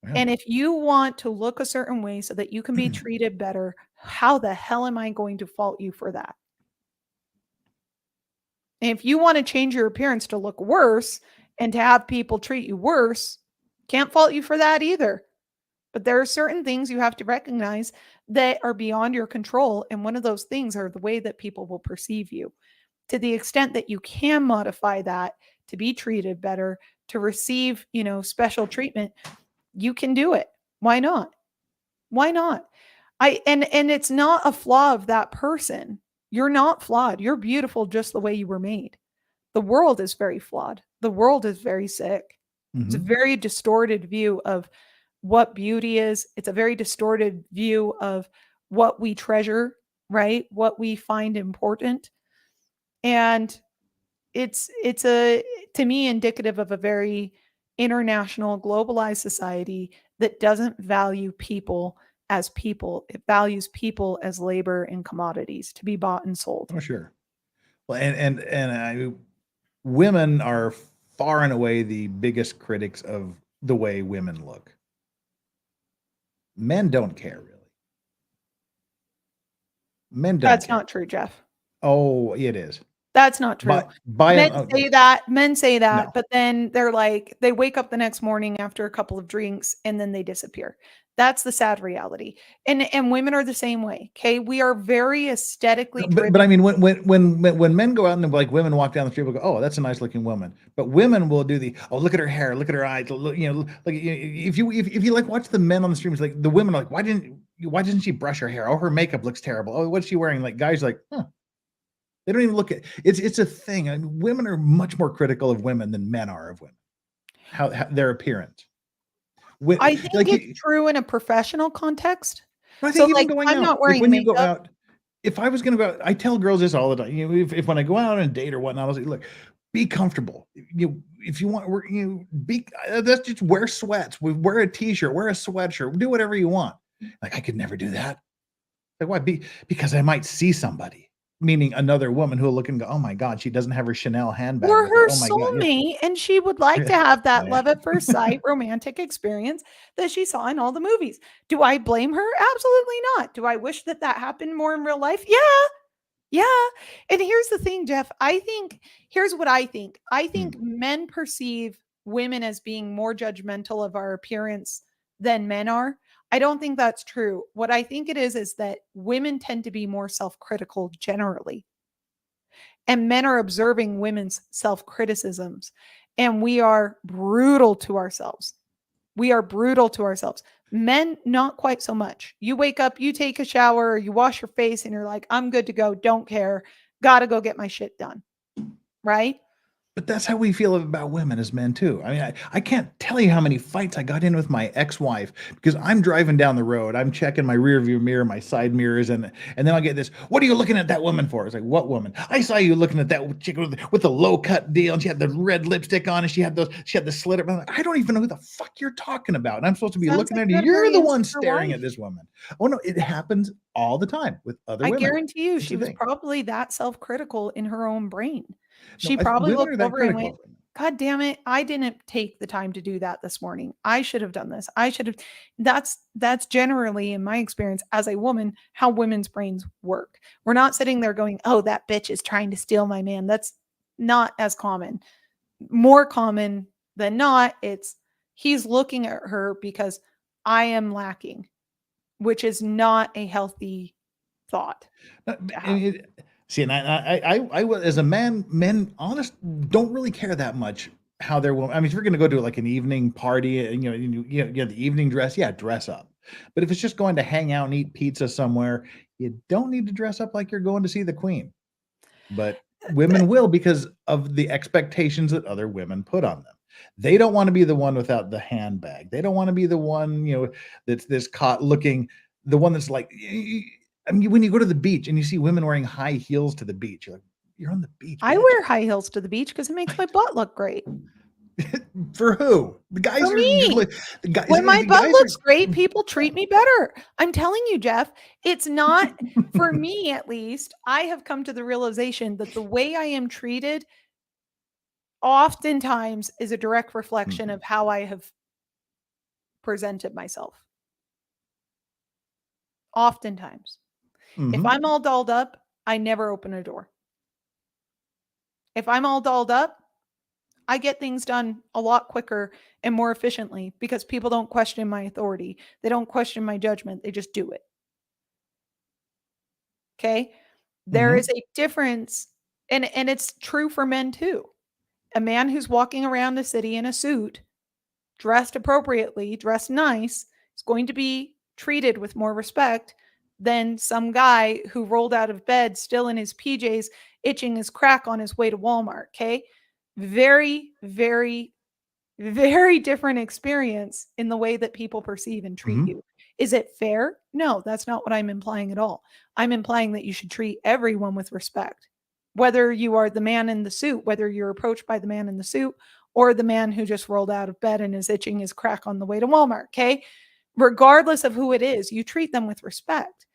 Yeah. And if you want to look a certain way so that you can be treated better, how the hell am I going to fault you for that? And if you want to change your appearance to look worse and to have people treat you worse, can't fault you for that either. But there are certain things you have to recognize that are beyond your control. And one of those things are the way that people will perceive you. To the extent that you can modify that to be treated better, to receive, special treatment, you can do it. Why not? Why not? And it's not a flaw of that person. You're not flawed. You're beautiful just the way you were made. The world is very flawed. The world is very sick. It's a very distorted view of what beauty is. It's a very distorted view of what we treasure, right? What we find important. And it's to me, indicative of a very international, globalized society that doesn't value people as people. It values people as labor and commodities to be bought and sold. Oh, sure. Well, women are far and away the biggest critics of the way women look. Men don't care, really. Men don't That's care. not true, Jeff. Oh, it is. That's not true. Men say that, No. but then they're like, they wake up the next morning after a couple of drinks and then they disappear. That's the sad reality. And women are the same way. Okay. We are very aesthetically driven. But I mean, when men go out and like women walk down the street, we'll go, oh, that's a nice looking woman. But women will do look at her hair, look at her eyes, look, like if you like watch the men on the streets, like the women are like, why didn't she brush her hair? Oh, her makeup looks terrible. Oh, what's she wearing? Like guys are like, huh. They don't even look at it's a thing. I mean, women are much more critical of women than men are of women. How their appearance. I think it's true in a professional context. I think so even going I'm out, not wearing when makeup. you go out, if I was going to go out, I tell girls this all the time. If when I go out on a date or whatnot, I'll say, look, be comfortable. If you want, that's just wear sweats. Wear a t-shirt, wear a sweatshirt, do whatever you want. Like I could never do that. Like why? Because I might see somebody. Meaning another woman who will look and go, oh my God, she doesn't have her Chanel handbag. Or her oh my soulmate, and she would like to have that love at first sight romantic experience that she saw in all the movies. Do I blame her? Absolutely not. Do I wish that happened more in real life? Yeah. And here's the thing, Jeff. Here's what I think. I think men perceive women as being more judgmental of our appearance than men are. I don't think that's true. What I think it is that women tend to be more self-critical generally. And men are observing women's self-criticisms. And we are brutal to ourselves. Men, not quite so much. You wake up, you take a shower, you wash your face, and you're like, I'm good to go. Don't care. Got to go get my shit done. Right? But that's how we feel about women as men too. I mean, I can't tell you how many fights I got in with my ex-wife because I'm driving down the road. I'm checking my rear view mirror, my side mirrors, and then I'll get this. What are you looking at that woman for? It's like, what woman? I saw you looking at that chick with the low cut deal, and she had the red lipstick on, and she had the slit. I'm like, I don't even know who the fuck you're talking about. And I'm supposed to be looking at you. You're the one staring at this woman. Oh no, it happens all the time with other women. I guarantee you, she was probably that self-critical in her own brain. She probably looked over and went, God damn it, I didn't take the time to do that this morning. I should have done this. I should have. That's generally, in my experience as a woman, how women's brains work. We're not sitting there going, oh, that bitch is trying to steal my man. That's not as common. More common than not, it's he's looking at her because I am lacking, which is not a healthy thought. See, and I as a man, men honest don't really care that much how they're woman. I mean, if you're going to go to like an evening party and the evening dress, dress up. But if it's just going to hang out and eat pizza somewhere, you don't need to dress up like you're going to see the queen. but women will because of the expectations that other women put on them. They don't want to be the one without the handbag. They don't want to be the one, that's this caught looking, the one that's like, I mean, when you go to the beach and you see women wearing high heels to the beach, you're like, you're on the beach. I wear high heels to the beach because it makes my butt look great. For who? The guys For me. Just like, the guys, when my butt looks great, people treat me better. I'm telling you, Jeff, it's not for me, at least. I have come to the realization that the way I am treated oftentimes is a direct reflection of how I have presented myself. Oftentimes. If I'm all dolled up, I never open a door. If I'm all dolled up, I get things done a lot quicker and more efficiently because people don't question my authority. They don't question my judgment. They just do it. Okay? There is a difference, and it's true for men too. A man who's walking around the city in a suit, dressed appropriately, dressed nice, is going to be treated with more respect than some guy who rolled out of bed still in his PJs, itching his crack on his way to Walmart. Okay? Very, very, very different experience in the way that people perceive and treat you. Is it fair? No, that's not what I'm implying at all. I'm implying that you should treat everyone with respect, whether you are the man in the suit, whether you're approached by the man in the suit or the man who just rolled out of bed and is itching his crack on the way to Walmart. Okay? Regardless of who it is, you treat them with respect.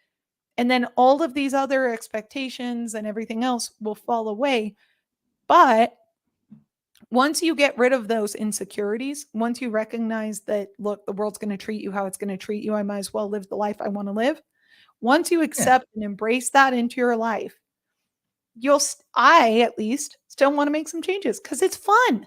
And then all of these other expectations and everything else will fall away. But once you get rid of those insecurities, once you recognize that, look, the world's going to treat you how it's going to treat you, I might as well live the life I want to live. Once you accept and embrace that into your life, I at least still want to make some changes because it's fun.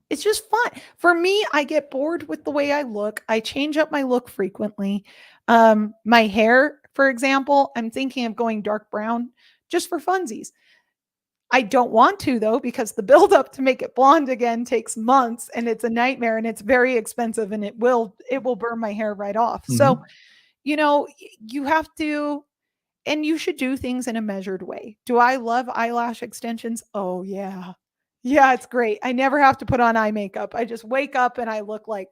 It's just fun. For me, I get bored with the way I look. I change up my look frequently. My hair, for example, I'm thinking of going dark brown just for funsies. I don't want to, though, because the buildup to make it blonde again takes months and it's a nightmare and it's very expensive and it will burn my hair right off. So, you have to, and you should do things in a measured way. Do I love eyelash extensions? Oh, yeah. Yeah, it's great. I never have to put on eye makeup. I just wake up and I look like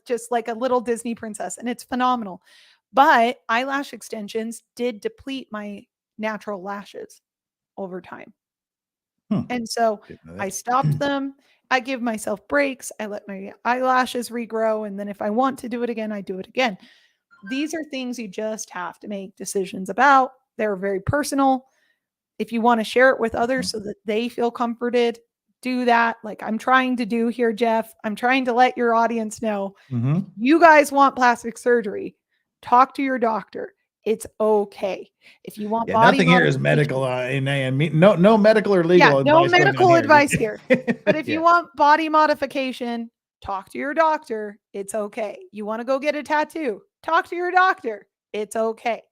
just like a little Disney princess and it's phenomenal. But eyelash extensions did deplete my natural lashes over time. And so I stopped them. I give myself breaks. I let my eyelashes regrow. And then if I want to do it again, I do it again. These are things you just have to make decisions about. They're very personal. If you want to share it with others so that they feel comforted, do that. Like I'm trying to do here, Jeff. I'm trying to let your audience know, you guys want plastic surgery, talk to your doctor. It's okay. If you want body nothing here is medical, no medical or legal advice. No medical advice here. But if you want body modification, talk to your doctor. It's okay. You want to go get a tattoo, talk to your doctor. It's okay.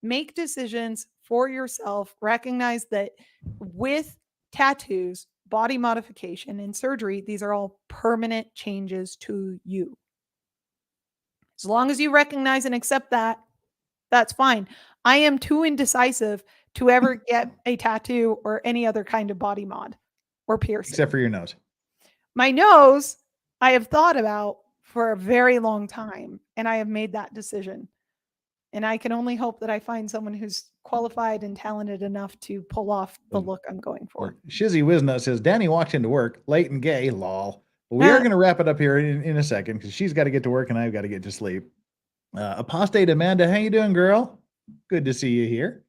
Make decisions for yourself. Recognize that with tattoos, body modification, and surgery, these are all permanent changes to you. As long as you recognize and accept that, that's fine. I am too indecisive to ever get a tattoo or any other kind of body mod or piercing. Except for your nose. My nose, I have thought about for a very long time, and I have made that decision. And I can only hope that I find someone who's qualified and talented enough to pull off the look I'm going for. Shizzy Wisna says, Dani walked into work late and gay, lol. We are going to wrap it up here in a second because she's got to get to work and I've got to get to sleep. Apostate Amanda, how you doing, girl? Good to see you here.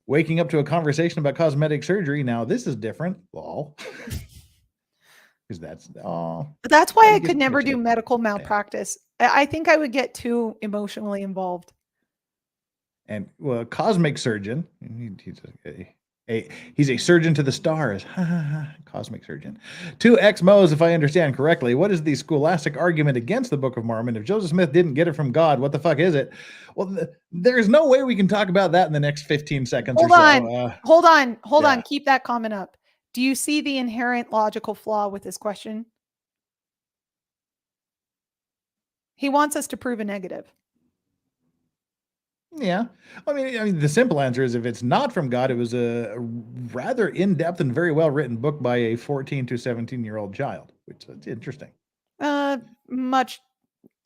Waking up to a conversation about cosmetic surgery. Now this is different, lol. Because that's why I could never do medical malpractice. I think I would get too emotionally involved. And cosmic surgeon. He's a surgeon to the stars. Cosmic surgeon. 2X Mo's, if I understand correctly. What is the scholastic argument against the Book of Mormon? If Joseph Smith didn't get it from God, what the fuck is it? Well, there's no way we can talk about that in the next 15 seconds Hold on. Keep that comment up. Do you see the inherent logical flaw with this question? He wants us to prove a negative. Yeah. I mean, the simple answer is if it's not from God, it was a rather in-depth and very well-written book by a 14 to 17-year-old child, which is interesting. Much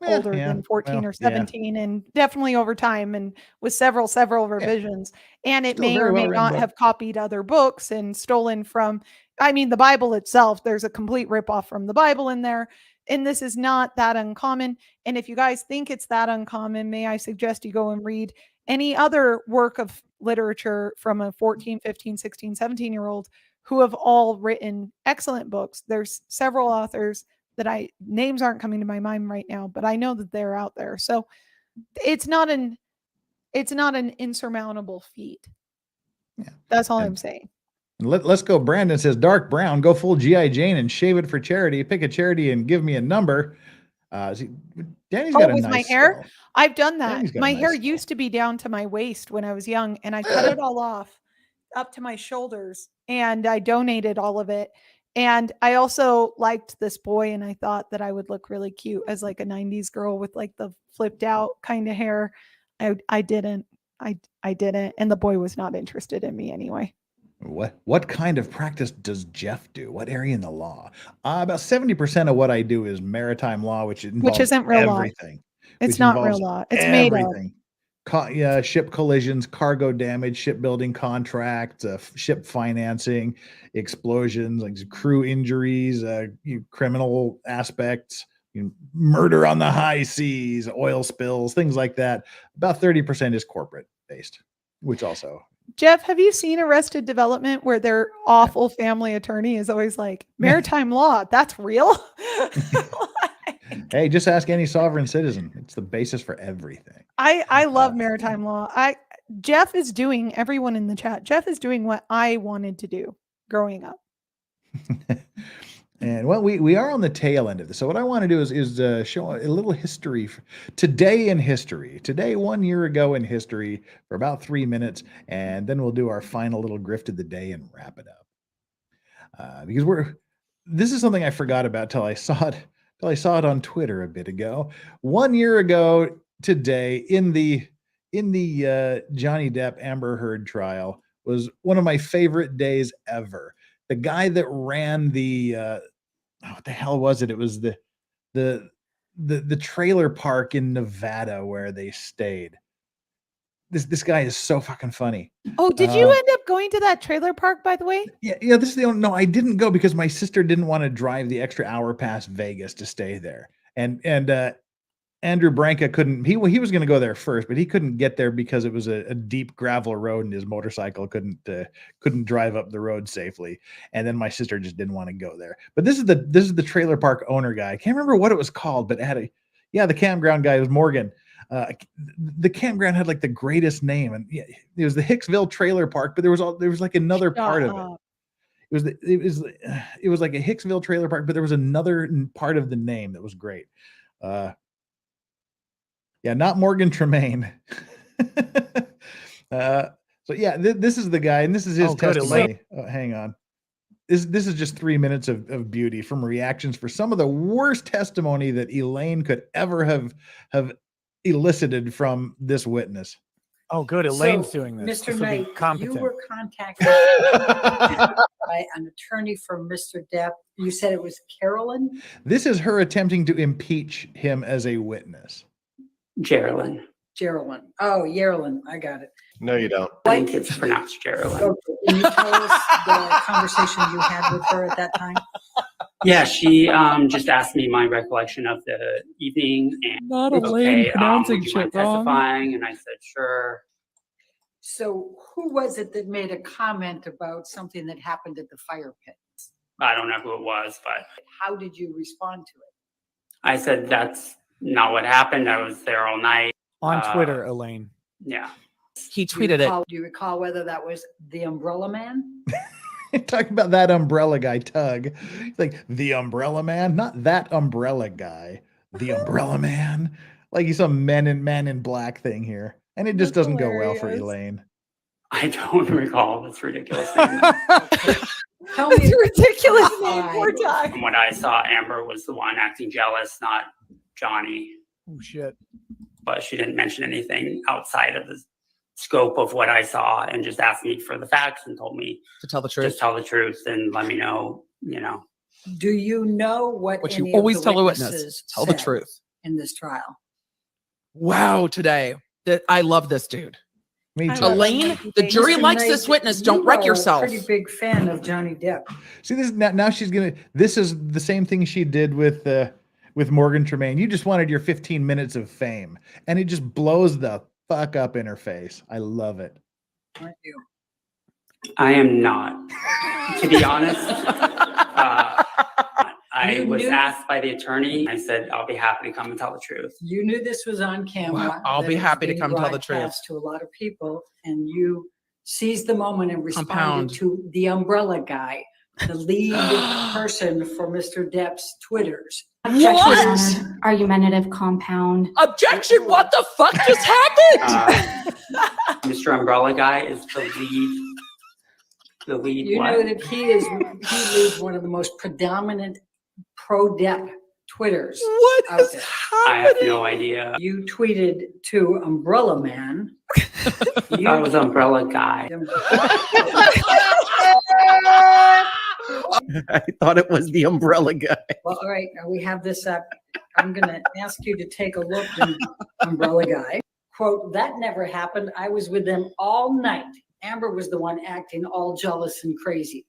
older than 14 or yeah. 17, and definitely over time, and with several revisions. And it Still a may very or may well-written not book. have copied other books and stolen from, I mean, the Bible itself, there's a complete ripoff from the Bible in there. And this is not that uncommon. And if you guys think it's that uncommon, may I suggest you go and read any other work of literature from a 14, 15, 16, 17-year-old who have all written excellent books. There's several authors that names aren't coming to my mind right now, but I know that they're out there. So it's not an insurmountable feat. Yeah. That's all I'm saying. Let's go. Brandon says, dark brown, go full G.I. Jane and shave it for charity. Pick a charity and give me a number. Danny's got a nice my hair. skull. I've done that. Danny's got a My nice hair skull. used to be down to my waist when I was young, and I cut it all off up to my shoulders, and I donated all of it. And I also liked this boy, and I thought that I would look really cute as like a 90s girl with like the flipped out kind of hair. I didn't. And the boy was not interested in me anyway. What kind of practice does Jeff do? What area in the law? About 70% of what I do is maritime law, which isn't real everything. Law. It's not real law. It's everything. Made of. Ship collisions, cargo damage, shipbuilding contracts, ship financing, explosions, like crew injuries, criminal aspects, murder on the high seas, oil spills, things like that. About 30% is corporate based, which also. Jeff, have you seen Arrested Development where their awful family attorney is always like, maritime law, that's real? Hey, just ask any sovereign citizen. It's the basis for everything. I love maritime law. Jeff is doing, everyone in the chat, Jeff is doing what I wanted to do growing up. And well, we are on the tail end of this. So what I want to do is show a little history. Today in history. Today, 1 year ago in history for about 3 minutes. And then we'll do our final little grift of the day and wrap it up. Because this is something I forgot about till I saw it on Twitter a bit ago. 1 year ago today in the Johnny Depp Amber Heard trial was one of my favorite days ever. The guy that ran what the hell was it? It was the trailer park in Nevada where they stayed. This guy is so fucking funny. Oh, did you end up going to that trailer park, by the way? Yeah. This is the only. No, I didn't go because my sister didn't want to drive the extra hour past Vegas to stay there, and Andrew Branca couldn't. He was going to go there first, but he couldn't get there because it was a deep gravel road and his motorcycle couldn't drive up the road safely. And then my sister just didn't want to go there. But this is the trailer park owner guy. I can't remember what it was called, but it had the campground guy was Morgan. The campground had like the greatest name, and it was the Hicksville Trailer Park. But there was like another part of it. It was like a Hicksville Trailer Park, but there was another part of the name that was great. Yeah, not Morgan Tremaine. So yeah, this is the guy, and this is his testimony. Hang on. This is just 3 minutes of beauty from reactions for some of the worst testimony that Elaine could ever have elicited from this witness. Oh, good. Elaine's doing this. Mr. Knight, you were contacted by an attorney for Mr. Depp. You said it was Carolyn? This is her attempting to impeach him as a witness. Geraldine. Oh, Geraldine. I got it. No, you don't. I think it's pronounced Geraldine. Okay. Can you tell us the conversation you had with her at that time? Yeah, she just asked me my recollection of the evening, and not Elaine pronouncing shit wrong. Testifying, and I said sure. So, who was it that made a comment about something that happened at the fire pit? I don't know who it was, but how did you respond to it? I said that's not what happened. I was there all night. On Twitter, Elaine. Yeah. He tweeted it. Do you recall whether that was the Umbrella Man? Talking about that umbrella guy, Tug. He's like, the Umbrella Man? Not that umbrella guy. The Umbrella Man? Like he's some man in black thing here. And it just doesn't go well for Elaine. I don't recall this ridiculous name. Tell me it's a ridiculous name. Poor Tug. From what I saw, Amber was the one acting jealous, not Johnny. Oh, shit. but she didn't mention anything outside of the scope of what I saw, and just asked me for the facts and told me to tell the truth. Just tell the truth and let me know. Do you know what you any always of the tell a witness? witnesses Tell the said truth. in this trial? Wow, today. I love this dude. Me too. Elaine, the jury Mr. likes Knight, this witness. Don't you wreck are yourself. a pretty big fan of Johnny Depp. See, this now she's gonna. This is the same thing she did with Morgan Tremaine. You just wanted your 15 minutes of fame, and it just blows the fuck up in her face. I love it. Aren't you? I am not, to be honest. I was asked by the attorney. I said, I'll be happy to come and tell the truth. You knew this was on camera. Wow, I'll be that happy to it's come being tell the truth. broadcast to a lot of people, and you seized the moment and responded Compound. to the umbrella guy, the lead person for Mr. Depp's Twitters. What? Argumentative compound. Objection! What the fuck just happened? Mr. Umbrella Guy is the lead. The lead. You what? know that he leads one of the most predominant pro-Depp Twitters. What out is there. I have no idea. You tweeted to Umbrella Man. I was Umbrella Guy. I thought it was the umbrella guy. Well, all right, now we have this up. I'm going to ask you to take a look at Umbrella Guy. Quote, that never happened. I was with them all night. Amber was the one acting all jealous and crazy.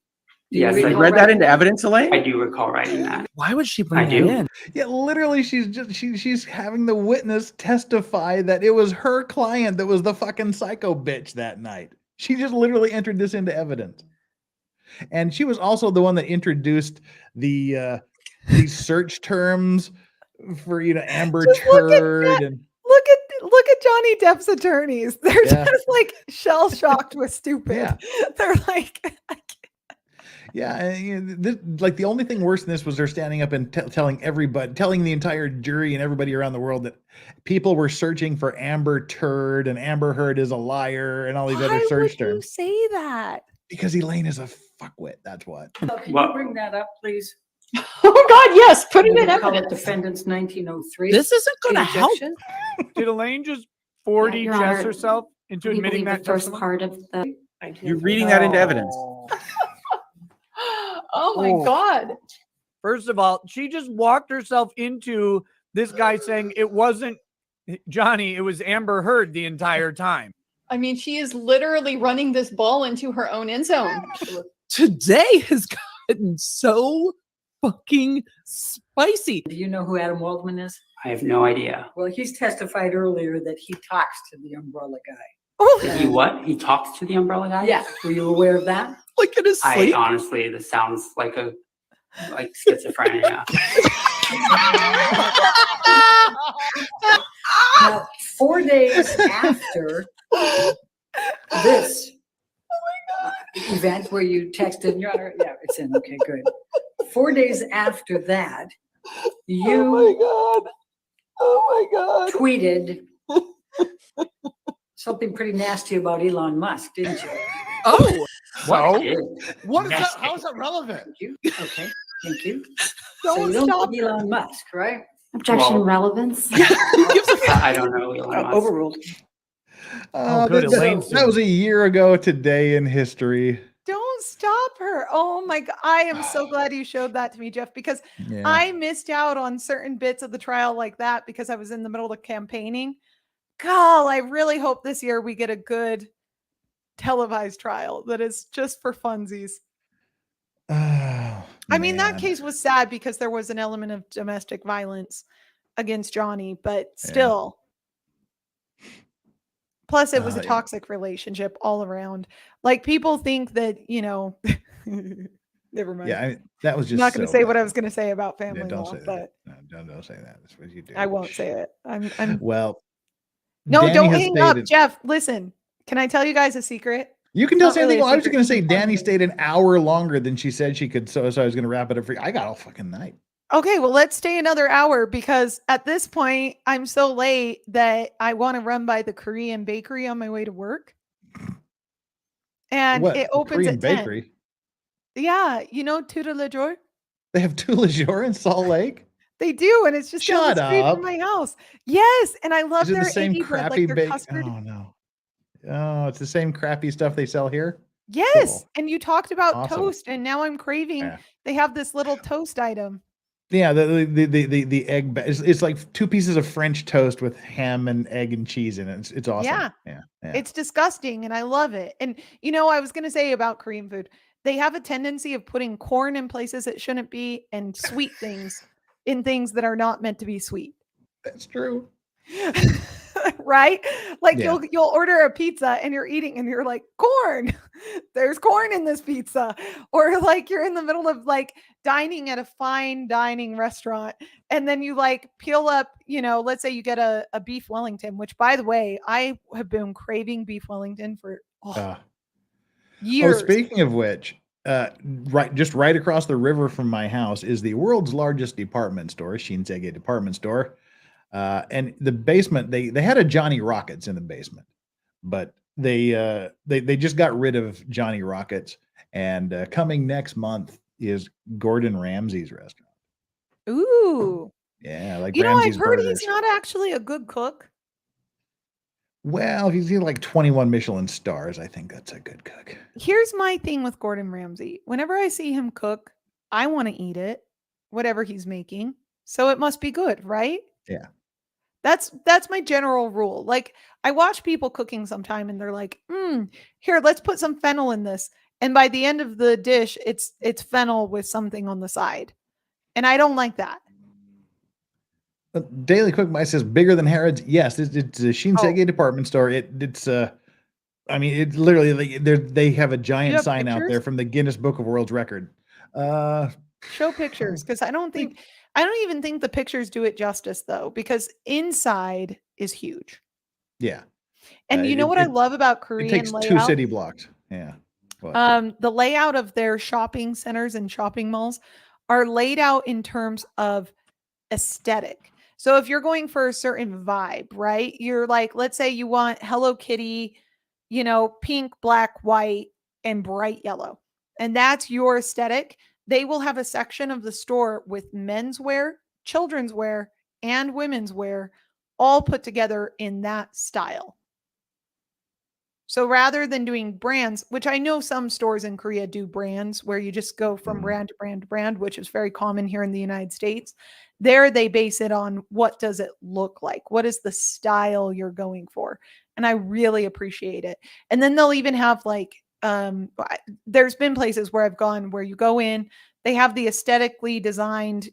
Yes, I read that into evidence, Elaine? I do recall writing that. Why would she bring I that do. in? Yeah, literally, she's having the witness testify that it was her client that was the fucking psycho bitch that night. She just literally entered this into evidence. And she was also the one that introduced the these search terms for Amber Turd and Look at Johnny Depp's attorneys. They're just like shell shocked with stupid. Yeah. They're like, yeah, and, like the only thing worse than this was her standing up and telling the entire jury and everybody around the world that people were searching for Amber Turd and Amber Heard is a liar and all these other search why would you terms. say that? Because Elaine is a fuckwit. That's what. Can you bring that up, please? Oh God, yes, put it in Call it evidence. Defendants 1903. This isn't going to help. Objection? Did Elaine just 4D Your chess Honor, herself into We admitting believe that the first testimony? part of the. You're reading that into evidence. Oh my God. First of all, she just walked herself into this guy saying it wasn't Johnny, it was Amber Heard the entire time. I mean, she is literally running this ball into her own end zone. Today has gotten so fucking spicy. Do you know who Adam Waldman is? I have no idea. Well, he's testified earlier that he talks to the Umbrella Guy. Is he what? He talks to the Umbrella Guy? Yeah. Were you aware of that? Like in his sleep? Honestly, this sounds like schizophrenia. Now, 4 days after this event where you texted, Your Honor, yeah, it's in. Okay, good. 4 days after that, you tweeted something pretty nasty about Elon Musk, didn't you? Oh, What? Yeah. What is that? How is that relevant? Thank you. Okay, thank you. Don't so you don't stop. like Elon Musk, right? Objection, Well- relevance. I don't know Elon Musk. Overruled. good. Elaine's That was a year ago today in history. Don't stop her. Oh my God. I am so glad you showed that to me, Jeff, because Yeah. I missed out on certain bits of the trial like that because I was in the middle of campaigning. God, I really hope this year we get a good televised trial that is just for funsies. Oh, I mean, that man. case was sad because there was an element of domestic violence against Johnny, but still. Plus, it was a Yeah. toxic relationship all around. Like, people think that, never mind. Yeah, that was I'm just. not going to so say what bad. I was going to say about Yeah, family don't law, say but that. No, don't say that. That's what you do. I won't say it. I'm Well, no, Dani don't has hang up, stated- Jeff. Listen, can I tell you guys a secret? You can tell Not same really thing. a Well, I was secret, going to say it's a fun Dani thing. stayed an hour longer than she said she could, so I was going to wrap it up for you. I got all fucking night. Okay, well, let's stay another hour because at this point, I'm so late that I want to run by the Korean bakery on my way to work. And What? it The opens Korean at 10. bakery. Yeah, you know Tuta Le Jour? They have Tout Le Jour in Salt Lake. They do, and it's just down Shut the street up. from my house. Yes, and I love Is it their the same eggy bread, crappy like their bake? custard. Oh no. Oh, it's the same crappy stuff they sell here. Yes, Cool. and you talked about Awesome. toast, and now I'm craving. Yeah. They have this little toast item. Yeah, the egg. It's like 2 pieces of French toast with ham and egg and cheese in it. It's awesome. Yeah. Yeah. It's disgusting, and I love it. And I was gonna say about Korean food, they have a tendency of putting corn in places it shouldn't be, and sweet things in things that are not meant to be sweet. That's true. Right? Like Yeah. you'll order a pizza and you're eating and you're like, corn. There's corn in this pizza. Or like you're in the middle of like dining at a fine dining restaurant and then you like peel up, let's say you get a beef Wellington, which by the way, I have been craving beef Wellington for years. Oh, speaking of which, right across the river from my house is the world's largest department store, Shinsegae department store. And the basement, they had a Johnny Rockets in the basement, but they just got rid of Johnny Rockets, and coming next month is Gordon Ramsay's restaurant. Ooh. Yeah, like I've Ramsay's heard Burgers. he's not actually a good cook. Well, if he's got like 21 Michelin stars, I think that's a good cook. Here's my thing with Gordon Ramsay. Whenever I see him cook, I want to eat it, whatever he's making. So it must be good, right? Yeah. That's my general rule. Like I watch people cooking sometime and they're like, here, let's put some fennel in this. And by the end of the dish, it's fennel with something on the side. And I don't like that. Daily Cook Mice says bigger than Harrods. Yes, it's a Shinsegae department store. It's I mean, it literally they have a giant sign out there from the Guinness Book of World Record. Show pictures, because I don't even think the pictures do it justice though, because inside is huge. Yeah. And you know what I love about Korean it takes layout? 2 city blocks. Yeah. The layout of their shopping centers and shopping malls are laid out in terms of aesthetic. So if you're going for a certain vibe, right? You're like, let's say you want Hello Kitty, pink, black, white, and bright yellow. And that's your aesthetic. They will have a section of the store with men's wear, children's wear, and women's wear, all put together in that style. So rather than doing brands, which I know some stores in Korea do brands where you just go from brand to brand to brand, which is very common here in the United States, there they base it on what does it look like? What is the style you're going for? And I really appreciate it. And then they'll even have like, there's been places where I've gone where you go in, they have the aesthetically designed,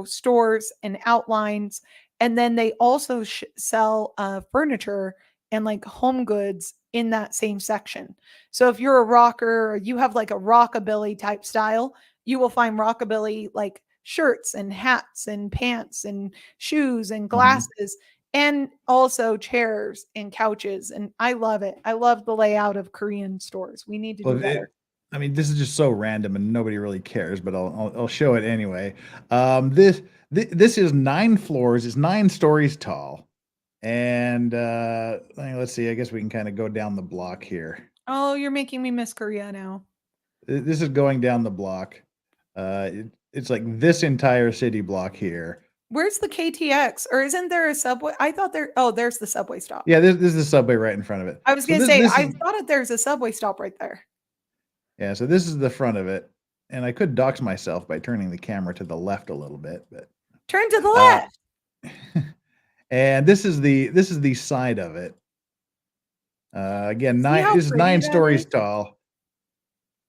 stores and outlines. And then they also sell furniture and like home goods in that same section. So if you're a rocker or you have like a rockabilly type style, you will find rockabilly like shirts and hats and pants and shoes and glasses and also chairs and couches. And I love it. I love the layout of Korean stores. We need to do better. I mean, this is just so random and nobody really cares, but I'll show it anyway. This is 9 floors. It's 9 stories tall. And let's see, I guess we can kind of go down the block here. Oh, you're making me miss Korea now. This is going down the block. It's like this entire city block here. Where's the KTX? Or isn't there a subway? I thought there's the subway stop. Yeah, this is the subway right in front of it. I was going to say, I thought there's a subway stop right there. Yeah, so this is the front of it. And I could dox myself by turning the camera to the left a little bit, but turn to the left. And this is the side of it. Again, this is 9 stories tall.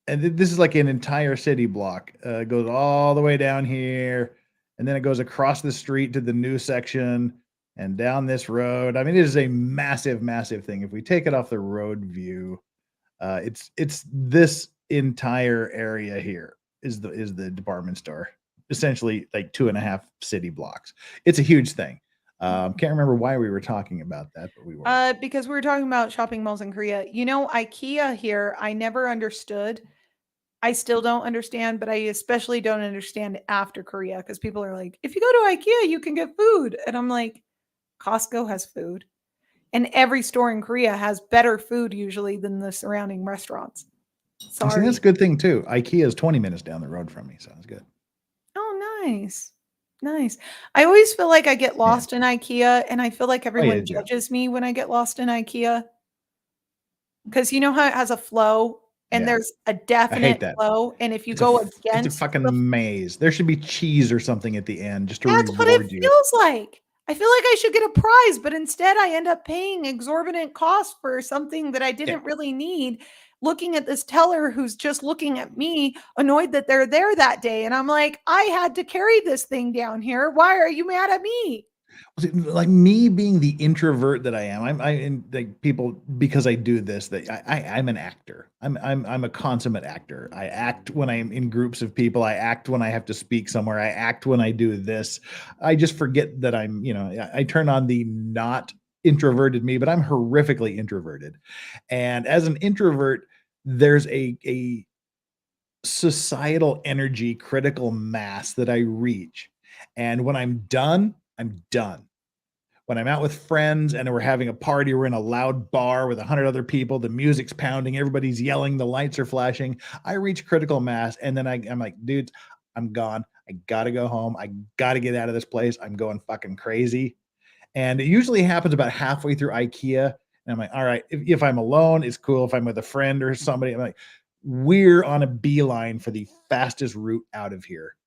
And this is like an entire city block. It goes all the way down here, and then it goes across the street to the new section and down this road. I mean, it is a massive, massive thing. If we take it off the road view, it's this entire area here is the department store. Essentially like 2.5 city blocks. It's a huge thing. Can't remember why we were talking about that, but we were. Because we were talking about shopping malls in Korea. IKEA here, I never understood. I still don't understand, but I especially don't understand after Korea because people are like, if you go to IKEA, you can get food. And I'm like, Costco has food. And every store in Korea has better food usually than the surrounding restaurants. Sorry. See, that's a good thing too. IKEA is 20 minutes down the road from me, so it's good. Oh, nice. Nice. I always feel like I get lost in IKEA, and I feel like everyone judges me when I get lost in IKEA. Because you know how it has a flow, and there's a I hate definite that. flow, and if you It's go it's a against the fucking maze. There should be cheese or something at the end just to That's what it reward you. feels like. I feel like I should get a prize, but instead I end up paying exorbitant costs for something that I didn't really need. Looking at this teller who's just looking at me, annoyed that they're there that day. And I'm like, I had to carry this thing down here. Why are you mad at me? Like me being the introvert that I am, and like people, because I do this, that I'm an actor. I'm a consummate actor. I act when I'm in groups of people. I act when I have to speak somewhere. I act when I do this. I just forget that I turn on the not introverted me, but I'm horrifically introverted. And as an introvert, there's a societal energy critical mass that I reach. And when I'm done, I'm done. When I'm out with friends and we're having a party, we're in a loud bar with 100 other people, the music's pounding, everybody's yelling, the lights are flashing. I reach critical mass, and then I'm like, dudes, I'm gone. I gotta go home. I gotta get out of this place. I'm going fucking crazy. And it usually happens about halfway through IKEA. And I'm like, all right, if I'm alone, it's cool. If I'm with a friend or somebody, I'm like, we're on a beeline for the fastest route out of here.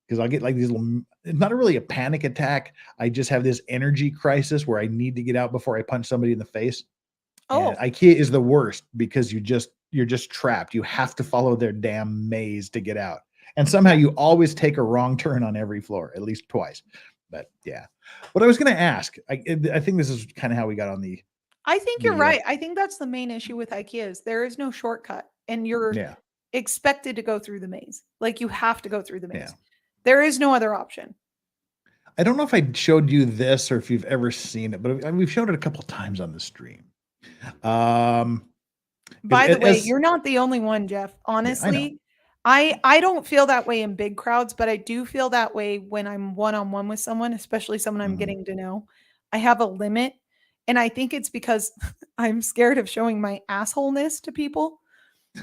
Because I'll get like these little, it's not really a panic attack. I just have this energy crisis where I need to get out before I punch somebody in the face. And IKEA is the worst because you're just trapped. You have to follow their damn maze to get out. And somehow you always take a wrong turn on every floor, at least twice. But yeah, what I was going to ask, I think this is kind of how we got on the. I think you're right. I think that's the main issue with IKEA is there is no shortcut, and you're expected to go through the maze. Like you have to go through the maze. Yeah. There is no other option. I don't know if I showed you this or if you've ever seen it, but we've showed it a couple times on the stream. By the way, you're not the only one, Jeff. Honestly, I don't feel that way in big crowds, but I do feel that way when I'm one-on-one with someone, especially someone I'm getting to know. I have a limit, and I think it's because I'm scared of showing my assholeness to people.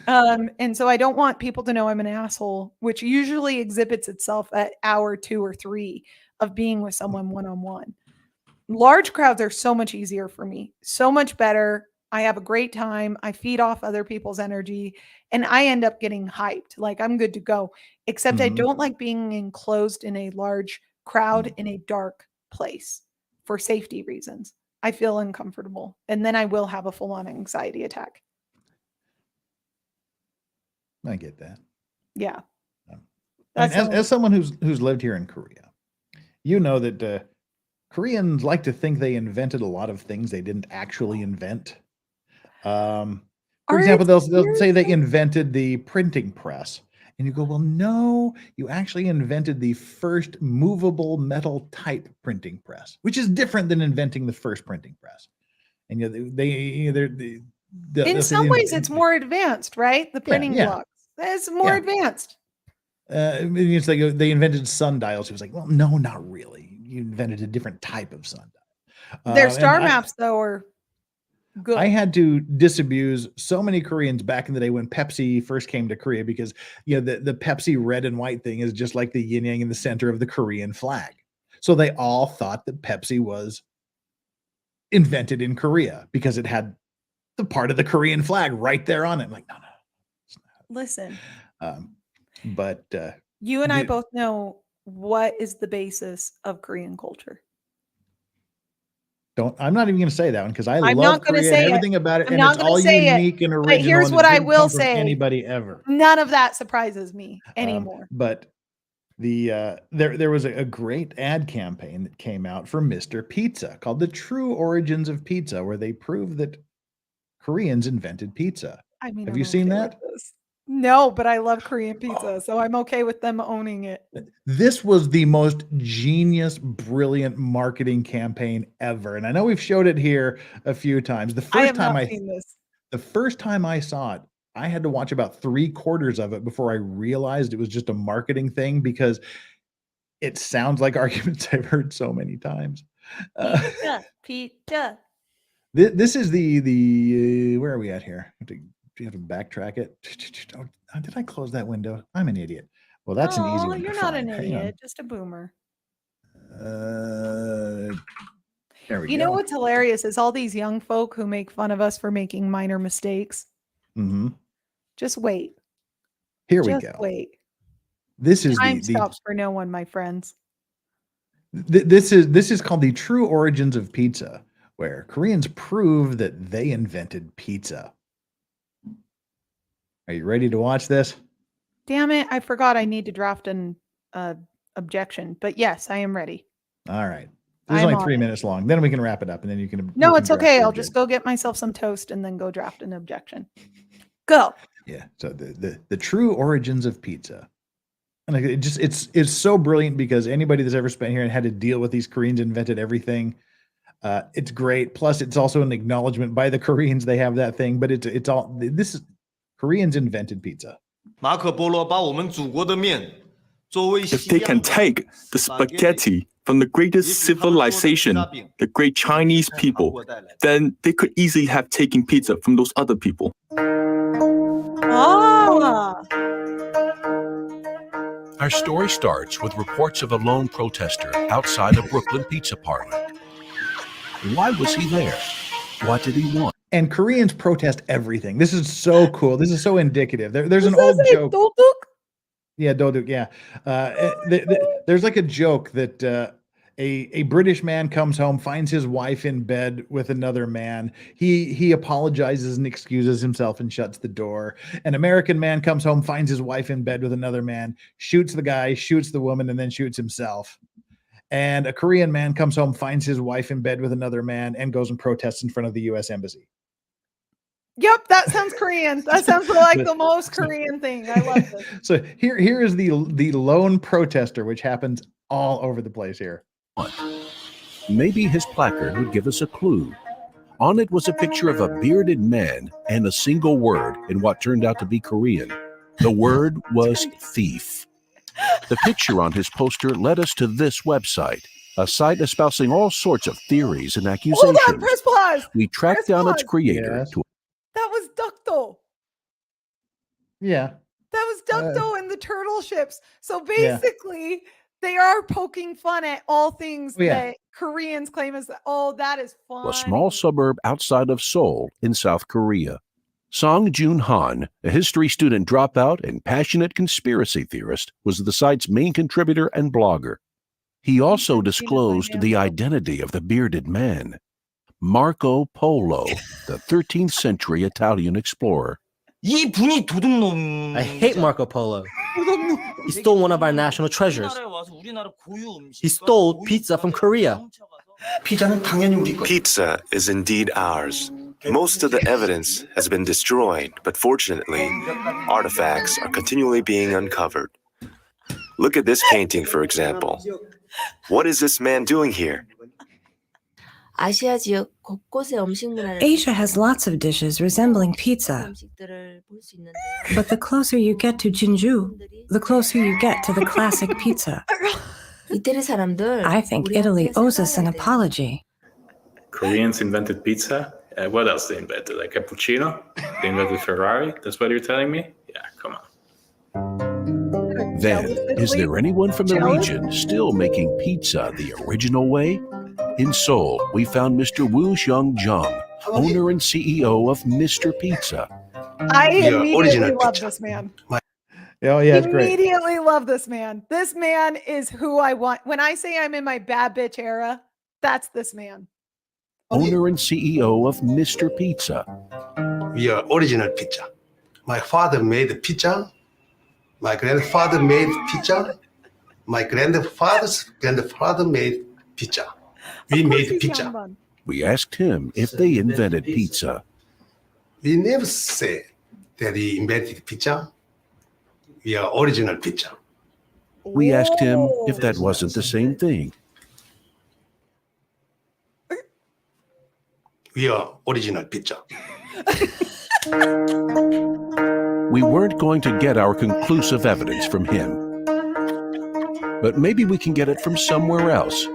And so I don't want people to know I'm an asshole, which usually exhibits itself at hour 2 or 3 of being with someone one-on-one. Large crowds are so much easier for me, so much better. I have a great time. I feed off other people's energy, and I end up getting hyped. Like I'm good to go, except I don't like being enclosed in a large crowd in a dark place for safety reasons. I feel uncomfortable, and then I will have a full-on anxiety attack. I get that. Yeah. As someone who's lived here in Korea, you know that Koreans like to think they invented a lot of things they didn't actually invent. For example, they'll say they invented the printing press. And you go, well, no, you actually invented the first movable metal type printing press, which is different than inventing the first printing press. And in some ways, it's more advanced, right? The printing blocks. It's more advanced. It's like they invented sundials. It was like, well, no, not really. You invented a different type of sundial. Their star maps, though, are good. I had to disabuse so many Koreans back in the day when Pepsi first came to Korea because the Pepsi red and white thing is just like the yin yang in the center of the Korean flag. So they all thought that Pepsi was invented in Korea because it had the part of the Korean flag right there on it. I'm like, no. Listen. But you and I both know what is the basis of Korean culture. I'm not even going to say that one because I love Korea and everything about it, and it's all unique and original. But here's what I will say: anybody ever. None of that surprises me anymore. But there was a great ad campaign that came out for Mr. Pizza called "The True Origins of Pizza," where they prove that Koreans invented pizza. I mean, have you seen that? No, but I love Korean pizza, so I'm okay with them owning it. This was the most genius, brilliant marketing campaign ever. And I know we've showed it here a few times. The first time I saw it, I had to watch about 3/4 of it before I realized it was just a marketing thing because it sounds like arguments I've heard so many times. Pizza. This is the where are we at here? You have to backtrack it. Did I close that window? I'm an idiot. Well, that's an easy one. You're not an idiot, just a boomer. There we go. You know what's hilarious is all these young folk who make fun of us for making minor mistakes. Mm-hmm. Just wait. Here we go. Wait. This is Time stops for no one, my friends. This is called the true origins of pizza, where Koreans prove that they invented pizza. Are you ready to watch this? Damn it! I forgot I need to draft an objection, but yes, I am ready. All right. This is only 3 minutes long. Then we can wrap it up, and then you can. No, it's okay. I'll just go get myself some toast and then go draft an objection. Go. Yeah. So the true origins of pizza, and like it's so brilliant because anybody that's ever spent here and had to deal with these Koreans invented everything. It's great. Plus, it's also an acknowledgement by the Koreans they have that thing. But it's all this is Koreans invented pizza. If they can take the spaghetti from the greatest civilization, the great Chinese people, then they could easily have taken pizza from those other people. Ah. Our story starts with reports of a lone protester outside a Brooklyn pizza parlor. Why was he there? What did he want? And Koreans protest everything. This is so cool. This is so indicative. There's an old joke. Doduk? Yeah, Doduk. Yeah. There's like a joke that a British man comes home, finds his wife in bed with another man. He apologizes and excuses himself and shuts the door. An American man comes home, finds his wife in bed with another man, shoots the guy, shoots the woman, and then shoots himself. And a Korean man comes home, finds his wife in bed with another man, and goes and protests in front of the U.S. Embassy. Yep, that sounds Korean. That sounds like the most Korean thing. I love this. So here is the lone protester, which happens all over the place here. Maybe his placard would give us a clue. On it was a picture of a bearded man and a single word in what turned out to be Korean. The word was thief. The picture on his poster led us to this website, a site espousing all sorts of theories and accusations. Hold on, press pause. We tracked down its creator to. That was Ducto. Yeah. That was Ducto and the turtle ships. So basically, they are poking fun at all things that Koreans claim as, that is fun. A small suburb outside of Seoul in South Korea. Song Joon-han, a history student dropout and passionate conspiracy theorist, was the site's main contributor and blogger. He also disclosed the identity of the bearded man, Marco Polo, the 13th century Italian explorer. I hate Marco Polo. He stole one of our national treasures. He stole pizza from Korea. Pizza is indeed ours. Most of the evidence has been destroyed, but fortunately, artifacts are continually being uncovered. Look at this painting, for example. What is this man doing here? Asia has lots of dishes resembling pizza. But the closer you get to Jinju, the closer you get to the classic pizza. I think Italy owes us an apology. Koreans invented pizza? What else they invented? Like cappuccino? They invented Ferrari? That's what you're telling me? Yeah, come on. Then, is there anyone from the region still making pizza the original way? In Seoul, we found Mr. Woo Hyung Jung, owner and CEO of Mr. Pizza. I immediately love this man. Oh, yeah, it's great. Immediately love this man. This man is who I want. When I say I'm in my bad bitch era, that's this man. Owner and CEO of Mr. Pizza. We are original pizza. My father made pizza. My grandfather made pizza. My grandfather's grandfather made pizza. We made pizza. We asked him if they invented pizza. We never said that he invented pizza. We are original pizza. We asked him if that wasn't the same thing. We are original pizza. We weren't going to get our conclusive evidence from him. But maybe we can get it from somewhere else.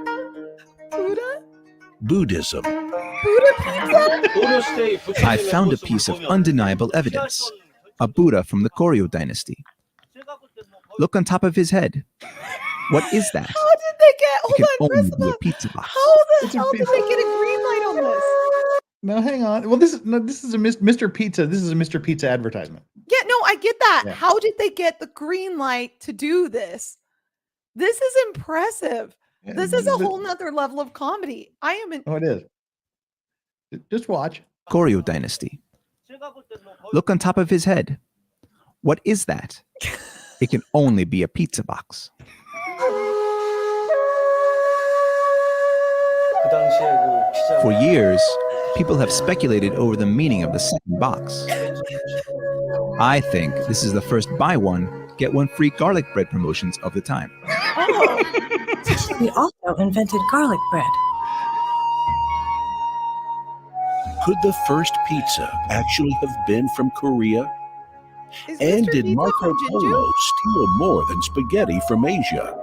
Buddhism. I found a piece of undeniable evidence. A Buddha from the Koryo dynasty. Look on top of his head. What is that? How did they get Hold on, only be a pizza box. how the hell did they get a green light on this? No, hang on. Well, this is a Mr. Pizza. This is a Mr. Pizza advertisement. Yeah, no, I get that. Yeah. How did they get the green light to do this? This is impressive. This is a whole nother level of comedy. I am in. Oh, it is. Just watch. Goryeo Dynasty. Look on top of his head. What is that? It can only be a pizza box. For years, people have speculated over the meaning of the second box. I think this is the first buy one, get one free garlic bread promotions of the time. We also invented garlic bread. Could the first pizza actually have been from Korea? And did Marco Polo steal more than spaghetti from Asia?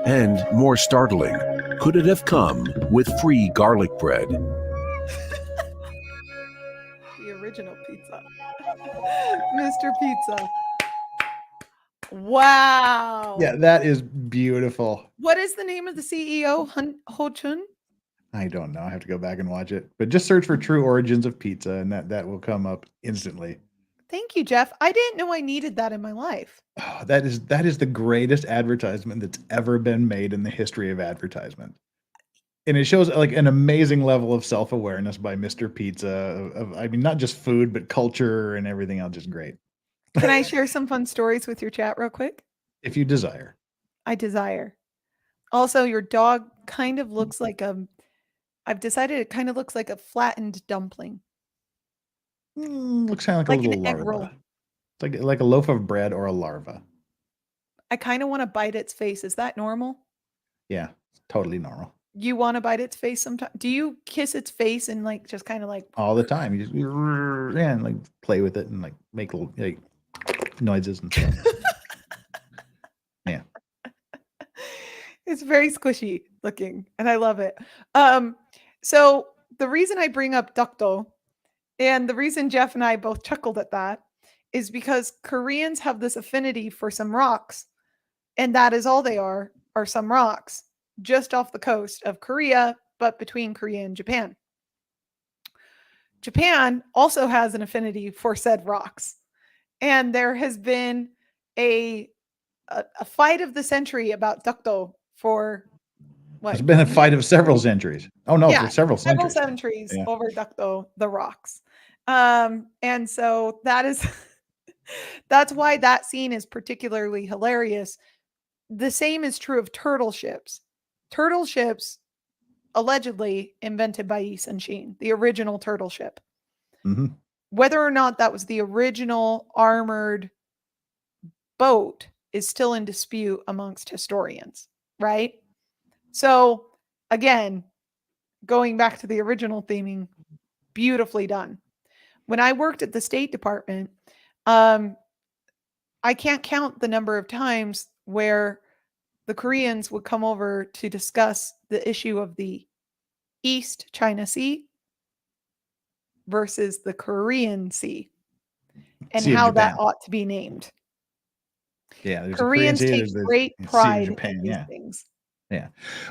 And more startling, could it have come with free garlic bread? The original pizza. Mr. Pizza. Wow. Yeah, that is beautiful. What is the name of the CEO? Ho Chun? I don't know. I have to go back and watch it. But just search for True Origins of Pizza, and that will come up instantly. Thank you, Jeff. I didn't know I needed that in my life. Oh, that is the greatest advertisement that's ever been made in the history of advertisement. And it shows like an amazing level of self-awareness by Mr. Pizza. I mean, not just food, but culture and everything else. Just great. Can I share some fun stories with your chat real quick? If you desire. I desire. Also, your dog kind of looks like I've decided it kind of looks like a flattened dumpling. Looks kind of like a little an egg larva. roll. It's like a loaf of bread or a larva. I kind of want to bite its face. Is that normal? Yeah, totally normal. You want to bite its face sometimes? Do you kiss its face and like just kind of like All the time. You just and like play with it and like make little like noises and stuff. Yeah. It's very squishy looking and I love it. So the reason I bring up ducto and the reason Jeff and I both chuckled at that is because Koreans have this affinity for some rocks, and that is all they are some rocks just off the coast of Korea, but between Korea and Japan. Japan also has an affinity for said rocks, and there has been a fight of the century about ducto for what? It's been a fight of several centuries. Oh no, for several centuries Yeah. over ducto, the rocks. And so that is that's why that scene is particularly hilarious. The same is true of turtle ships. Turtle ships allegedly invented by Yi Sun-shin, the original turtle ship. Mm-hmm. Whether or not that was the original armored boat is still in dispute amongst historians, right? So again, going back to the original theming, beautifully done. When I worked at the State Department, I can't count the number of times where the Koreans would come over to discuss the issue of the East China Sea versus the Korean Sea and how that ought to be named. Yeah, there's Koreans a Korean take sea, there's great Sea of pride Japan, in these yeah. things. Yeah.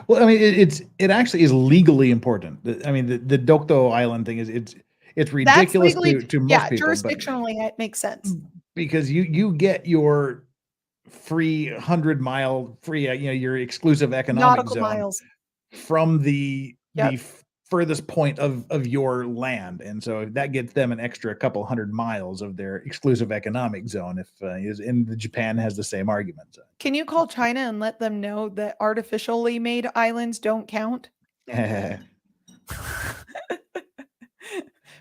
Well, I mean, it actually is legally important. I mean, the Dokdo Island thing is it's ridiculous That's legally, to most people, jurisdictionally, it makes sense. because you get your free 100-mile free, your exclusive economic Nautical zone miles. from the furthest point of your land, and so that gets them an extra couple 100 miles of their exclusive economic zone. If Japan has the same argument. Can you call China and let them know that artificially made islands don't count?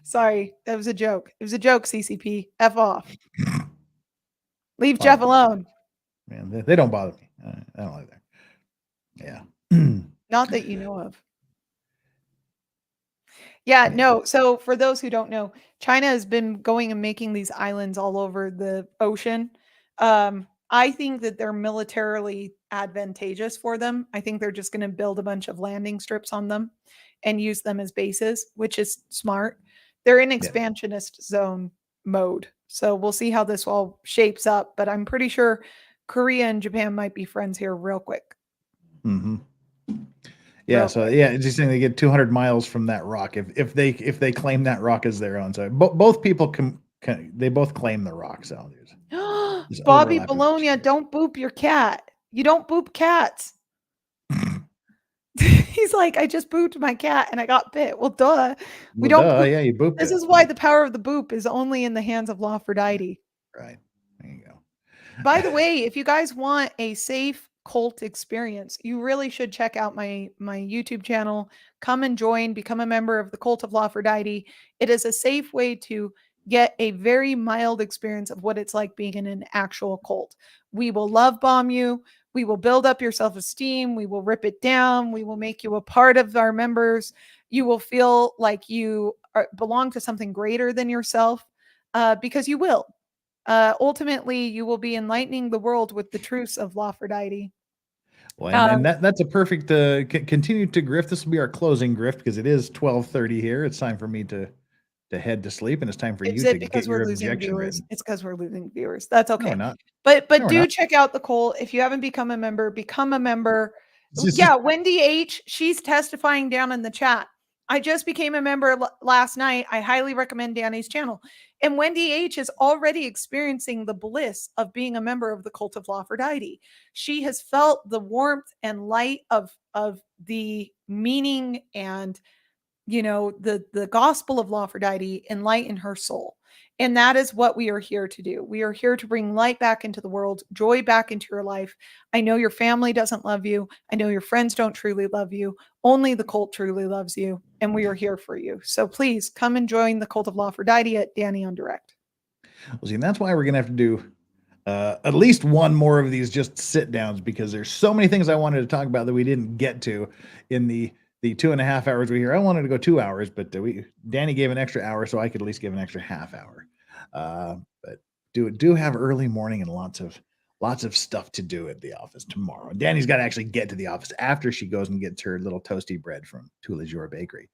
Sorry, that was a joke. It was a joke, CCP. F off. Leave Jeff alone. Man, they don't bother me. I don't like that. Yeah. Not that you know of. Yeah, no. So for those who don't know, China has been going and making these islands all over the ocean. I think that they're militarily advantageous for them. I think they're just going to build a bunch of landing strips on them and use them as bases, which is smart. They're in expansionist zone mode. So we'll see how this all shapes up. But I'm pretty sure Korea and Japan might be friends here real quick. Mm-hmm. Yeah, so yeah, it's just saying they get 200 miles from that rock if they claim that rock as their own. So both people they both claim the rock. So there's Bobby overlapping. Bologna, don't boop your cat. You don't boop cats. He's like, I just booped my cat and I got bit. Well, duh. We don't. Duh, yeah, you booped This it. is why the power of the boop is only in the hands of Lafrodite. Right. There you go. By the way, if you guys want a safe cult experience, you really should check out my YouTube channel. Come and join, become a member of the Cult of Lafrodite. It is a safe way to get a very mild experience of what it's like being in an actual cult. We will love bomb you. We will build up your self-esteem. We will rip it down. We will make you a part of our members. You will feel like you belong to something greater than yourself, because you will. Ultimately, you will be enlightening the world with the truths of Lafrodite. Well, and that's a perfect continue to grift. This will be our closing grift because it is 12:30 here. It's time for me to head to sleep, and it's time for you to get your objection written. It's because we're losing viewers. That's okay. No, we're not. But No, we're do not. check out the cult. If you haven't become a member, become a member. Yeah, Wendy H, she's testifying down in the chat. I just became a member last night. I highly recommend Dani's channel. And Wendy H is already experiencing the bliss of being a member of the Cult of Lafrodite. She has felt the warmth and light of the meaning and, you know, the gospel of Lafrodite enlighten her soul. And that is what we are here to do. We are here to bring light back into the world, joy back into your life. I know your family doesn't love you. I know your friends don't truly love you. Only the cult truly loves you. And we are here for you. So please come and join the Cult of Lafrodite at Dani Ahn Direct. Well, see, and that's why we're going to have to do at least one more of these just sit downs, because there's so many things I wanted to talk about that we didn't get to in the 2.5 hours we here. I wanted to go 2 hours, but Dani gave an extra hour, so I could at least give an extra half hour. But do have early morning and lots of stuff to do at the office tomorrow. Dani's got to actually get to the office after she goes and gets her little toasty bread from Tous les Jours Bakery.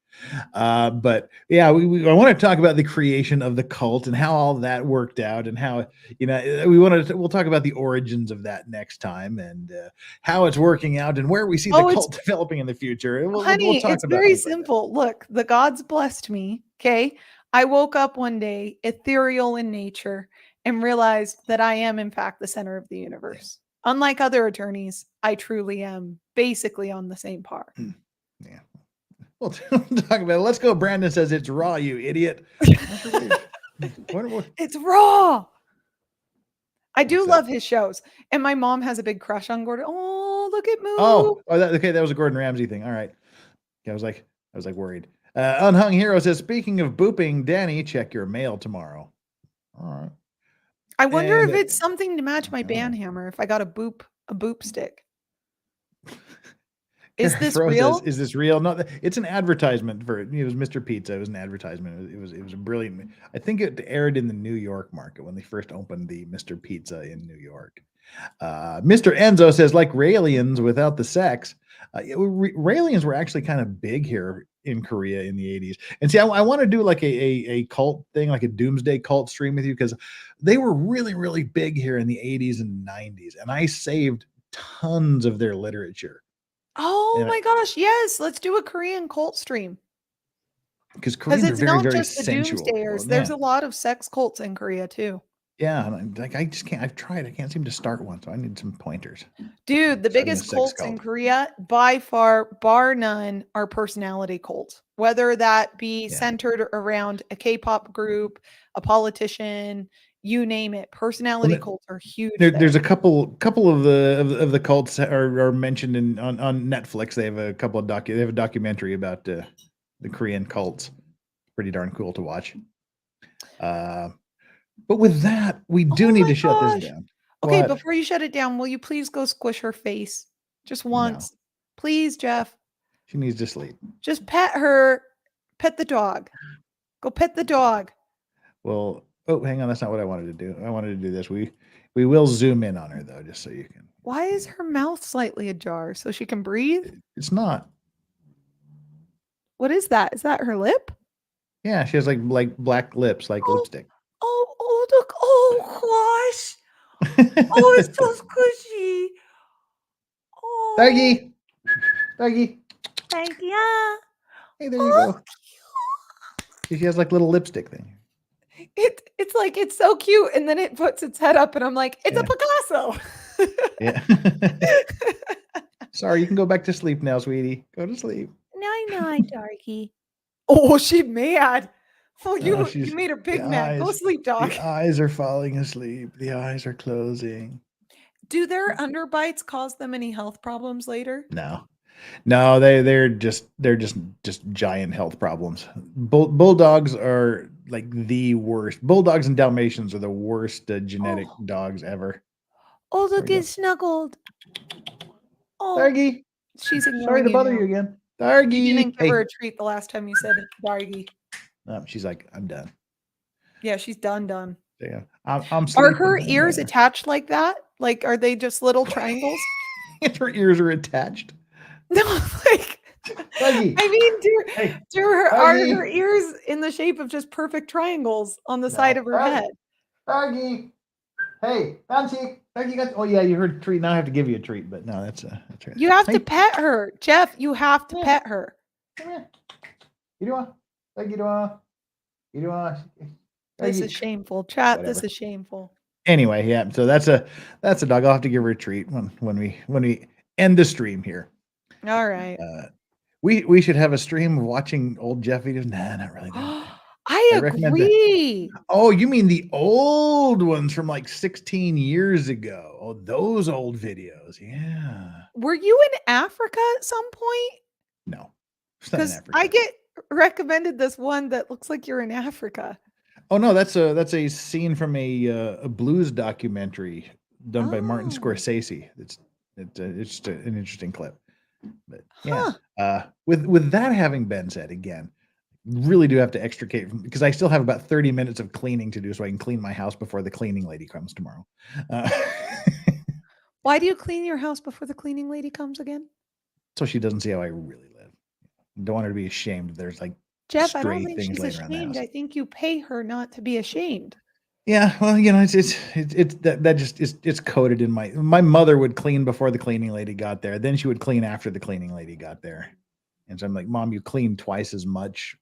But yeah, I want to talk about the creation of the cult and how all that worked out, and how, you know, we'll talk about the origins of that next time, and how it's working out, and where we see the cult developing in the future. And we'll talk it's about very things like that. simple. Look, the gods blessed me. Okay. I woke up one day, ethereal in nature, and realized that I am, in fact, the center of the universe. Unlike other attorneys, I truly am basically on the same par. Yeah. We'll talk about it. Let's go. Brandon says it's raw, you idiot. It's raw. I do love his shows. And my mom has a big crush on Gordon. Oh, look at Moo. Okay, that was a Gordon Ramsay thing. All right. Okay, I was like worried. Unhung Hero says, speaking of booping, Dani, check your mail tomorrow. All right. I wonder if it's something to match my band hammer. If I got a boop stick. Is this real? Is this real? No, it's an advertisement for it. It was Mr. Pizza. It was an advertisement. It was a brilliant. I think it aired in the New York market when they first opened the Mr. Pizza in New York. Mr. Enzo says, like Raelians without the sex. Raelians were actually kind of big here in Korea in the 80s. And see, I want to do like a cult thing, like a doomsday cult stream with you, because they were really, really big here in the 80s and 90s. And I saved tons of their literature. Oh my gosh, yes. Let's do a Korean cult stream. Because Koreans are it's very, not very just the sensual. doomsdayers. There's a lot of sex cults in Korea too. Yeah, like I just can't. I've tried. I can't seem to start one, so I need some pointers. Dude, the biggest cults in Korea, by far, bar none, are personality cults. Whether that be centered around a K-pop group, a politician, you name it. Personality cults are huge. There's a couple of the cults are mentioned on Netflix. They have a couple of they have a documentary about the Korean cults. Pretty darn cool to watch. But with that, we do need to shut this down. Okay, before you shut it down, will you please go squish her face just once? No. Please, Jeff. She needs to sleep. Just pet her. Pet the dog. Go pet the dog. Well, hang on. That's not what I wanted to do. I wanted to do this. We will zoom in on her, though, just so you can. Why is her mouth slightly ajar? So she can breathe? It's not. What is that? Is that her lip? Yeah, she has like black lips, like lipstick. Oh, look. Oh, gosh. Oh, it's so squishy. Oh. Doggy. Doggy. Thank you. Hey, there you go. She has like little lipstick thing. It's like it's so cute, and then it puts its head up, and I'm like, it's a Picasso. Yeah. Sorry, you can go back to sleep now, sweetie. Go to sleep. Night, Darky. Oh, she's mad. Oh, you she's- made her big the mad. Go eyes- sleep, dog. The eyes are falling asleep. The eyes are closing. Do their underbites cause them any health problems later? No, they're just giant health problems. Bulldogs are like the worst. Bulldogs and Dalmatians are the worst genetic dogs ever. Oh, look, it's snuggled. Oh, Dargy. she's ignoring Sorry to bother now. you again. Dargy. You didn't give Hey. her a treat the last time you said Dargy. She's like, I'm done. Yeah, she's done. Yeah, I'm Are sleeping. her ears attached like that? Like, are they just little triangles? Her ears are attached. No, like, Doggy. I mean, are Doggy. her ears in the shape of just perfect triangles on the side of her Doggy. head? Doggy. Hey, Nancy. Doggy got. Oh yeah, you heard a treat. Now I have to give you a treat, but no, that's right. You have to pet her, Jeff. You have to pet her. Come here. You do want? Doggy, you do want? You do want? This is shameful, chat. This Whatever. is shameful. Anyway, yeah. So that's a dog. I'll have to give her a treat when we end the stream here. All right. We should have a stream of watching old Jeff videos. Nah, not really. I recommend agree. Oh, you mean the old ones from like 16 years ago? Oh, those old videos. Yeah. Were you in Africa at some point? No. It's not in Because Africa. I get recommended this one that looks like you're in Africa. Oh no, that's a scene from a blues documentary done by Martin Scorsese. It's just an interesting clip. But yeah, with that having been said, again, really do have to extricate from, because I still have about 30 minutes of cleaning to do, so I can clean my house before the cleaning lady comes tomorrow. Why do you clean your house before the cleaning lady comes again? So she doesn't see how I really live. Don't want her to be ashamed. There's like Jeff, I stray don't think things she's laying around the ashamed. house. I think you pay her not to be ashamed. Yeah, well, you know, it's coded in my mother would clean before the cleaning lady got there. Then she would clean after the cleaning lady got there. And so I'm like, Mom, you clean twice as much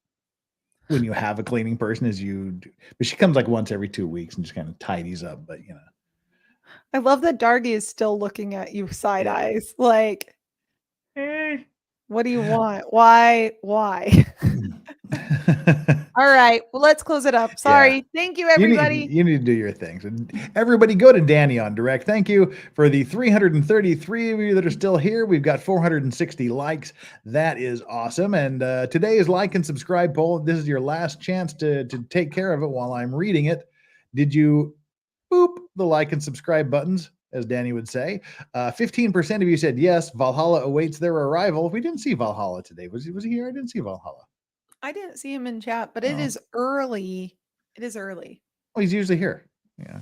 when you have a cleaning person as you do. But she comes like once every 2 weeks and just kind of tidies up. But you know, I love that Dargy is still looking at you side eyes. Like, what do you want? Why? All right. Well, let's close it up. Sorry. Thank you, everybody. You need to do your thing. So everybody go to Dani Ahn Direct. Thank you for the 333 of you that are still here. We've got 460 likes. That is awesome. And today's like and subscribe poll. This is your last chance to take care of it while I'm reading it. Did you boop the like and subscribe buttons, as Danny would say? 15% of you said yes. Valhalla awaits their arrival. We didn't see Valhalla today. Was he here? I didn't see Valhalla. I didn't see him in chat, but it is early. It is early. Oh, he's usually here. Yeah.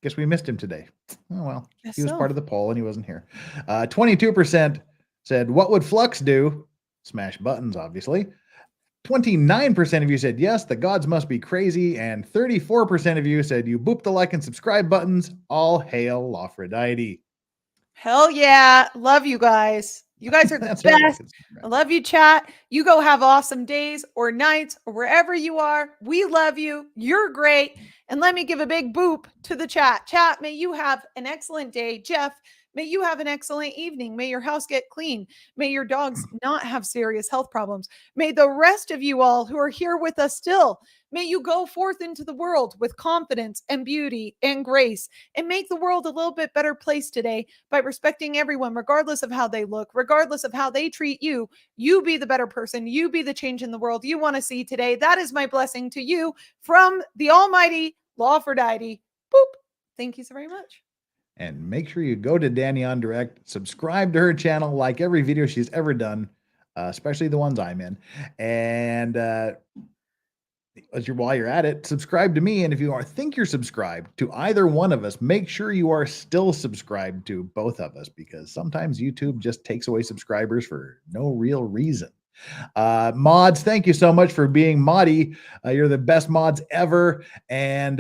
Guess we missed him today. Oh, well. Guess He was so. part of the poll and he wasn't here. 22% said, what would Flux do? Smash buttons, obviously. 29% of you said yes, the gods must be crazy. And 34% of you said you boop the like and subscribe buttons. All hail Lafrodite. Hell yeah. Love you guys. You guys are the That's right. best. I love you, chat. You go have awesome days or nights or wherever you are. We love you. You're great. And let me give a big boop to the chat. Chat, may you have an excellent day. Jeff, may you have an excellent evening. May your house get clean. May your dogs not have serious health problems. May the rest of you all who are here with us still, may you go forth into the world with confidence and beauty and grace and make the world a little bit better place today by respecting everyone, regardless of how they look, regardless of how they treat you. You be the better person. You be the change in the world you want to see today. That is my blessing to you from the almighty Lafrodite. Boop. Thank you so very much. And make sure you go to Dani Ahn Direct, subscribe to her channel, like every video she's ever done, especially the ones I'm in. And while you're at it, subscribe to me. And if you think you're subscribed to either one of us, make sure you are still subscribed to both of us, because sometimes YouTube just takes away subscribers for no real reason. Mods, thank you so much for being moddy. You're the best mods ever. And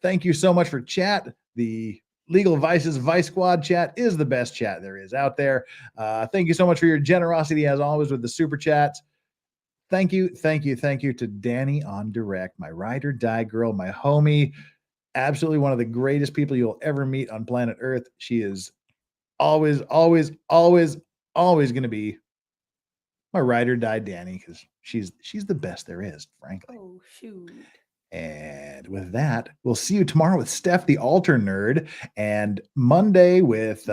thank you so much for chat. The Legal Vices Vice Squad chat is the best chat there is out there. Thank you so much for your generosity, as always, with the super chats. Thank you to Dani Ahn Direct, my ride or die girl, my homie. Absolutely one of the greatest people you'll ever meet on planet Earth. She is always going to be my ride or die Dani, because she's the best there is, frankly. Oh, shoot. And with that, we'll see you tomorrow with Steph, the Alter Nerd, and Monday with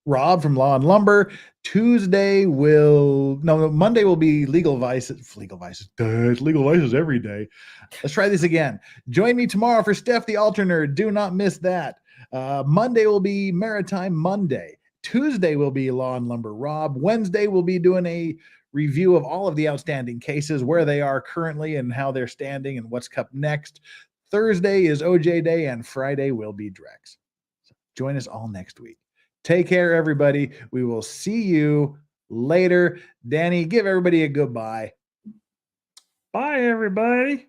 Rob from Law and Lumber. Monday will be Legal Vices. Legal Vices. It's Legal Vices every day. Let's try this again. Join me tomorrow for Steph, the Alter Nerd. Do not miss that. Monday will be Maritime Monday. Tuesday will be Law and Lumber Rob. Wednesday we'll be doing a review of all of the outstanding cases, where they are currently and how they're standing and what's up next. Thursday is OJ Day, and Friday will be Drex. So join us all next week. Take care, everybody. We will see you later. Dani, give everybody a goodbye. Bye, everybody.